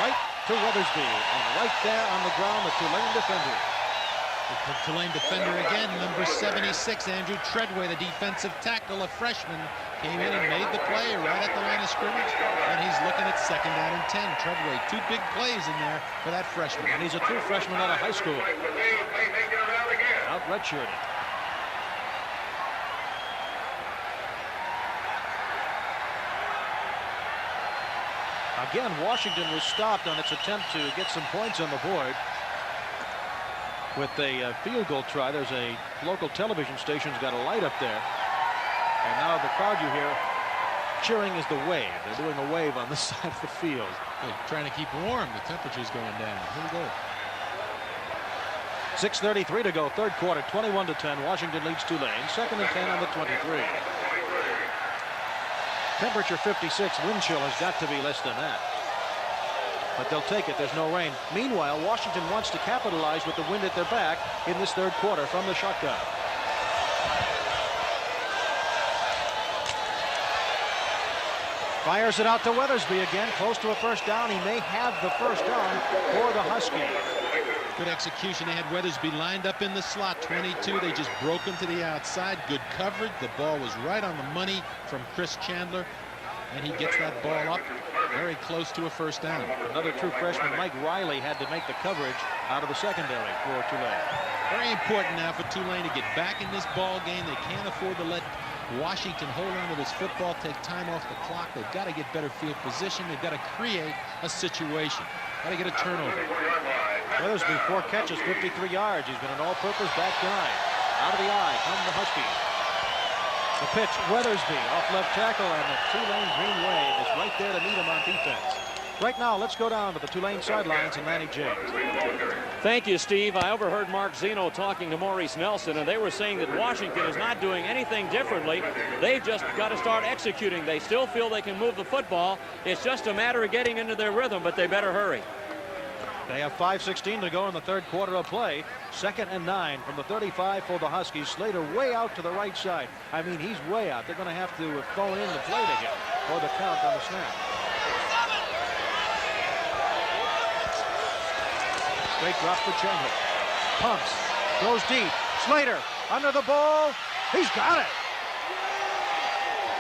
Right to Weathersby. And right there on the ground, the Tulane defender. The Tulane defender again, number 76, Andrew Treadway, the defensive tackle, a freshman, came in and made the play right at the line of scrimmage, and he's looking at 2nd down and 10. Treadway, 2 big plays in there for that freshman. And he's a true freshman out of high school. Out redshirted. Again, Washington was stopped on its attempt to get some points on the board with a field goal try. There's a local television station's got a light up there. And now the crowd you hear cheering is the wave. They're doing a wave on this side of the field. They're trying to keep warm. The temperature's going down. Here we go. 6:33 to go, third quarter, 21-10. Washington leads Tulane. 2nd and 10 on the 23. Temperature 56. Wind chill has got to be less than that. But they'll take it. There's no rain. Meanwhile, Washington wants to capitalize with the wind at their back in this third quarter from the shotgun. Fires it out to Weathersby again, close to a first down. He may have the first down for the Huskies. Good execution. They had Weathersby lined up in the slot, 22. They just broke him to the outside. Good coverage. The ball was right on the money from Chris Chandler, and he gets that ball up very close to a first down. Another true freshman, Mike Riley, had to make the coverage out of the secondary for Tulane. Very important now for Tulane to get back in this ball game. They can't afford to let Washington hold on to this football, take time off the clock. They've got to get better field position. They've got to create a situation. Got to get a turnover. Weathersby, 4 catches, 53 yards. He's been an all-purpose back 9. Out of the eye come the Huskies. The pitch, Weathersby off left tackle, and the Tulane green wave is right there to meet him on defense. Right now, let's go down to the Tulane sidelines and Manny James. Thank you, Steve. I overheard Marc Zeno talking to Maurice Nelson, and they were saying that Washington is not doing anything differently. They've just got to start executing. They still feel they can move the football. It's just a matter of getting into their rhythm, but they better hurry. They have 5:16 to go in the third quarter of play. 2nd and 9 from the 35 for the Huskies. Slater way out to the right side. I mean, he's way out. They're going to have to phone in the play to him or the count on the snap. Great drop for Chandler. Pumps. Goes deep. Slater under the ball. He's got it.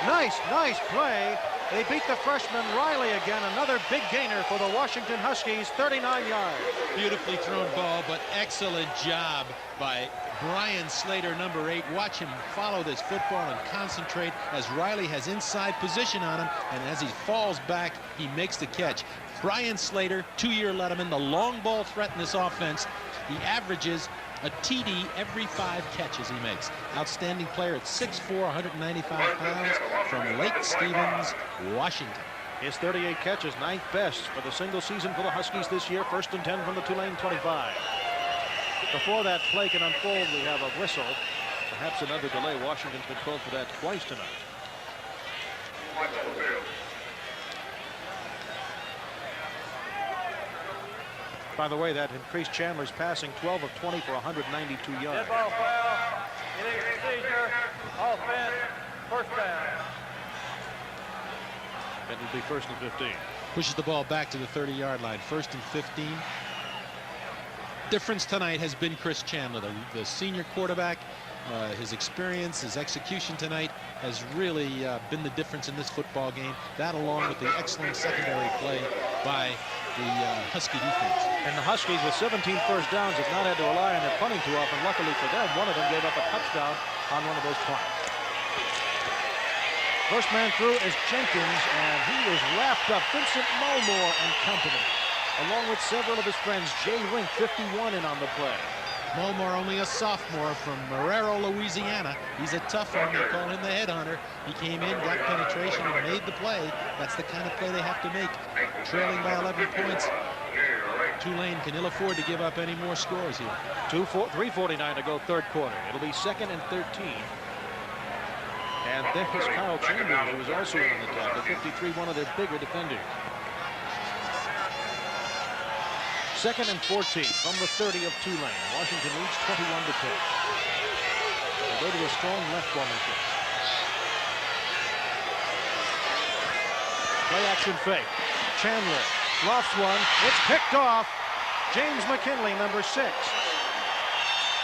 Nice play. They beat the freshman Riley again. Another big gainer for the Washington Huskies, 39 yards. Beautifully thrown ball, but excellent job by Brian Slater, number 8. Watch him follow this football and concentrate as Riley has inside position on him, and as he falls back, he makes the catch. Brian Slater, 2-year letterman, the long ball threat in this offense. He averages a TD every 5 catches he makes. Outstanding player at 6'4", 195 pounds from Lake Stevens, Washington. His 38 catches, 9th best for the single season for the Huskies this year. 1st and 10 from the Tulane 25. Before that play can unfold, we have a whistle. Perhaps another delay. Washington's been called for that twice tonight. By the way, that increased Chandler's passing, 12 of 20 for 192 yards. Dead ball foul. Illegal seizure. Offense. First down. It will be 1st and 15. Pushes the ball back to the 30-yard line. 1st and 15. Difference tonight has been Chris Chandler, the senior quarterback. His experience, his execution tonight has really been the difference in this football game. That along with the excellent secondary play by the Husky defense. And the Huskies with 17 first downs have not had to rely on their punting too often. Luckily for them, one of them gave up a touchdown on one of those punts. First man through is Jenkins, and he is wrapped up. Vincent Mulmore and company, along with several of his friends. Jay Wink, 51 in on the play. Mulmore, only a sophomore from Marrero, Louisiana. He's a tough one. They call him the headhunter. He came in, got penetration, and made the play. That's the kind of play they have to make. Trailing by 11 points. Tulane can ill afford to give up any more scores here. 3:49 to go, third quarter. It'll be 2nd and 13. And there is Kyle Chandler, who was also in on the tackle. 53, one of their bigger defenders. 2nd and 14 from the 30 of Tulane. Washington leads 21-10. They go to a strong left formation. Play action fake. Chandler Lofts one. It's picked off. James McKinley, number 6.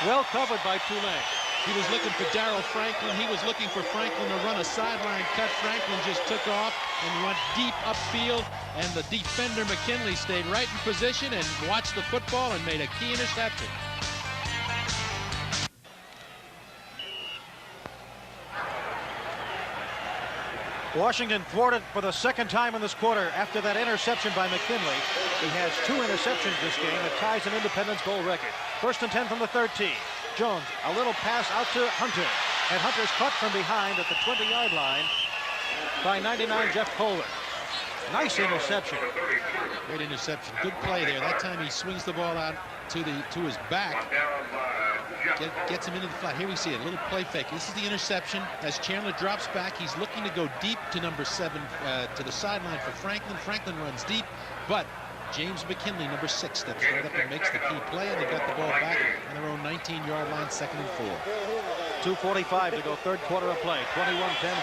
Well covered by Tulane. He was looking for Darrel Franklin. He was looking for Franklin to run a sideline cut. Franklin just took off and went deep upfield, and the defender McKinley stayed right in position and watched the football and made a key interception. Washington thwarted for the second time in this quarter after that interception by McKinley. He has 2 interceptions this game. It ties an Independence Bowl record. 1st and 10 from the 13. Jones, a little pass out to Hunter. And Hunter's caught from behind at the 20-yard line by 99 Jeff Kohler. Nice interception. Great interception. Good play there. That time he swings the ball out to his back. Gets him into the flat. Here we see it. A little play fake. This is the interception. As Chandler drops back, he's looking to go deep to number 7 to the sideline for Franklin. Franklin runs deep, but James McKinley, number 6, steps right up and makes the key play, and they got the ball back on their own 19-yard line, 2nd and 4. 2:45 to go, 3rd quarter of play. 21-10,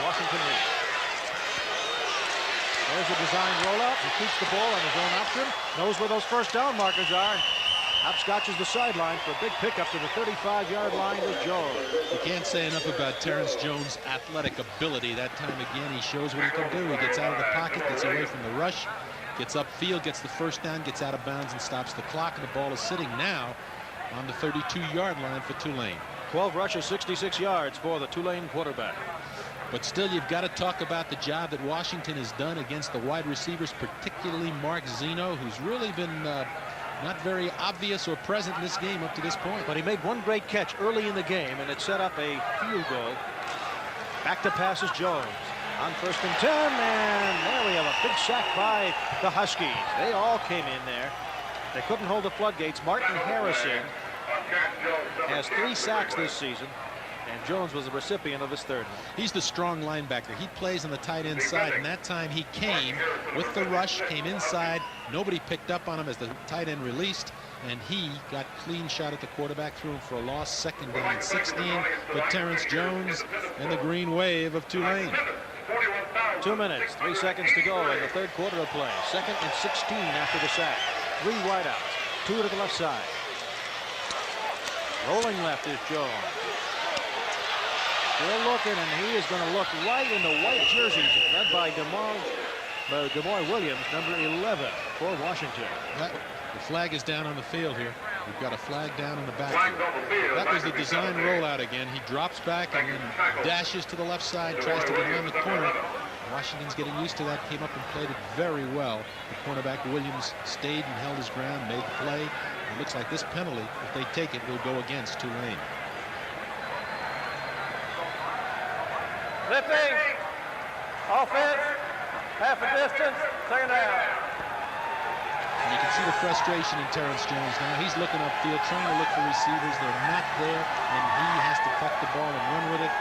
Washington leads. There's a design rollout. He keeps the ball on his own option. Knows where those first down markers are. Hopscotches the sideline for a big pickup to the 35-yard line to Jones. You can't say enough about Terrance Jones' athletic ability. That time again, he shows what he can do. He gets out of the pocket, gets away from the rush, gets upfield, gets the first down, gets out of bounds, and stops the clock. And the ball is sitting now on the 32-yard line for Tulane. 12 rushes, 66 yards for the Tulane quarterback. But still, you've got to talk about the job that Washington has done against the wide receivers, particularly Marc Zeno, who's really been not very obvious or present in this game up to this point. But he made one great catch early in the game, and it set up a field goal. Back to passes Jones on 1st and 10, and there we have a big sack by the Huskies. They all came in there. They couldn't hold the floodgates. Martin Harrison has 3 sacks this season, and Jones was the recipient of his 3rd one. He's the strong linebacker. He plays on the tight end side, and that time he came with the rush, came inside. Nobody picked up on him as the tight end released, and he got clean shot at the quarterback, threw him for a loss. 2nd down and 16 with Terrance Jones and the green wave of Tulane. 2 minutes, 3 seconds to go in the 3rd quarter of play. 2nd and 16 after the sack. 3 wideouts, 2 to the left side. Rolling left is Jones. Still looking, and he is going to look right in the white jerseys, led by DeMoy Williams, number 11 for Washington. The flag is down on the field here. We've got a flag down in the backfield. That was the design rollout again. He drops back and then dashes to the left side, tries to get around the corner. Washington's getting used to that, came up and played it very well. The cornerback Williams stayed and held his ground, made the play. It looks like this penalty, if they take it, will go against Tulane. Flipping. Offense. Half a distance. 2nd down. And you can see the frustration in Terrance Jones now. He's looking upfield, trying to look for receivers. They're not there, and he has to cut the ball and run with it.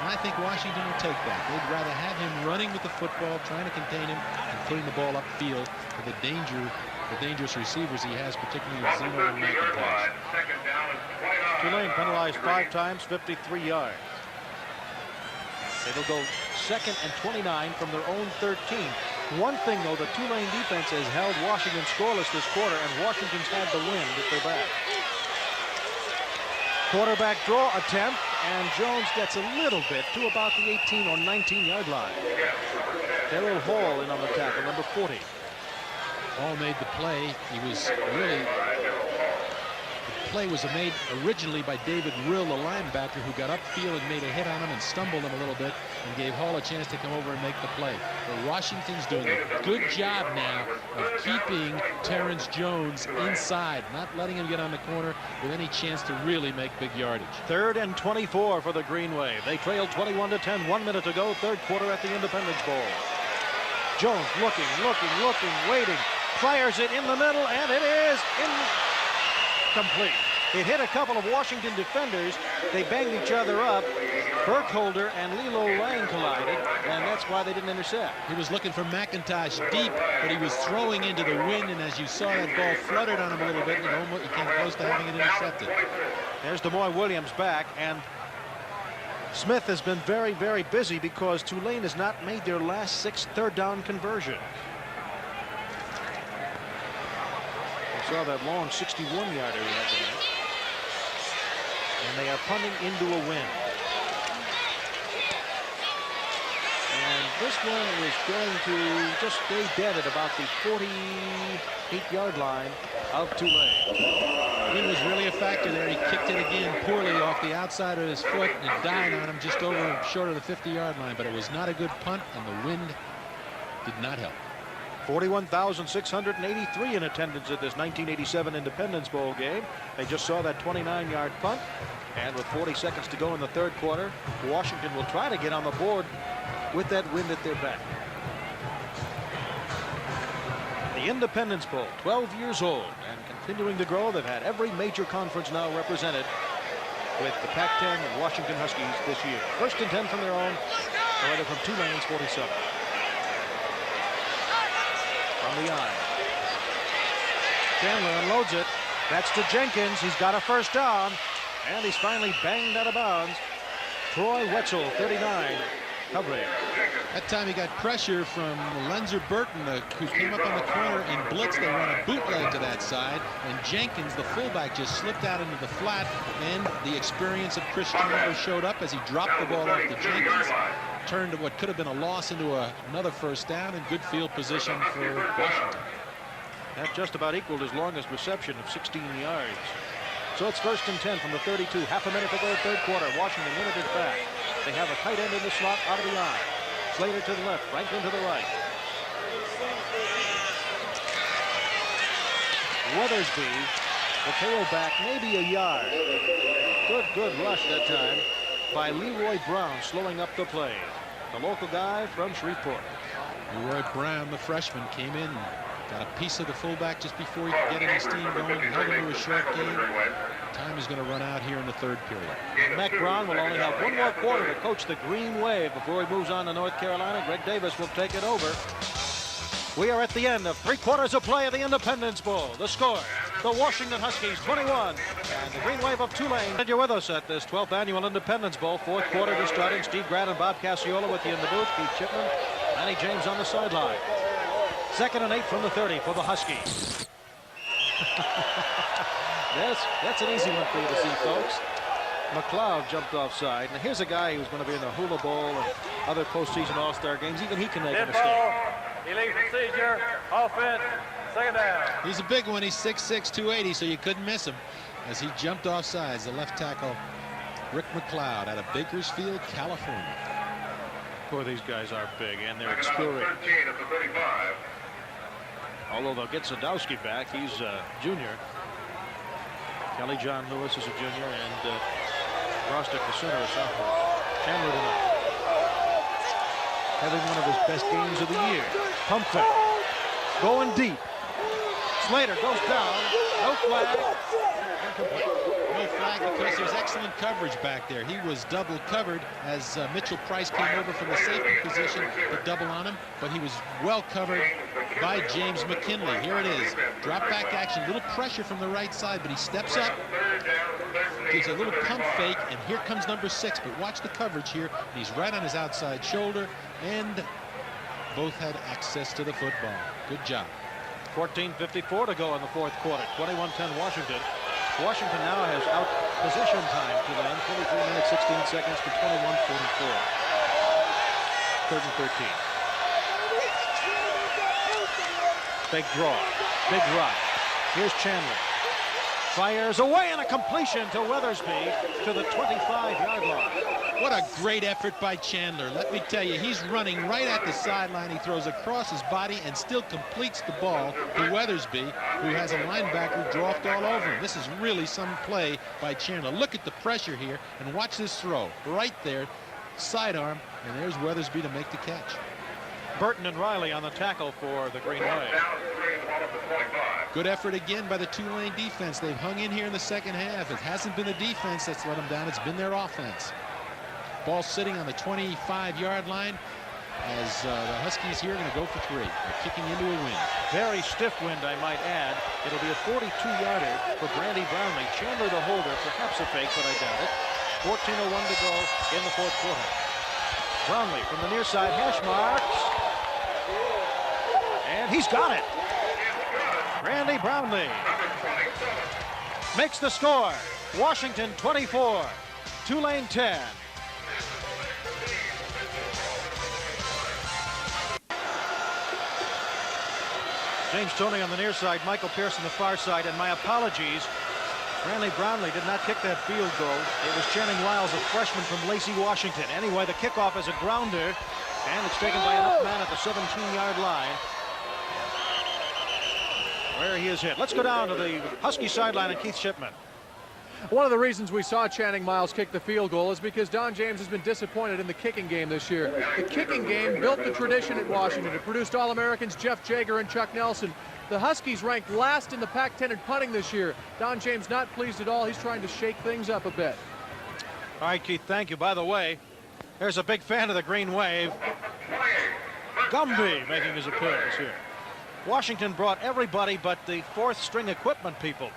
And I think Washington will take that. They'd rather have him running with the football, trying to contain him, and putting the ball upfield for the dangerous receivers he has, particularly with Zeno and Mack. Tulane penalized 5 times, 53 yards. It'll go 2nd and 29 from their own 13. One thing, though, the Tulane defense has held Washington scoreless this quarter, and Washington's had the wind at their back. Quarterback draw attempt, and Jones gets a little bit to about the 18 or 19-yard line. Darrel Hall in on the tackle, number 40. Hall made the play. He was really... The play was made originally by David Rill, the linebacker, who got upfield and made a hit on him and stumbled him a little bit and gave Hall a chance to come over and make the play. But Washington's doing a good job now of keeping Terrance Jones inside, not letting him get on the corner with any chance to really make big yardage. 3rd and 24 for the Green Wave. They trailed 21-10, 1 minute to go, 3rd quarter at the Independence Bowl. Jones looking, waiting, fires it in the middle, and it is incomplete. It hit a couple of Washington defenders. They banged each other up. Burkholder and Lilo Lang collided, and that's why they didn't intercept. He was looking for McIntosh deep, but he was throwing into the wind, and as you saw, that ball fluttered on him a little bit, and he came close to having it intercepted. There's DeMoy Williams back, and Smith has been very, very busy because Tulane has not made their last 6 third down conversions. saw that long 61-yarder he had tonight. And they are punting into a wind. And this one was going to just stay dead at about the 48-yard line of Tulane. Wind was really a factor there. He kicked it again poorly off the outside of his foot and it died on him just short of the 50-yard line. But it was not a good punt, and the wind did not help. 41,683 in attendance at this 1987 Independence Bowl game. They just saw that 29-yard punt. And with 40 seconds to go in the third quarter, Washington will try to get on the board with that wind at their back. The Independence Bowl, 12 years old and continuing to grow. They've had every major conference now represented with the Pac-10 and Washington Huskies this year. First and 10 from their own, or rather from Tulane's 47. From the eye. Chandler unloads it. That's to Jenkins. He's got a first down. And he's finally banged out of bounds. Troy Wetzel, 39, covering. That time he got pressure from Lenzer Burton, who came up on the corner and blitzed. They run a bootleg to that side, and Jenkins, the fullback, just slipped out into the flat, and the experience of Chris Chandler showed up as he dropped the ball off to Jenkins, turned what could have been a loss into another first down, and good field position for Washington. That just about equaled his longest reception of 16 yards. So it's first and 10 from the 32. Half a minute to go, third quarter. Washington winning it back. They have a tight end in the slot out of the eye. Slater to the left, Franklin to the right. Weathersby will tail back maybe a yard. Good rush that time by Leroy Brown, slowing up the play. The local guy from Shreveport. Leroy Brown, the freshman, came in. Got a piece of the fullback just before he could get any steam going. Held him to a short game. Time is going to run out here in the third period. Mack Brown will only have one more quarter to coach the Green Wave before he moves on to North Carolina. Greg Davis will take it over. We are at the end of 3 quarters of play of the Independence Bowl. The score, the Washington Huskies 21 and the Green Wave of Tulane. And you're with us at this 12th annual Independence Bowl. Fourth quarter just starting. Steve Grant and Bob Cassiola with you in the booth. Keith Chipman, Manny James on the sideline. 2nd and 8 from the 30 for the Huskies. That's an easy one for you to see, folks. McLeod jumped offside. And here's a guy who's going to be in the Hula Bowl and other postseason All-Star games. Even he can make a mistake. Illegal procedure, offense, 2nd down. He's a big one. He's 6'6", 280, so you couldn't miss him as he jumped off sides. The left tackle, Rick McLeod, out of Bakersfield, California. Boy, these guys are big, and they're experienced. Although they'll get Sadowski back, he's a junior. Kelly John Lewis is a junior, and Rostick, the center, a sophomore. Chandler tonight, having one of his best games of the year. Pump fake, going deep. Slater goes down, no flag. No flag because there's excellent coverage back there. He was double covered as Mitchell Price came over from the safety position to double on him, but he was well covered by James McKinley. Here it is. Drop back action, little pressure from the right side, but he steps up, gives a little pump fake, and here comes number 6. But watch the coverage here. He's right on his outside shoulder, and both had access to the football. Good job. 14:54 to go in the fourth quarter. 21-10 Washington. Washington now has out possession time to them. 23 minutes, 16 seconds to 21:44. 3rd and 13. Big draw. Big rush. Here's Chandler. Fires away and a completion to Weathersby to the 25-yard line. What a great effort by Chandler. Let me tell you, he's running right at the sideline. He throws across his body and still completes the ball to Weathersby, who has a linebacker dropped all over him. This is really some play by Chandler. Look at the pressure here and watch this throw. Right there, sidearm, and there's Weathersby to make the catch. Burton and Riley on the tackle for the Green Wave. Good effort again by the Tulane defense. They've hung in here in the second half. It hasn't been the defense that's let them down. It's been their offense. Ball sitting on the 25-yard line as the Huskies here are going to go for 3. They're kicking into a wind. Very stiff wind, I might add. It'll be a 42-yarder for Brandy Brownlee. Chandler the holder, perhaps a fake, but I doubt it. 14:01 to go in the fourth quarter. Brownlee from the near side, hash marks. And he's got it. Brandy Brownlee makes the score. Washington 24, Tulane 10. James Toney on the near side, Michael Pierce on the far side, and my apologies. Randy Brownlee did not kick that field goal. It was Channing Wiles, a freshman from Lacey, Washington. Anyway, the kickoff is a grounder, and it's taken by an up man at the 17-yard line, where he is hit. Let's go down to the Husky sideline and Keith Shipman. One of the reasons we saw Channing Miles kick the field goal is because Don James has been disappointed in the kicking game this year. The kicking game built the tradition at Washington. It produced All-Americans Jeff Jager and Chuck Nelson. The Huskies ranked last in the Pac-10 in punting this year. Don James not pleased at all. He's trying to shake things up a bit. All right, Keith, thank you. By the way, there's a big fan of the Green Wave, Gumby, making his appearance here. Washington brought everybody but the fourth-string equipment people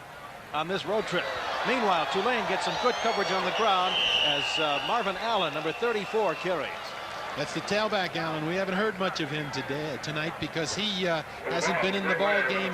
on this road trip. Meanwhile, Tulane gets some good coverage on the ground as Marvin Allen, number 34, carries. That's the tailback, Allen. We haven't heard much of him tonight because he hasn't been in the ball game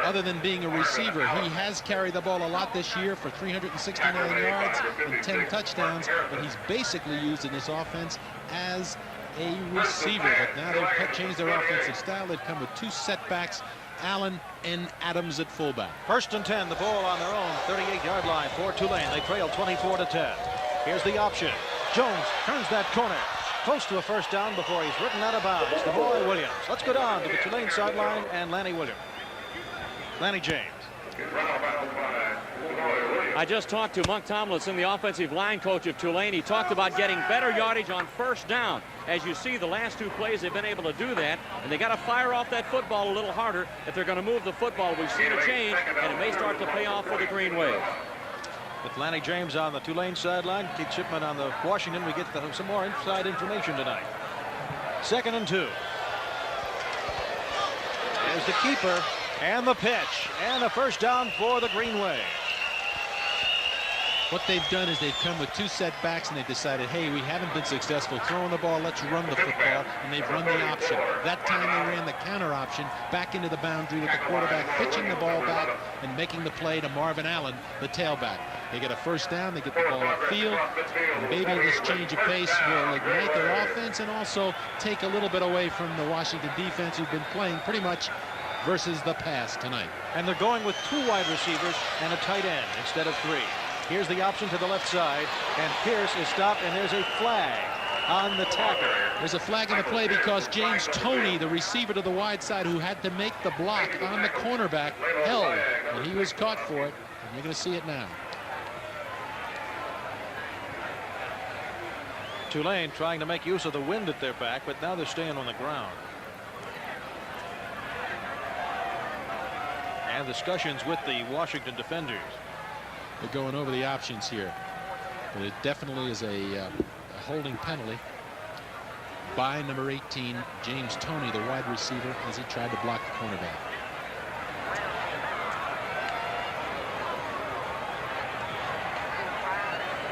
other than being a receiver. He has carried the ball a lot this year for 369 yards and 10 touchdowns, but he's basically used in this offense as a receiver. But now they've changed their offensive style. They've come with two setbacks, Allen and Adams at fullback. First and 10, the ball on their own 38-yard line for Tulane. They trail 24-10. Here's the option. Jones turns that corner. Close to a first down before he's ridden out of bounds. The boy Williams. Let's go down to the Tulane sideline and Lanny James. I just talked to Monk Tomlinson, the offensive line coach of Tulane. He talked about getting better yardage on first down. As you see, the last two plays, they've been able to do that, and they got to fire off that football a little harder if they're going to move the football. We've seen a change, and it may start to pay off for the Green Wave. With Lanny James on the Tulane sideline, Keith Shipman on the Washington, we get some more inside information tonight. 2nd and 2. There's the keeper and the pitch, and a first down for the Green Wave. What they've done is they've come with two setbacks and they've decided, hey, we haven't been successful throwing the ball, let's run the football, and they've run the option. That time they ran the counter option back into the boundary with the quarterback pitching the ball back and making the play to Marvin Allen, the tailback. They get a first down, they get the ball upfield, and maybe this change of pace will ignite their offense and also take a little bit away from the Washington defense, who've been playing pretty much versus the pass tonight. And they're going with 2 wide receivers and a tight end instead of 3. Here's the option to the left side, and Pierce is stopped, and there's a flag on the tackle. There's a flag in the play because James Toney, the receiver to the wide side who had to make the block on the cornerback, held, and he was caught for it, and you're going to see it now. Tulane trying to make use of the wind at their back, but now they're staying on the ground. And discussions with the Washington defenders. They're going over the options here. But it definitely is a holding penalty by number 18, James Toney, the wide receiver, as he tried to block the cornerback.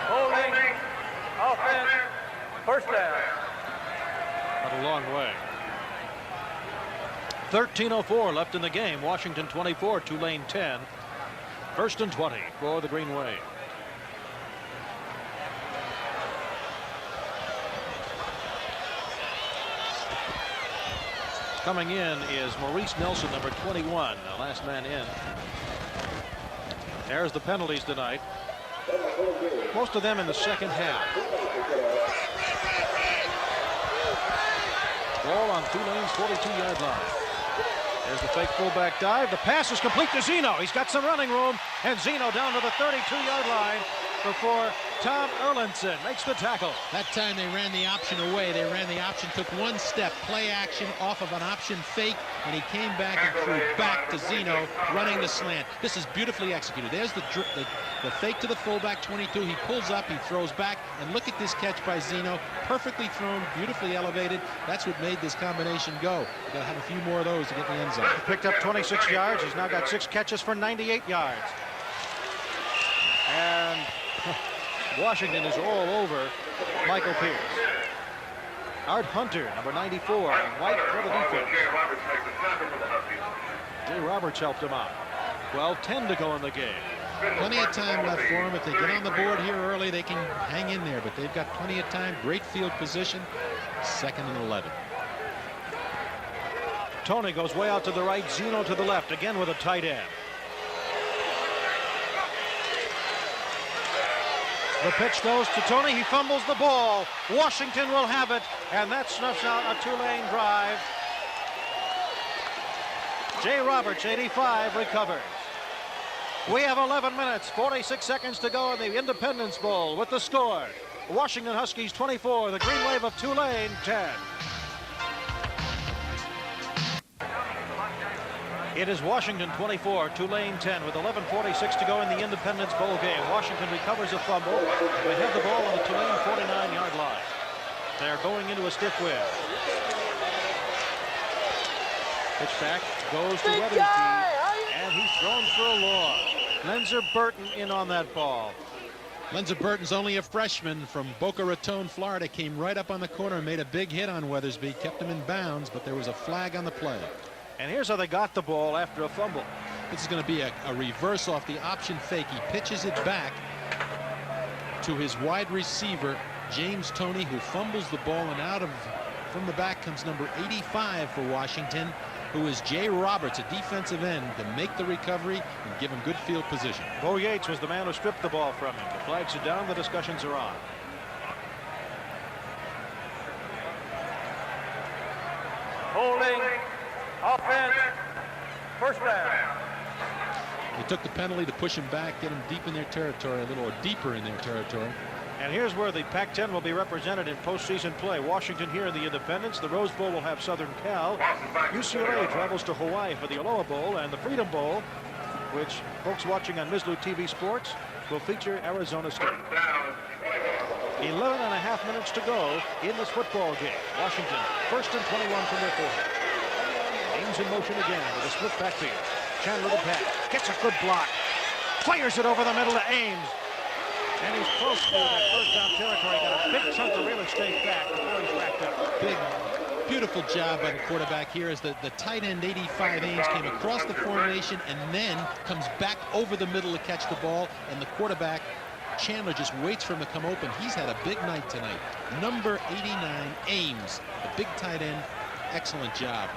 Holding. Offense. First down. Not a long way. 13:04 left in the game. Washington 24, Tulane 10. 1st and 20 for the Green Wave. Coming in is Maurice Nelson, number 21, the last man in. There's the penalties tonight. Most of them in the second half. Ball on Tulane's 42-yard line. There's the fake fullback dive. The pass is complete to Zeno. He's got some running room, and Zeno down to the 32-yard line before Tom Erlandson makes the tackle. That time they ran the option away. They ran the option, took one step, play action off of an option fake, and he came back and threw back to Zeno, running the slant. This is beautifully executed. There's the fake to the fullback, 22. He pulls up, he throws back, and look at this catch by Zeno. Perfectly thrown, beautifully elevated. That's what made this combination go. You gotta have a few more of those to get in the end zone. He picked up 26 yards. He's now got 6 catches for 98 yards. And Washington is all over Michael Pierce. Art Hunter, number 94, and White for the defense. Jay Roberts helped him out. 12-10 to go in the game. Plenty of time left for them. If they get on the board here early, they can hang in there, but they've got plenty of time. Great field position. 2nd and 11. Tony goes way out to the right, Zeno to the left, again with a tight end. The pitch goes to Tony. He fumbles the ball. Washington will have it, and that snuffs out a Tulane drive. Jay Roberts, 85, recovers. We have 11 minutes, 46 seconds to go in the Independence Bowl with the score. Washington Huskies 24, the Green Wave of Tulane 10. It is Washington 24, Tulane 10 with 11:46 to go in the Independence Bowl game. Washington recovers a fumble. They have the ball on the Tulane 49-yard line. They're going into a stiff wind. Pitch back goes to Weathersby, and he's thrown for a loss. Lenzer Burton in on that ball. Lenzer Burton's only a freshman from Boca Raton, Florida. Came right up on the corner and made a big hit on Weathersby. Kept him in bounds, but there was a flag on the play. And here's how they got the ball after a fumble. This is going to be a reverse off the option fake. He pitches it back to his wide receiver, James Toney, who fumbles the ball, and from the back comes number 85 for Washington, who is Jay Roberts, a defensive end, to make the recovery and give him good field position. Bo Yates was the man who stripped the ball from him. The flags are down. The discussions are on. Holding. Offense. First down. They took the penalty to push him back, get him deep in their territory, a little deeper in their territory. And here's where the Pac-10 will be represented in postseason play. Washington here in the Independence. The Rose Bowl will have Southern Cal. UCLA travels to Hawaii for the Aloha Bowl, and the Freedom Bowl, which folks watching on Mizlu TV Sports will feature Arizona State. 11.5 minutes to go in this football game. Washington 1st and 21 from their 40. Ames in motion again with a split backfield. Chandler the pass, gets a good block, fires it over the middle to Ames. And he's close to that first down territory. Got a big chunk of real estate back before he's racked up. Big, beautiful job by the quarterback here as the tight end 85 Ames came across the formation and then comes back over the middle to catch the ball. And the quarterback, Chandler, just waits for him to come open. He's had a big night tonight. Number 89, Ames, the big tight end. Excellent job.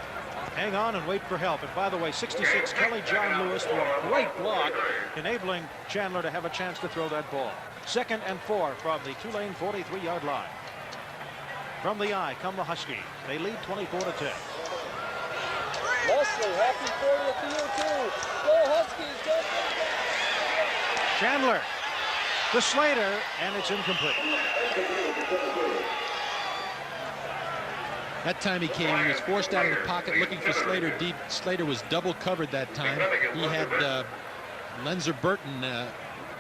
Hang on and wait for help. And by the way, 66 Kelly John Lewis for a great block, enabling Chandler to have a chance to throw that ball. 2nd and 4 from the Tulane 43-yard line. From the eye come the Huskies. They lead 24-10. Leslie, happy 40th to you too. Go Huskies, go. Chandler to Slater, and it's incomplete. That time he came, he was forced out of the pocket looking for Slater deep. Slater was double covered that time. He had Lenzer Burton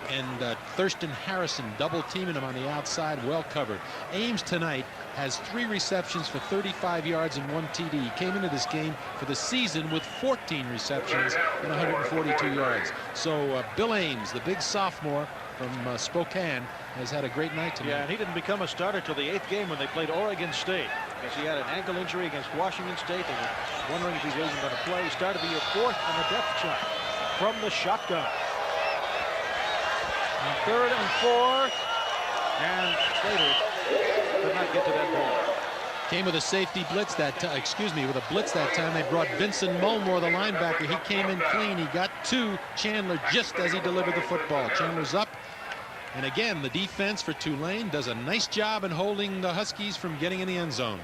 and Thurston Harrison double teaming him on the outside, well covered. Ames tonight has 3 receptions for 35 yards and 1 TD. He came into this game for the season with 14 receptions and 142 yards. So Bill Ames, the big sophomore from Spokane, has had a great night tonight. Yeah, and he didn't become a starter till the 8th game when they played Oregon State, because he had an ankle injury against Washington State. They were wondering if he wasn't going to play. He started the year 4th on the depth chart from the shotgun. 3rd and 4, and Slater could not get to that ball. Came with a safety blitz that time, with a blitz that time. They brought Vincent Mulmore, the linebacker. He came in clean. He got to Chandler just as he delivered the football. Chandler's up. And again, the defense for Tulane does a nice job in holding the Huskies from getting in the end zone.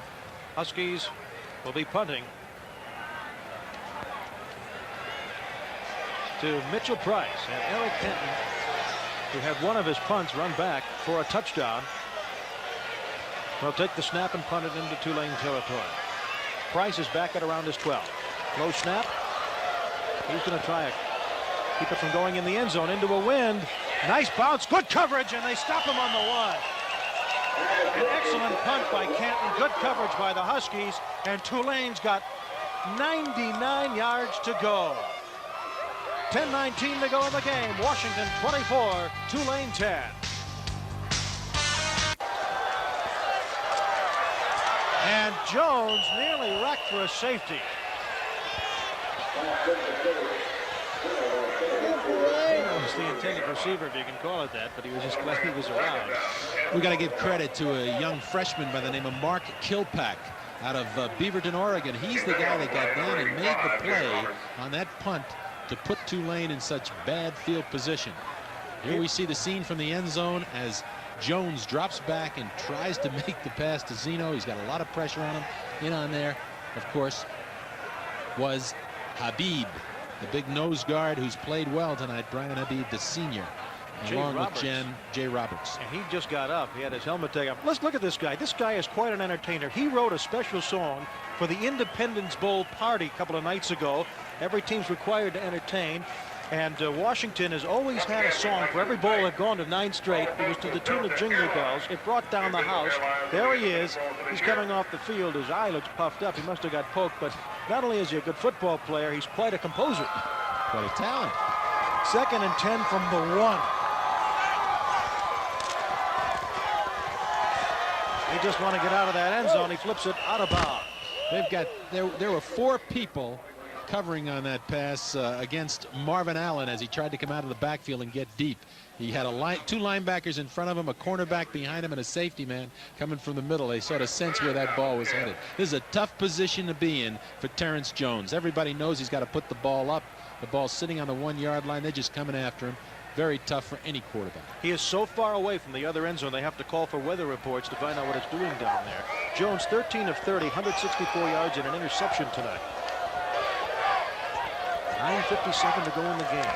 Huskies will be punting to Mitchell Price and Eric Kenton, who had one of his punts run back for a touchdown. Will take the snap and punt it into Tulane territory. Price is back at around his 12. Low snap. He's going to try to keep it from going in the end zone into a wind. Nice bounce, good coverage, and they stop him on the 1. An excellent punt by Canton, good coverage by the Huskies, and Tulane's got 99 yards to go. 10:19 to go in the game. Washington 24, Tulane 10. And Jones nearly wrecked for a safety. was the intended receiver, if you can call it that, but he was just glad he was around. We got to give credit to a young freshman by the name of Marc Kilpack out of Beaverton, Oregon. He's the guy that got down and made the play on that punt to put Tulane in such bad field position. Here we see the scene from the end zone as Jones drops back and tries to make the pass to Zeno. He's got a lot of pressure on him. In on there, of course, was Habib, the big nose guard who's played well tonight, Brian Habib, the senior, along with Jay Roberts. And he just got up. He had his helmet taken off. Let's look at this guy. This guy is quite an entertainer. He wrote a special song for the Independence Bowl party a couple of nights ago. Every team's required to entertain. And Washington has always had a song for every bowl they've gone to 9 straight. It was to the tune of Jingle Bells. It brought down the house. There he is. He's coming off the field. His eye looks puffed up. He must have got poked. But not only is he a good football player, he's quite a composer. Quite a talent. 2nd and 10 from the 1. He just want to get out of that end zone. He flips it out of bounds. They've got there were 4 people covering on that pass against Marvin Allen as he tried to come out of the backfield and get deep. He had 2 linebackers in front of him, a cornerback behind him, and a safety man coming from the middle. They sort of sense where that ball was headed. This is a tough position to be in for Terrance Jones. Everybody knows he's got to put the ball up. The ball's sitting on the 1-yard line. They're just coming after him. Very tough for any quarterback. He is so far away from the other end zone, they have to call for weather reports to find out what it's doing down there. Jones, 13 of 30, 164 yards and an interception tonight. 9:57 to go in the game.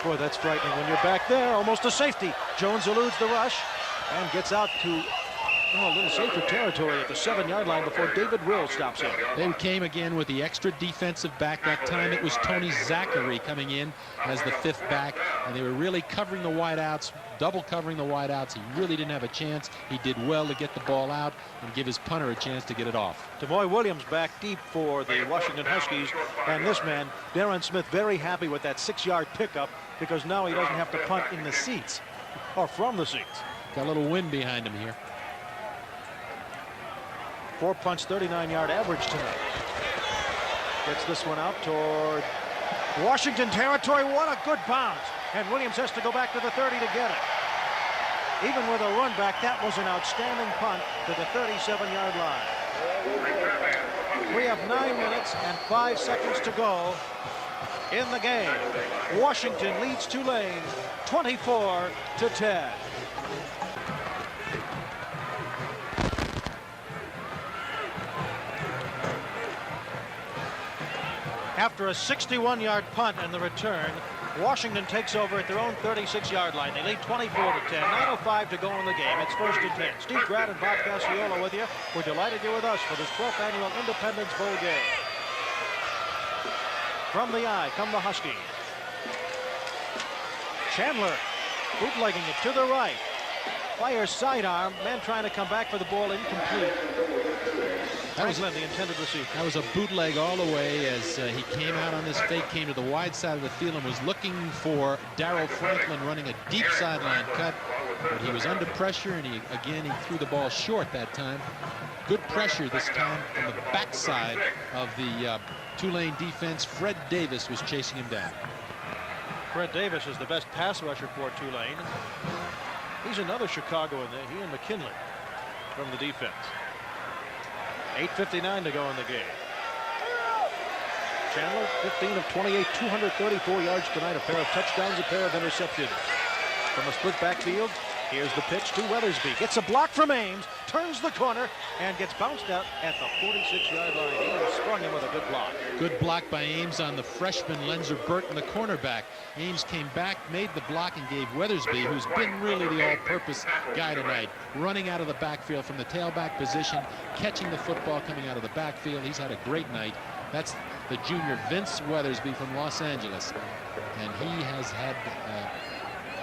Boy, that's frightening when you're back there. Almost a safety. Jones eludes the rush and gets out to a little safer territory at the 7-yard line before David Will stops him. They came again with the extra defensive back. That time it was Tony Zachary coming in as the 5th back, and they were really covering the wideouts, double covering the wideouts. He really didn't have a chance. He did well to get the ball out and give his punter a chance to get it off. Tamoy Williams back deep for the Washington Huskies, and this man, Darren Smith, very happy with that 6-yard pickup because now he doesn't have to punt in the seats or from the seats. Got a little wind behind him here. 4 punts, 39-yard average tonight. Gets this one out toward Washington territory. What a good bounce. And Williams has to go back to the 30 to get it. Even with a run back, that was an outstanding punt to the 37-yard line. We have 9 minutes and 5 seconds to go in the game. Washington leads Tulane 24-10. After a 61-yard punt and the return, Washington takes over at their own 36-yard line. They lead 24-10. 9:05 to go in the game. It's 1st and 10. Steve Grad and Bob Casciola with you. We're delighted you're with us for this 12th annual Independence Bowl game. From the eye come the Huskies. Chandler bootlegging it to the right. Fires sidearm. Man trying to come back for the ball, incomplete. That was the intended receiver. That was a bootleg all the way as he came out on this fake, came to the wide side of the field and was looking for Darrel Franklin running a deep sideline cut. But he was under pressure, and he threw the ball short that time. Good pressure this time on the backside of the Tulane defense. Fred Davis was chasing him down. Fred Davis is the best pass rusher for Tulane. He's another Chicagoan there. He and McKinley from the defense. 8:59 to go in the game. Chandler, 15 of 28, 234 yards tonight. A pair of touchdowns, a pair of interceptions. From a split backfield, here's the pitch to Weathersby. Gets a block from Ames, turns the corner, and gets bounced out at the 46-yard line. Ames sprung him with a good block. Good block by Ames on the freshman Lenzer Burton, the cornerback. Ames came back, made the block, and gave Weathersby, who's been really the all-purpose guy tonight, running out of the backfield from the tailback position, catching the football coming out of the backfield. He's had a great night. That's the junior Vince Weathersby from Los Angeles. And he has had,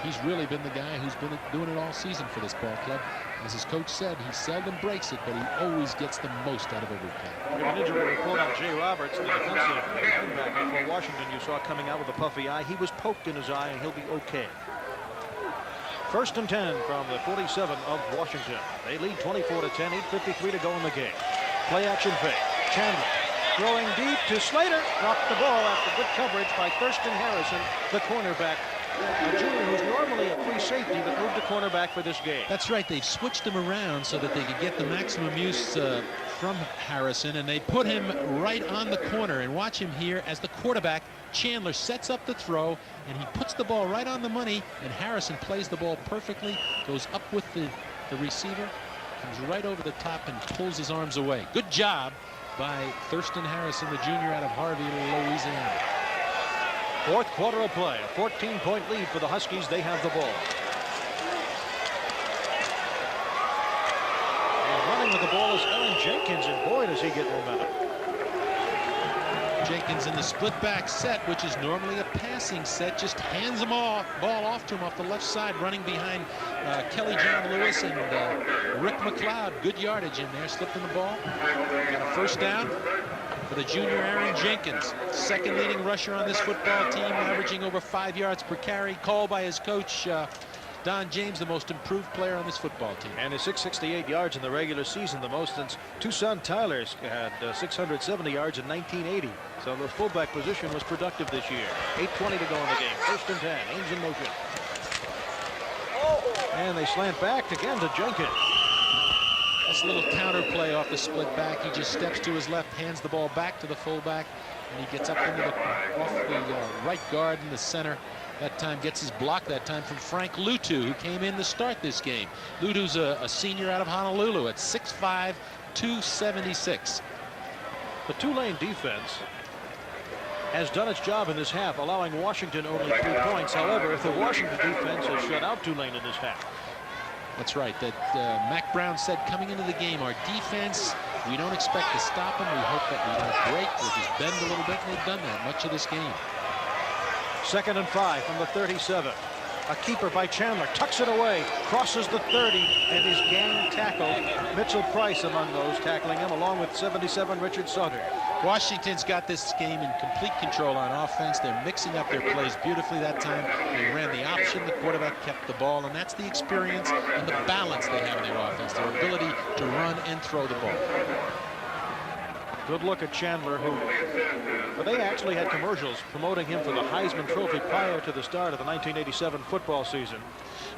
he's really been the guy who's been doing it all season for this ball club. As his coach said, he seldom breaks it, but he always gets the most out of every play. We have an injury report on Jay Roberts, the defensive linebacker for Washington. You saw coming out with a puffy eye. He was poked in his eye, and he'll be okay. 1st and 10 from the 47 of Washington. They lead 24-10, 8:53 to go in the game. Play action fake. Chandler Throwing deep to Slater. Dropped the ball after good coverage by Thurston Harrison, the cornerback. A junior who's normally a free safety but moved to cornerback for this game. That's right. They've switched him around so that they could get the maximum use from Harrison, and they put him right on the corner. And watch him here as the quarterback, Chandler, sets up the throw, and he puts the ball right on the money, and Harrison plays the ball perfectly, goes up with the receiver, comes right over the top and pulls his arms away. Good job by Thurston Harrison, the junior out of Harvey, Louisiana. Fourth quarter of play, a 14-point lead for the Huskies. They have the ball. And running with the ball is Aaron Jenkins, and boy, does he get momentum. Jenkins in the split back set, which is normally a passing set, just hands them ball off to him off the left side, running behind Kelly John Lewis and Rick McLeod. Good yardage in there, slipping the ball. Got a first down for the junior Aaron Jenkins, second leading rusher on this football team, averaging over 5 yards per carry, called by his coach Don James, the most improved player on this football team. And his 668 yards in the regular season, the most since Tucson Tyler's had 670 yards in 1980. So the fullback position was productive this year. 8:20 to go in the game. First and 10. Ames in motion. And they slant back again to Jenkins. This little counter play off the split back. He just steps to his left, hands the ball back to the fullback, and he gets up into off the right guard in the center. That time gets his block that time from Frank Lutu, who came in to start this game. Lutu's a senior out of Honolulu at 6'5", 276. The Tulane defense has done its job in this half, allowing Washington only 3 points. However, if the Washington defense has shut out Tulane in this half. That's right. That Mack Brown said coming into the game, our defense, we don't expect to stop them. We hope that we don't break. We'll just bend a little bit, and they've done that much of this game. 2nd and 5 from the 37. A keeper by Chandler, tucks it away, crosses the 30, and his gang tackled. Mitchell Price among those tackling him, along with 77 Richard Sutter. Washington's got this game in complete control on offense. They're mixing up their plays beautifully that time. They ran the option, the quarterback kept the ball, and that's the experience and the balance they have in their offense, their ability to run and throw the ball. Good look at Chandler, but they actually had commercials promoting him for the Heisman Trophy prior to the start of the 1987 football season.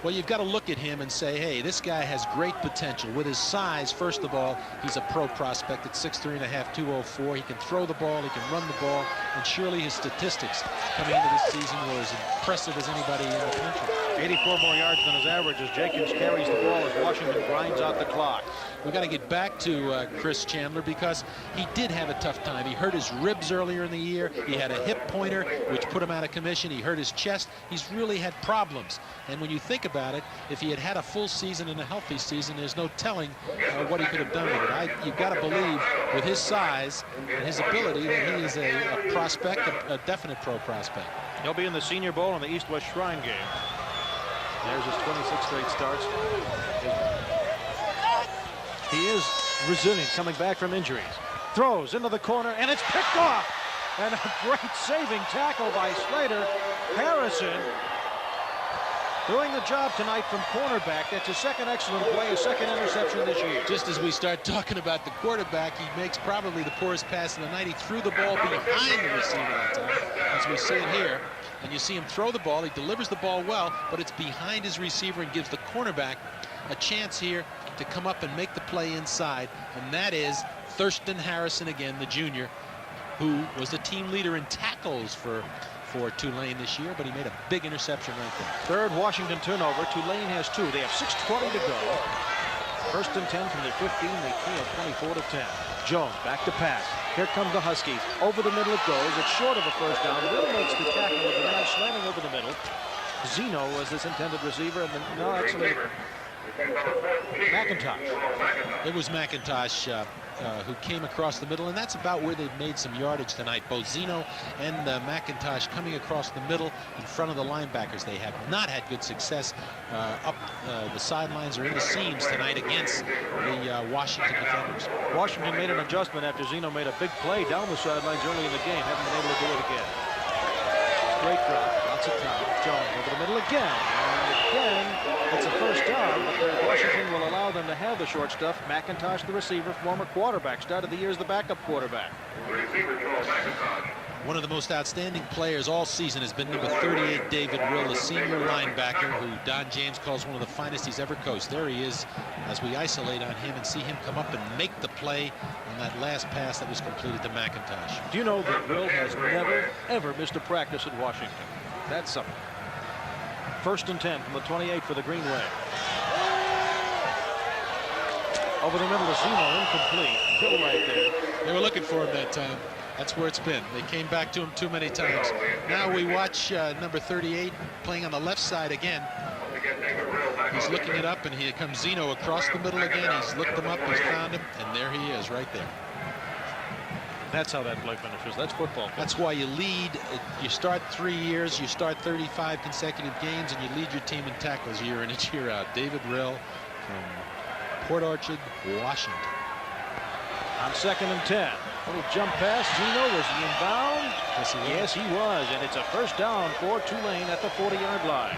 Well, you've got to look at him and say, hey, this guy has great potential. With his size, first of all, he's a pro prospect at 6'3½", 204. He can throw the ball, he can run the ball, and surely his statistics coming into this season were as impressive as anybody in the country. 84 more yards than his average as Jenkins carries the ball as Washington grinds out the clock. We've got to get back to Chris Chandler because he did have a tough time. He hurt his ribs earlier in the year. He had a hip pointer, which put him out of commission. He hurt his chest. He's really had problems. And when you think about it, if he had had a full season and a healthy season, there's no telling what he could have done with it. You've got to believe with his size and his ability that he is a prospect, a definite pro prospect. He'll be in the Senior Bowl in the East-West Shrine game. There's his 26 straight starts. He is resilient, coming back from injuries. Throws into the corner, and it's picked off. And a great saving tackle by Slater. Harrison doing the job tonight from cornerback. That's his second excellent play, his second interception this year. Just as we start talking about the quarterback, he makes probably the poorest pass of the night. He threw the ball behind the receiver that time, as we see it here. And you see him throw the ball. He delivers the ball well, but it's behind his receiver and gives the cornerback a chance here to come up and make the play inside. And that is Thurston Harrison again, the junior, who was the team leader in tackles for Tulane this year, but he made a big interception right there. Third Washington turnover. Tulane has 2. They have 6:20 to go. First and 10 from their 15. They trail 24-10. Jones back to pass. Here come the Huskies. Over the middle it goes. It's short of a first down. Will makes the tackle with the man slamming over the middle. Zeno was this intended receiver, and no, actually McIntosh. It was McIntosh who came across the middle, and that's about where they've made some yardage tonight. Both Zeno and McIntosh coming across the middle in front of the linebackers. They have not had good success up the sidelines or in the seams tonight against the Washington defenders. Washington made an adjustment after Zeno made a big play down the sidelines early in the game. Haven't been able to do it again. Great drop, lots of time. Jones over the middle again. And again, it's a first down, but Washington will allow them to have the short stuff. McIntosh, the receiver, former quarterback, started the year as the backup quarterback. One of the most outstanding players all season has been number 38, David Rill, the senior linebacker who Don James calls one of the finest he's ever coached. There he is as we isolate on him and see him come up and make the play on that last pass that was completed to McIntosh. Do you know that Rill has never, ever missed a practice at Washington? That's something. 1st and 10 from the 28 for the Green Wave. Over the middle to Zeno, incomplete. Hill right there. They were looking for him that time. That's where it's been. They came back to him too many times. Now we watch number 38 playing on the left side again. He's looking it up, and here comes Zeno across the middle again. He's looked him up, he's found him, and there he is right there. That's how that play finishes. That's football. That's why you lead. You start 3 years, you start 35 consecutive games, and you lead your team in tackles year in and year out. David Rill from Port Orchard, Washington. On 2nd and 10. Little jump pass. Zeno, was he in bounds? Yes, he was. And it's a first down for Tulane at the 40-yard line.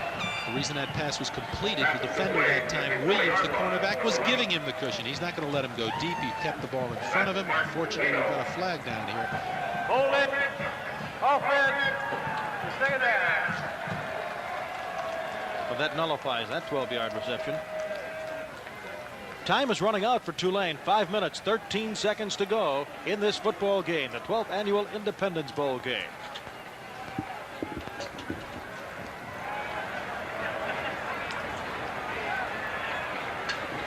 The reason that pass was completed, the defender that time, Williams, the cornerback, was giving him the cushion. He's not going to let him go deep. He kept the ball in front of him. Unfortunately, we've got a flag down here. Hold it. Offense. Second down. Well, that nullifies that 12-yard reception. Time is running out for Tulane. 5 minutes, 13 seconds to go in this football game, the 12th annual Independence Bowl game.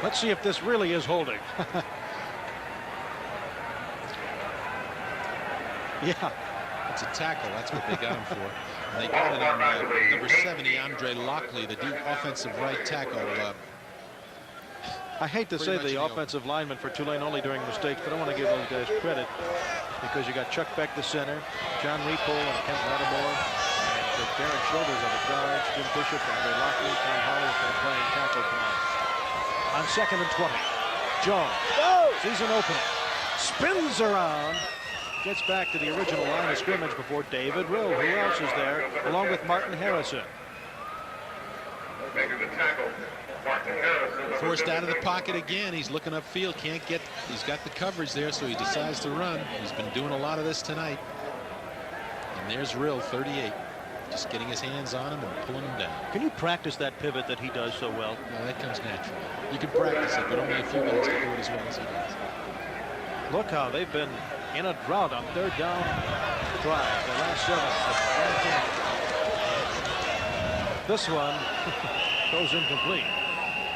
Let's see if this really is holding. Yeah. It's a tackle. That's what they got him for. And they got it on number 70, Andre Lockley, the deep offensive right tackle. I hate to say the offensive lineman for Tulane only during mistakes, but I want to give those guys credit because you got Chuck Beck, the center, John Repole and Kent Lattimore, and Darren Shoulders on the guards, Jim Bishop, Andre Lockley, Tom Hollis, and playing tackle tonight. On 2nd and 20, Jones sees an opening, spins around, gets back to the original line of scrimmage before David Rill. Who else is there? Along with Martin Harrison. Making the tackle. Forced out of the pocket again. He's looking upfield. Can't get. He's got the coverage there, so he decides to run. He's been doing a lot of this tonight. And there's Rill, 38, just getting his hands on him and pulling him down. Can you practice that pivot that he does so well? No, that comes naturally. You can practice it, but only a few minutes to do it as well as he does. Look how they've been in a drought on 3rd down drive. The last 7. This one goes incomplete.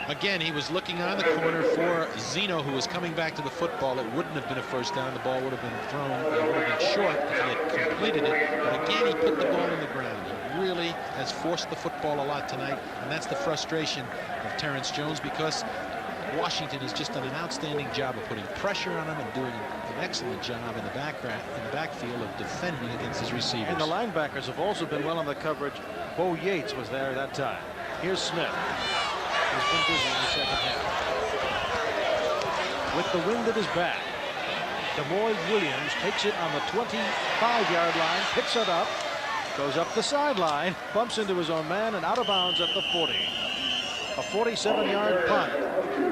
Again, he was looking on the corner for Zeno, who was coming back to the football. It wouldn't have been a first down. The ball would have been thrown. It would have been short if he had completed it. But again, he put the ball in the ground. He really has forced the football a lot tonight, and that's the frustration of Terrance Jones, because Washington has just done an outstanding job of putting pressure on him and doing an excellent job in the backfield of defending against his receivers. And the linebackers have also been well on the coverage. Bo Yates was there that time. Here's Smith. He's been busy in the 2nd half. With the wind at his back, Demoy Williams takes it on the 25-yard line, picks it up, goes up the sideline, bumps into his own man, and out of bounds at the 40. A 47-yard punt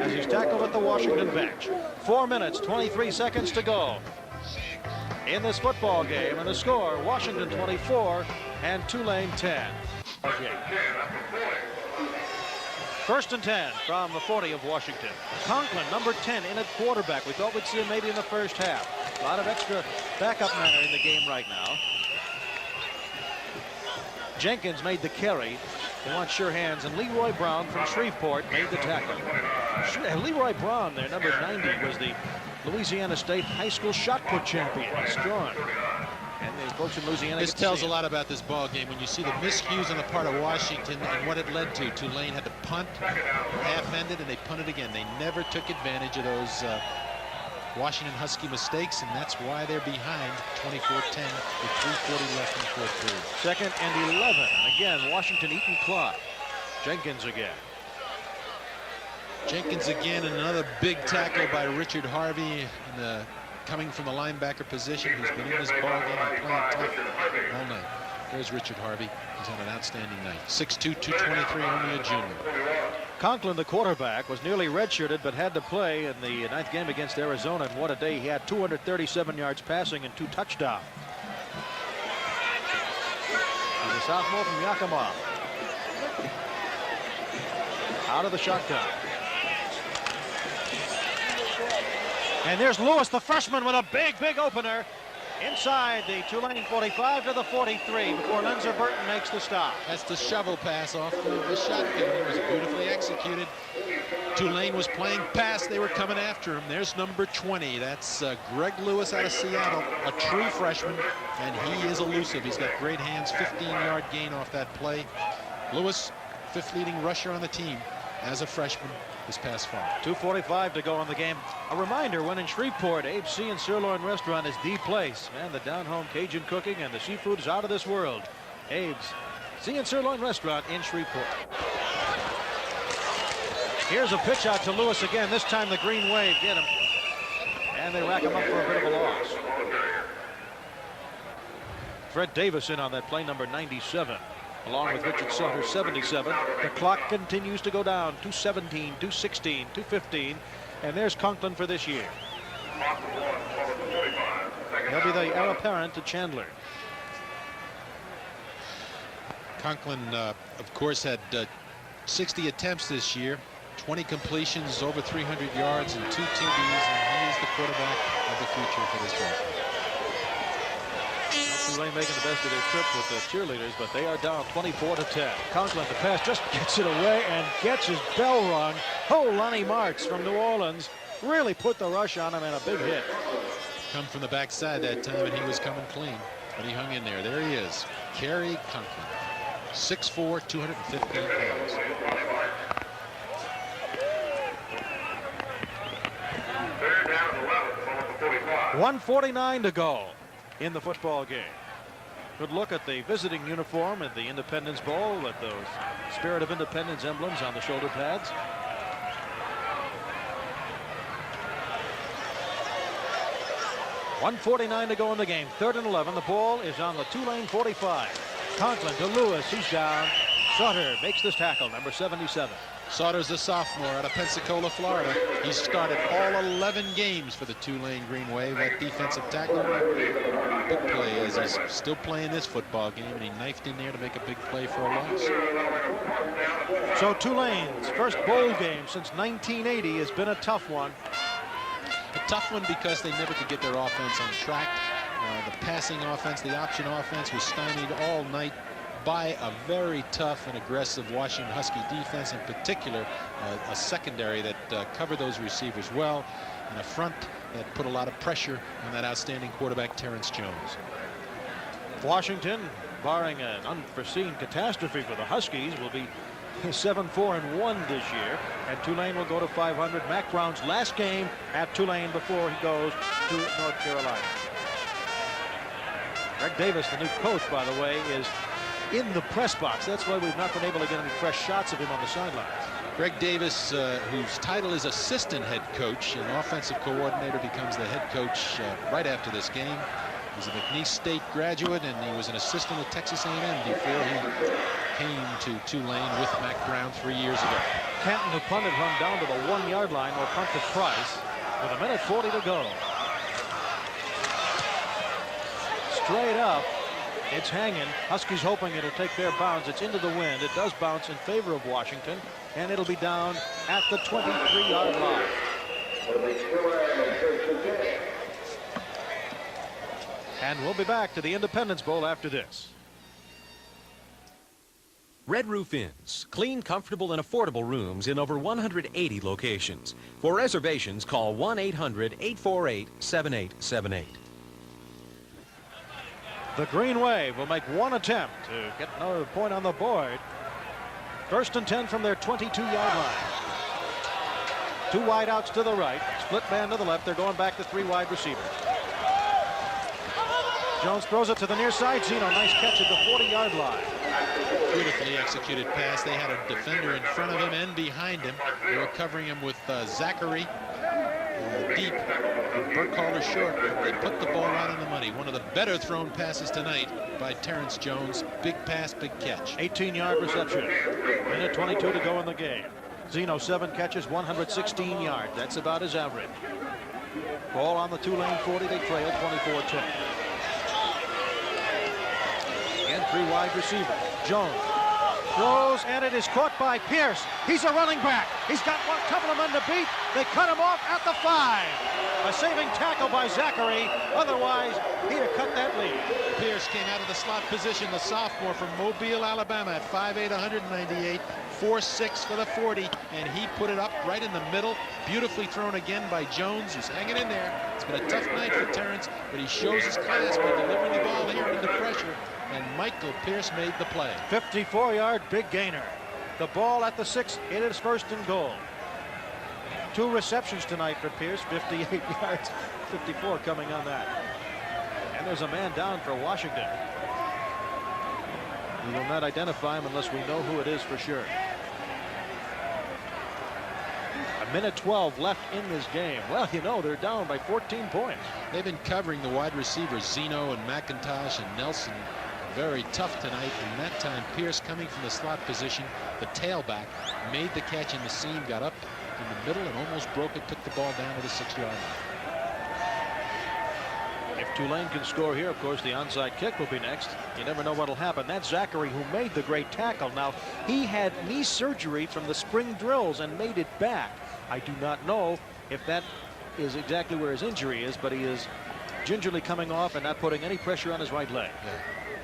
as he's tackled at the Washington bench. 4 minutes, 23 seconds to go in this football game, and the score, Washington 24 and Tulane 10. Okay. 1st and 10 from the 40 of Washington. Conklin, number 10, in at quarterback. We thought we'd see him maybe in the first half. A lot of extra backup men are in the game right now. Jenkins made the carry. They want sure hands, and Leroy Brown from Shreveport made the tackle. Leroy Brown, there, number 90, was the Louisiana State high school shot put champion. Strong. And the folks in Louisiana. This tells a lot about this ball game when you see the miscues on the part of Washington and what it led to. Tulane had to punt, half-ended, and they punted again. They never took advantage of those Washington Husky mistakes, and that's why they're behind 24-10 with 3:40 left in the 4th period. 2nd and 11. And again, Washington eating clock. Jenkins again. Jenkins again, and another big tackle by Richard Harvey, coming from the linebacker position, who's been in this ball game and playing tough all night. There's Richard Harvey. He's had an outstanding night. 6'2", 223, only a junior. Conklin, the quarterback, was nearly redshirted but had to play in the ninth game against Arizona, and what a day. He had 237 yards passing and 2 touchdowns. He's a sophomore from Yakima. Out of the shotgun. And there's Lewis, the freshman, with a big opener inside the Tulane 45 to the 43 before Linzer Burton makes the stop. That's the shovel pass off the shotgun. It was beautifully executed. Tulane was playing pass. They were coming after him. There's number 20. That's Greg Lewis out of Seattle, a true freshman, and he is elusive. He's got great hands. 15-yard gain off that play. Lewis, 5th leading rusher on the team as a freshman this past fall. 2:45 to go in the game. A reminder, when in Shreveport, Abe's Sea and Sirloin Restaurant is the place. Man, the down-home Cajun cooking and the seafood is out of this world. Abe's Sea and Sirloin Restaurant in Shreveport. Here's a pitch out to Lewis again. This time the Green Wave get him. And they rack him up for a bit of a loss. Fred Davis in on that play, number 97. Along with Richard Sutter, 77. The clock continues to go down. 2:17, 2:16, 2:15. And there's Conklin for this year. He'll be the heir apparent to Chandler. Conklin, of course, had 60 attempts this year. 20 completions, over 300 yards, and 2 TDs. And he is the quarterback of the future for this team. Tulane making the best of their trip with the cheerleaders, but they are down 24-10. Conklin, the pass, just gets it away and gets his bell rung. Oh, Lonnie Marts from New Orleans really put the rush on him and a big hit. Come from the backside that time, and he was coming clean, but he hung in there. There he is, Kerry Conklin, 6'4", 215 pounds. .149 to go in the football game. Good look at the visiting uniform at the Independence Bowl with those Spirit of Independence emblems on the shoulder pads. .149 to go in the game. 3rd and 11. The ball is on the Tulane 45. Conklin to Lewis. He's down. Sutter makes this tackle, number 77. Sauter's a sophomore out of Pensacola, Florida. He started all 11 games for the Tulane Green Wave at defensive tackle. Big play as he's still playing this football game, and he knifed in there to make a big play for a loss. So Tulane's first bowl game since 1980 has been a tough one. A tough one because they never could get their offense on track. The passing offense, the option offense was stymied all night by a very tough and aggressive Washington Husky defense, in particular a secondary that covered those receivers well, and a front that put a lot of pressure on that outstanding quarterback Terrance Jones. Washington, barring an unforeseen catastrophe for the Huskies, will be 7-4-1 this year, and Tulane will go to 500. Mack Brown's last game at Tulane before he goes to North Carolina. Greg Davis, the new coach, by the way, is in the press box. That's why we've not been able to get any fresh shots of him on the sidelines. Greg Davis, whose title is assistant head coach and offensive coordinator, becomes the head coach right after this game. He's a McNeese State graduate, and he was an assistant at Texas A&M before he came to Tulane with Mack Brown 3 years ago. Canton, who punted, run down to the 1-yard line, will punt to Price with 1:40 to go. Straight up. It's hanging. Huskies hoping it'll take their bounds. It's into the wind. It does bounce in favor of Washington, and it'll be down at the 23-yard line. And we'll be back to the Independence Bowl after this. Red Roof Inns. Clean, comfortable, and affordable rooms in over 180 locations. For reservations, call 1-800-848-7878. The Green Wave will make one attempt to get another point on the board. 1st and 10 from their 22-yard line. 2 wideouts to the right, split man to the left. They're going back to 3 wide receivers. Jones throws it to the near side. Zeno, nice catch at the 40-yard line. Beautifully executed pass. They had a defender in front of him and behind him. They were covering him with Zachary deep and Burkhalter short. They put the ball right on the money. One of the better thrown passes tonight by Terrance Jones. Big pass, big catch. 18-yard reception. Minute 22 to go in the game. Zeno 7 catches, 116 yards. That's about his average. Ball on the Tulane 40. They trail 24-10. And 3 wide receivers. Jones throws, and it is caught by Pierce. He's a running back. He's got one couple of men to beat. They cut him off at the 5. A saving tackle by Zachary. Otherwise, he'd have cut that lead. Pierce came out of the slot position, the sophomore from Mobile, Alabama, at 5'8", 198, 4'6" for the 40, and he put it up right in the middle. Beautifully thrown again by Jones, who's hanging in there. It's been a tough night for Terrance, but he shows his class by delivering the ball here under pressure, and Michael Pierce made the play. 54-yard big gainer. The ball at the 6. It is 1st and goal. 2 receptions tonight for Pierce, 58 yards, 54 coming on that. And there's a man down for Washington. We will not identify him unless we know who it is for sure. A minute 12 left in this game. Well, you know, they're down by 14 points. They've been covering the wide receivers, Zeno and McIntosh and Nelson, very tough tonight. And that time, Pierce, coming from the slot position, the tailback, made the catch in the seam, got up in the middle and almost broke it, took the ball down to the 6-yard line. If Tulane can score here, of course, the onside kick will be next. You never know what'll happen. That's Zachary, who made the great tackle. Now, he had knee surgery from the spring drills and made it back. I do not know if that is exactly where his injury is, but he is gingerly coming off and not putting any pressure on his right leg. Yeah.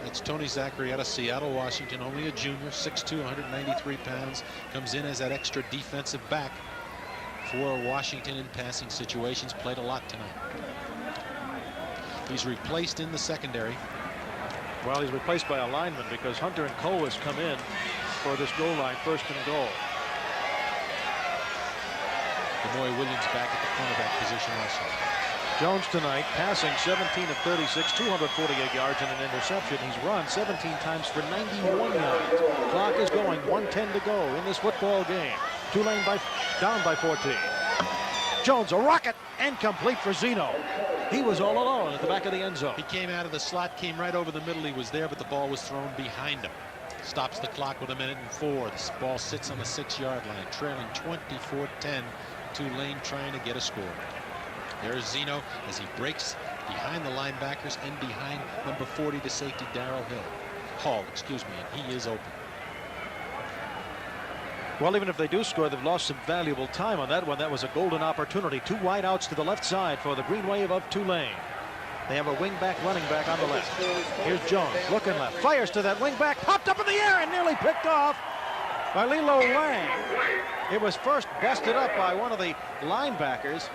That's Tony Zachary out of Seattle, Washington, only a junior, 6'2", 193 pounds, comes in as that extra defensive back for Washington in passing situations, played a lot tonight. He's replaced in the secondary. Well, he's replaced by a lineman because Hunter and Colwis come in for this goal line, 1st and goal. Demoy Williams back at the cornerback position also. Jones tonight passing 17 of 36, 248 yards and an interception. He's run 17 times for 91 yards. Clock is going, 1:10 to go in this football game. Tulane down by 14. Jones, a rocket, and complete for Zeno. He was all alone at the back of the end zone. He came out of the slot, came right over the middle. He was there, but the ball was thrown behind him. Stops the clock with 1:04. This ball sits on the 6-yard line, trailing 24-10. Tulane trying to get a score. There's Zeno as he breaks behind the linebackers and behind number 40 to safety Darrel Hall, excuse me, and he is open. Well, even if they do score, they've lost some valuable time on that one. That was a golden opportunity. 2 wideouts to the left side for the Green Wave of Tulane. They have a wingback, running back on the left. Here's Jones, looking left, fires to that wingback, popped up in the air and nearly picked off by Lilo Lang. It was first busted up by one of the linebackers.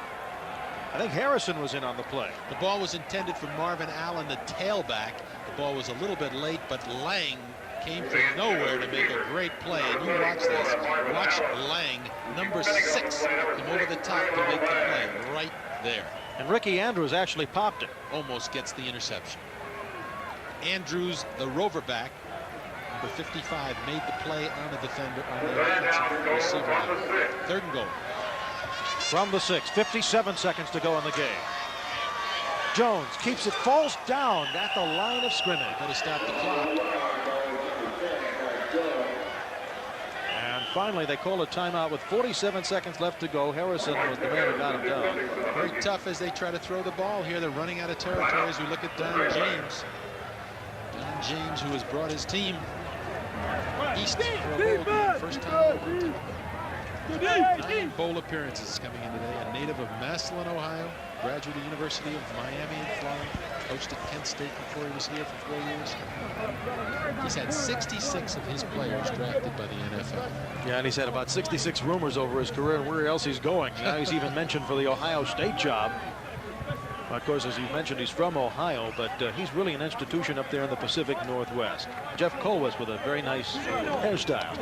I think Harrison was in on the play. The ball was intended for Marvin Allen, the tailback. The ball was a little bit late, but Lang came from nowhere to make a great play. And you watch this. Watch Lang, number 6, come over the top to make the play right there. And Ricky Andrews actually popped it. Almost gets the interception. Andrews, the rover back, number 55, made the play on the defender, on the offensive receiver. 3rd and goal. From the 6, 57 seconds to go in the game. Jones keeps it, falls down at the line of scrimmage. Got to stop the clock. And finally, they call a timeout with 47 seconds left to go. Harrison was the man who got him down. Very tough as they try to throw the ball here. They're running out of territory as we look at Don James. Don James, who has brought his team east for a bowl game. First time. 9 bowl appearances coming in today. A native of Massillon, Ohio, graduate of the University of Miami in Florida, coached at Kent State before he was here for 4 years. He's had 66 of his players drafted by the NFL. Yeah, and he's had about 66 rumors over his career and where else he's going. Now he's even mentioned for the Ohio State job. Of course, as you mentioned, he's from Ohio, but he's really an institution up there in the Pacific Northwest. Jeff Colwis with a very nice hairstyle.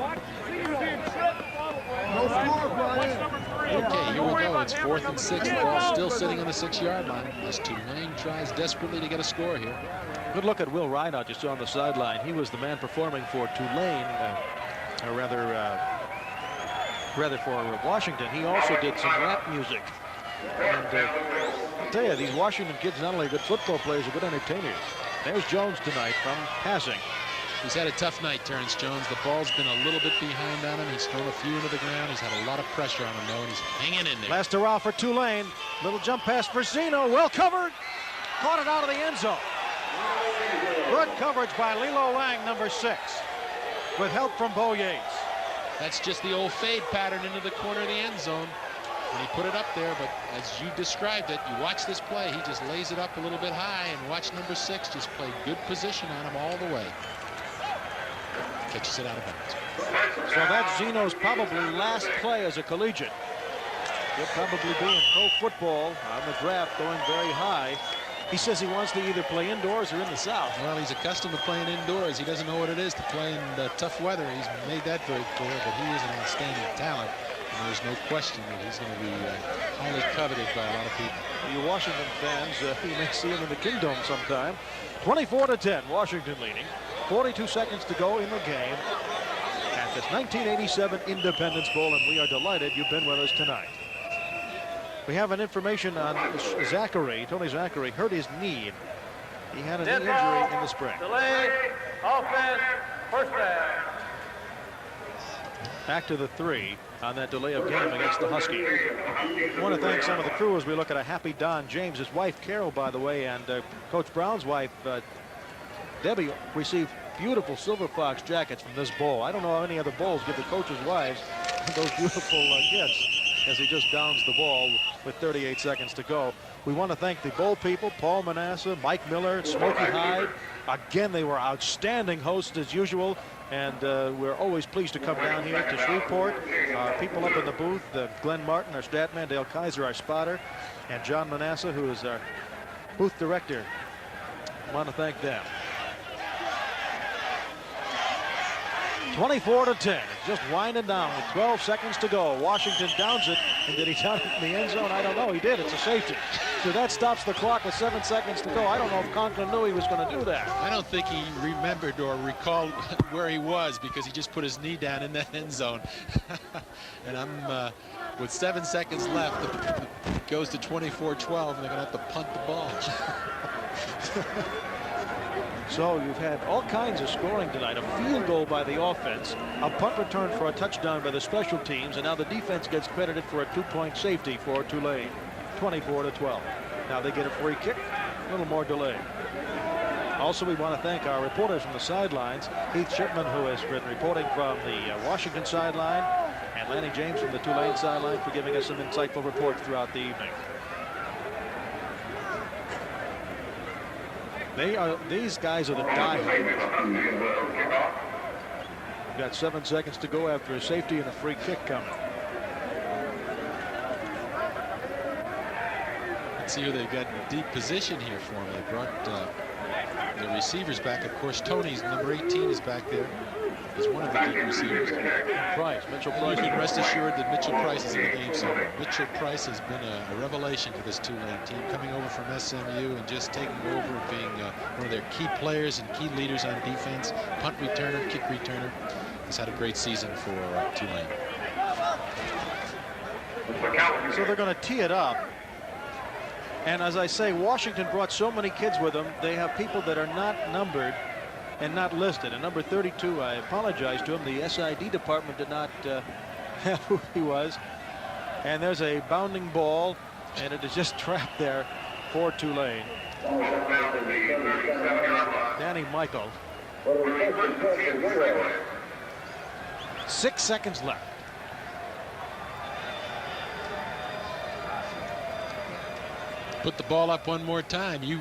Okay, here we go. It's 4th and 6. The ball still sitting on the 6-yard line as Tulane tries desperately to get a score here. Good look at Will Rideout just on the sideline. He was the man performing for Tulane, or rather for Washington. He also did some rap music. And I'll tell you, these Washington kids not only are good football players, are good entertainers. There's Jones tonight from passing. He's had a tough night, Terrance Jones. The ball's been a little bit behind on him. He's thrown a few into the ground. He's had a lot of pressure on him, though, and he's hanging in there. Last Darrel for Tulane. Little jump pass for Zeno. Well covered. Caught it out of the end zone. Good coverage by Lilo Lang, number 6, with help from Bo Yates. That's just the old fade pattern into the corner of the end zone. And he put it up there, but as you described it, you watch this play, he just lays it up a little bit high, and watch number 6 just play good position on him all the way. Catches it out of bounds. So that's Zeno's probably last play as a collegiate. He'll probably be in pro football on the draft, going very high. He says he wants to either play indoors or in the South. Well, he's accustomed to playing indoors. He doesn't know what it is to play in tough weather. He's made that very clear, but he is an outstanding talent. And there's no question that he's going to be highly coveted by a lot of people. You Washington fans, you may see him in the Kingdom sometime. 24-10, Washington leading. 42 seconds to go in the game at this 1987 Independence Bowl, and we are delighted you've been with us tonight. We have an information on Zachary. Tony Zachary hurt his knee. He had a knee injury in the spring. Delay, offense, first down. Back to the 3 on that delay of game against the Huskies. I want to thank some of the crew as we look at a happy Don James. His wife, Carol, by the way, and Coach Brown's wife, Debbie, received beautiful Silver Fox jackets from this bowl. I don't know how any other bowls give the coaches' wives those beautiful gifts as he just downs the ball with 38 seconds to go. We want to thank the bowl people, Paul Manasseh, Mike Miller, Smokey Hyde. Again, they were outstanding hosts as usual, and we're always pleased to come down here to Shreveport. Our people up in the booth, Glenn Martin, our stat man, Dale Kaiser, our spotter, and John Manasseh, who is our booth director. I want to thank them. 24-10. It's just winding down with 12 seconds to go. Washington downs it, and did he down it in the end zone? I don't know. He did. It's a safety. So that stops the clock with 7 seconds to go. I don't know if Conklin knew he was going to do that. I don't think he remembered or recalled where he was, because he just put his knee down in that end zone. And I'm with 7 seconds left. It goes to 24-12, and they're going to have to punt the ball. So you've had all kinds of scoring tonight. A field goal by the offense, a punt return for a touchdown by the special teams, and now the defense gets credited for a 2-point safety for Tulane. 24-12. Now they get a free kick, a little more delay. Also, we want to thank our reporters from the sidelines, Heath Shipman, who has been reporting from the Washington sideline, and Lanny James from the Tulane sideline for giving us some insightful reports throughout the evening. These guys are the diehards. We've got 7 seconds to go after a safety and a free kick coming. Let's see who they've got in deep position here for them. They brought the receivers back. Of course, Tony's number 18 is back there. He's one of the deep receivers. Mitchell Price. You can rest assured that Mitchell Price is in the game somewhere. Mitchell Price has been a revelation to this Tulane team, coming over from SMU and just taking over and being one of their key players and key leaders on defense. Punt returner, kick returner. He's had a great season for Tulane. So they're going to tee it up. And as I say, Washington brought so many kids with them. They have people that are not numbered and not listed. And number 32, I apologize to him. The SID department did not have who he was. And there's a bounding ball, and it is just trapped there for Tulane. Danny Michael. 6 seconds left. Put the ball up one more time. You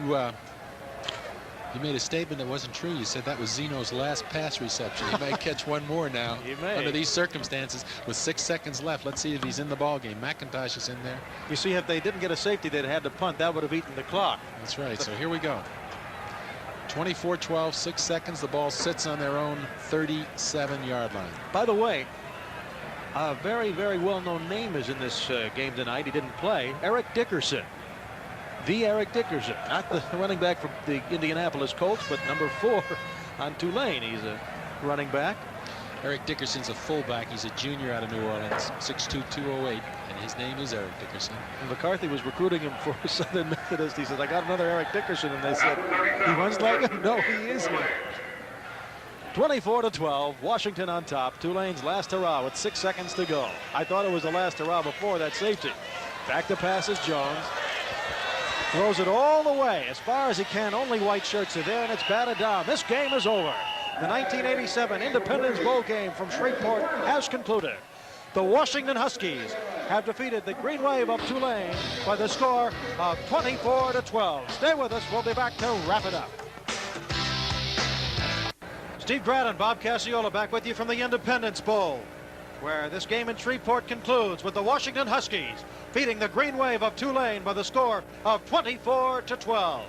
made a statement that wasn't true. You said that was Zeno's last pass reception. He might catch one more now. He may. Under these circumstances with 6 seconds left. Let's see if he's in the ball game. McIntosh is in there. You see, if they didn't get a safety, they'd had to punt. That would have eaten the clock. That's right. So here we go. 24-12, 6 seconds. The ball sits on their own 37-yard line. By the way, a very, very well-known name is in this game tonight. He didn't play. Eric Dickerson. The Eric Dickerson, not the running back from the Indianapolis Colts, but number 4 on Tulane. He's a running back. Eric Dickerson's a fullback. He's a junior out of New Orleans, 6'2", 208, and his name is Eric Dickerson. And McCarthy was recruiting him for Southern Methodist. He said, I got another Eric Dickerson, and they said, he runs like him? No, he isn't. 24-12, Washington on top. Tulane's last hurrah with 6 seconds to go. I thought it was the last hurrah before that safety. Back to pass is Jones. Throws it all the way as far as he can. Only white shirts are there, and it's batted down. This game is over. The 1987 Independence Bowl game from Shreveport has concluded. The Washington Huskies have defeated the Green Wave of Tulane by the score of 24-12. Stay with us. We'll be back to wrap it up. Steve Braden, Bob Cassiola back with you from the Independence Bowl, where this game in Shreveport concludes with the Washington Huskies beating the Green Wave of Tulane by the score of 24-12.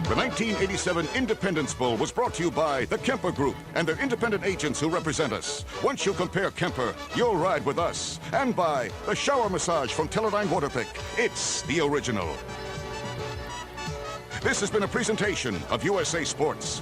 The 1987 Independence Bowl was brought to you by the Kemper Group and their independent agents who represent us. Once you compare Kemper, you'll ride with us. And by the shower massage from Teledyne Waterpick. It's the original. This has been a presentation of USA Sports.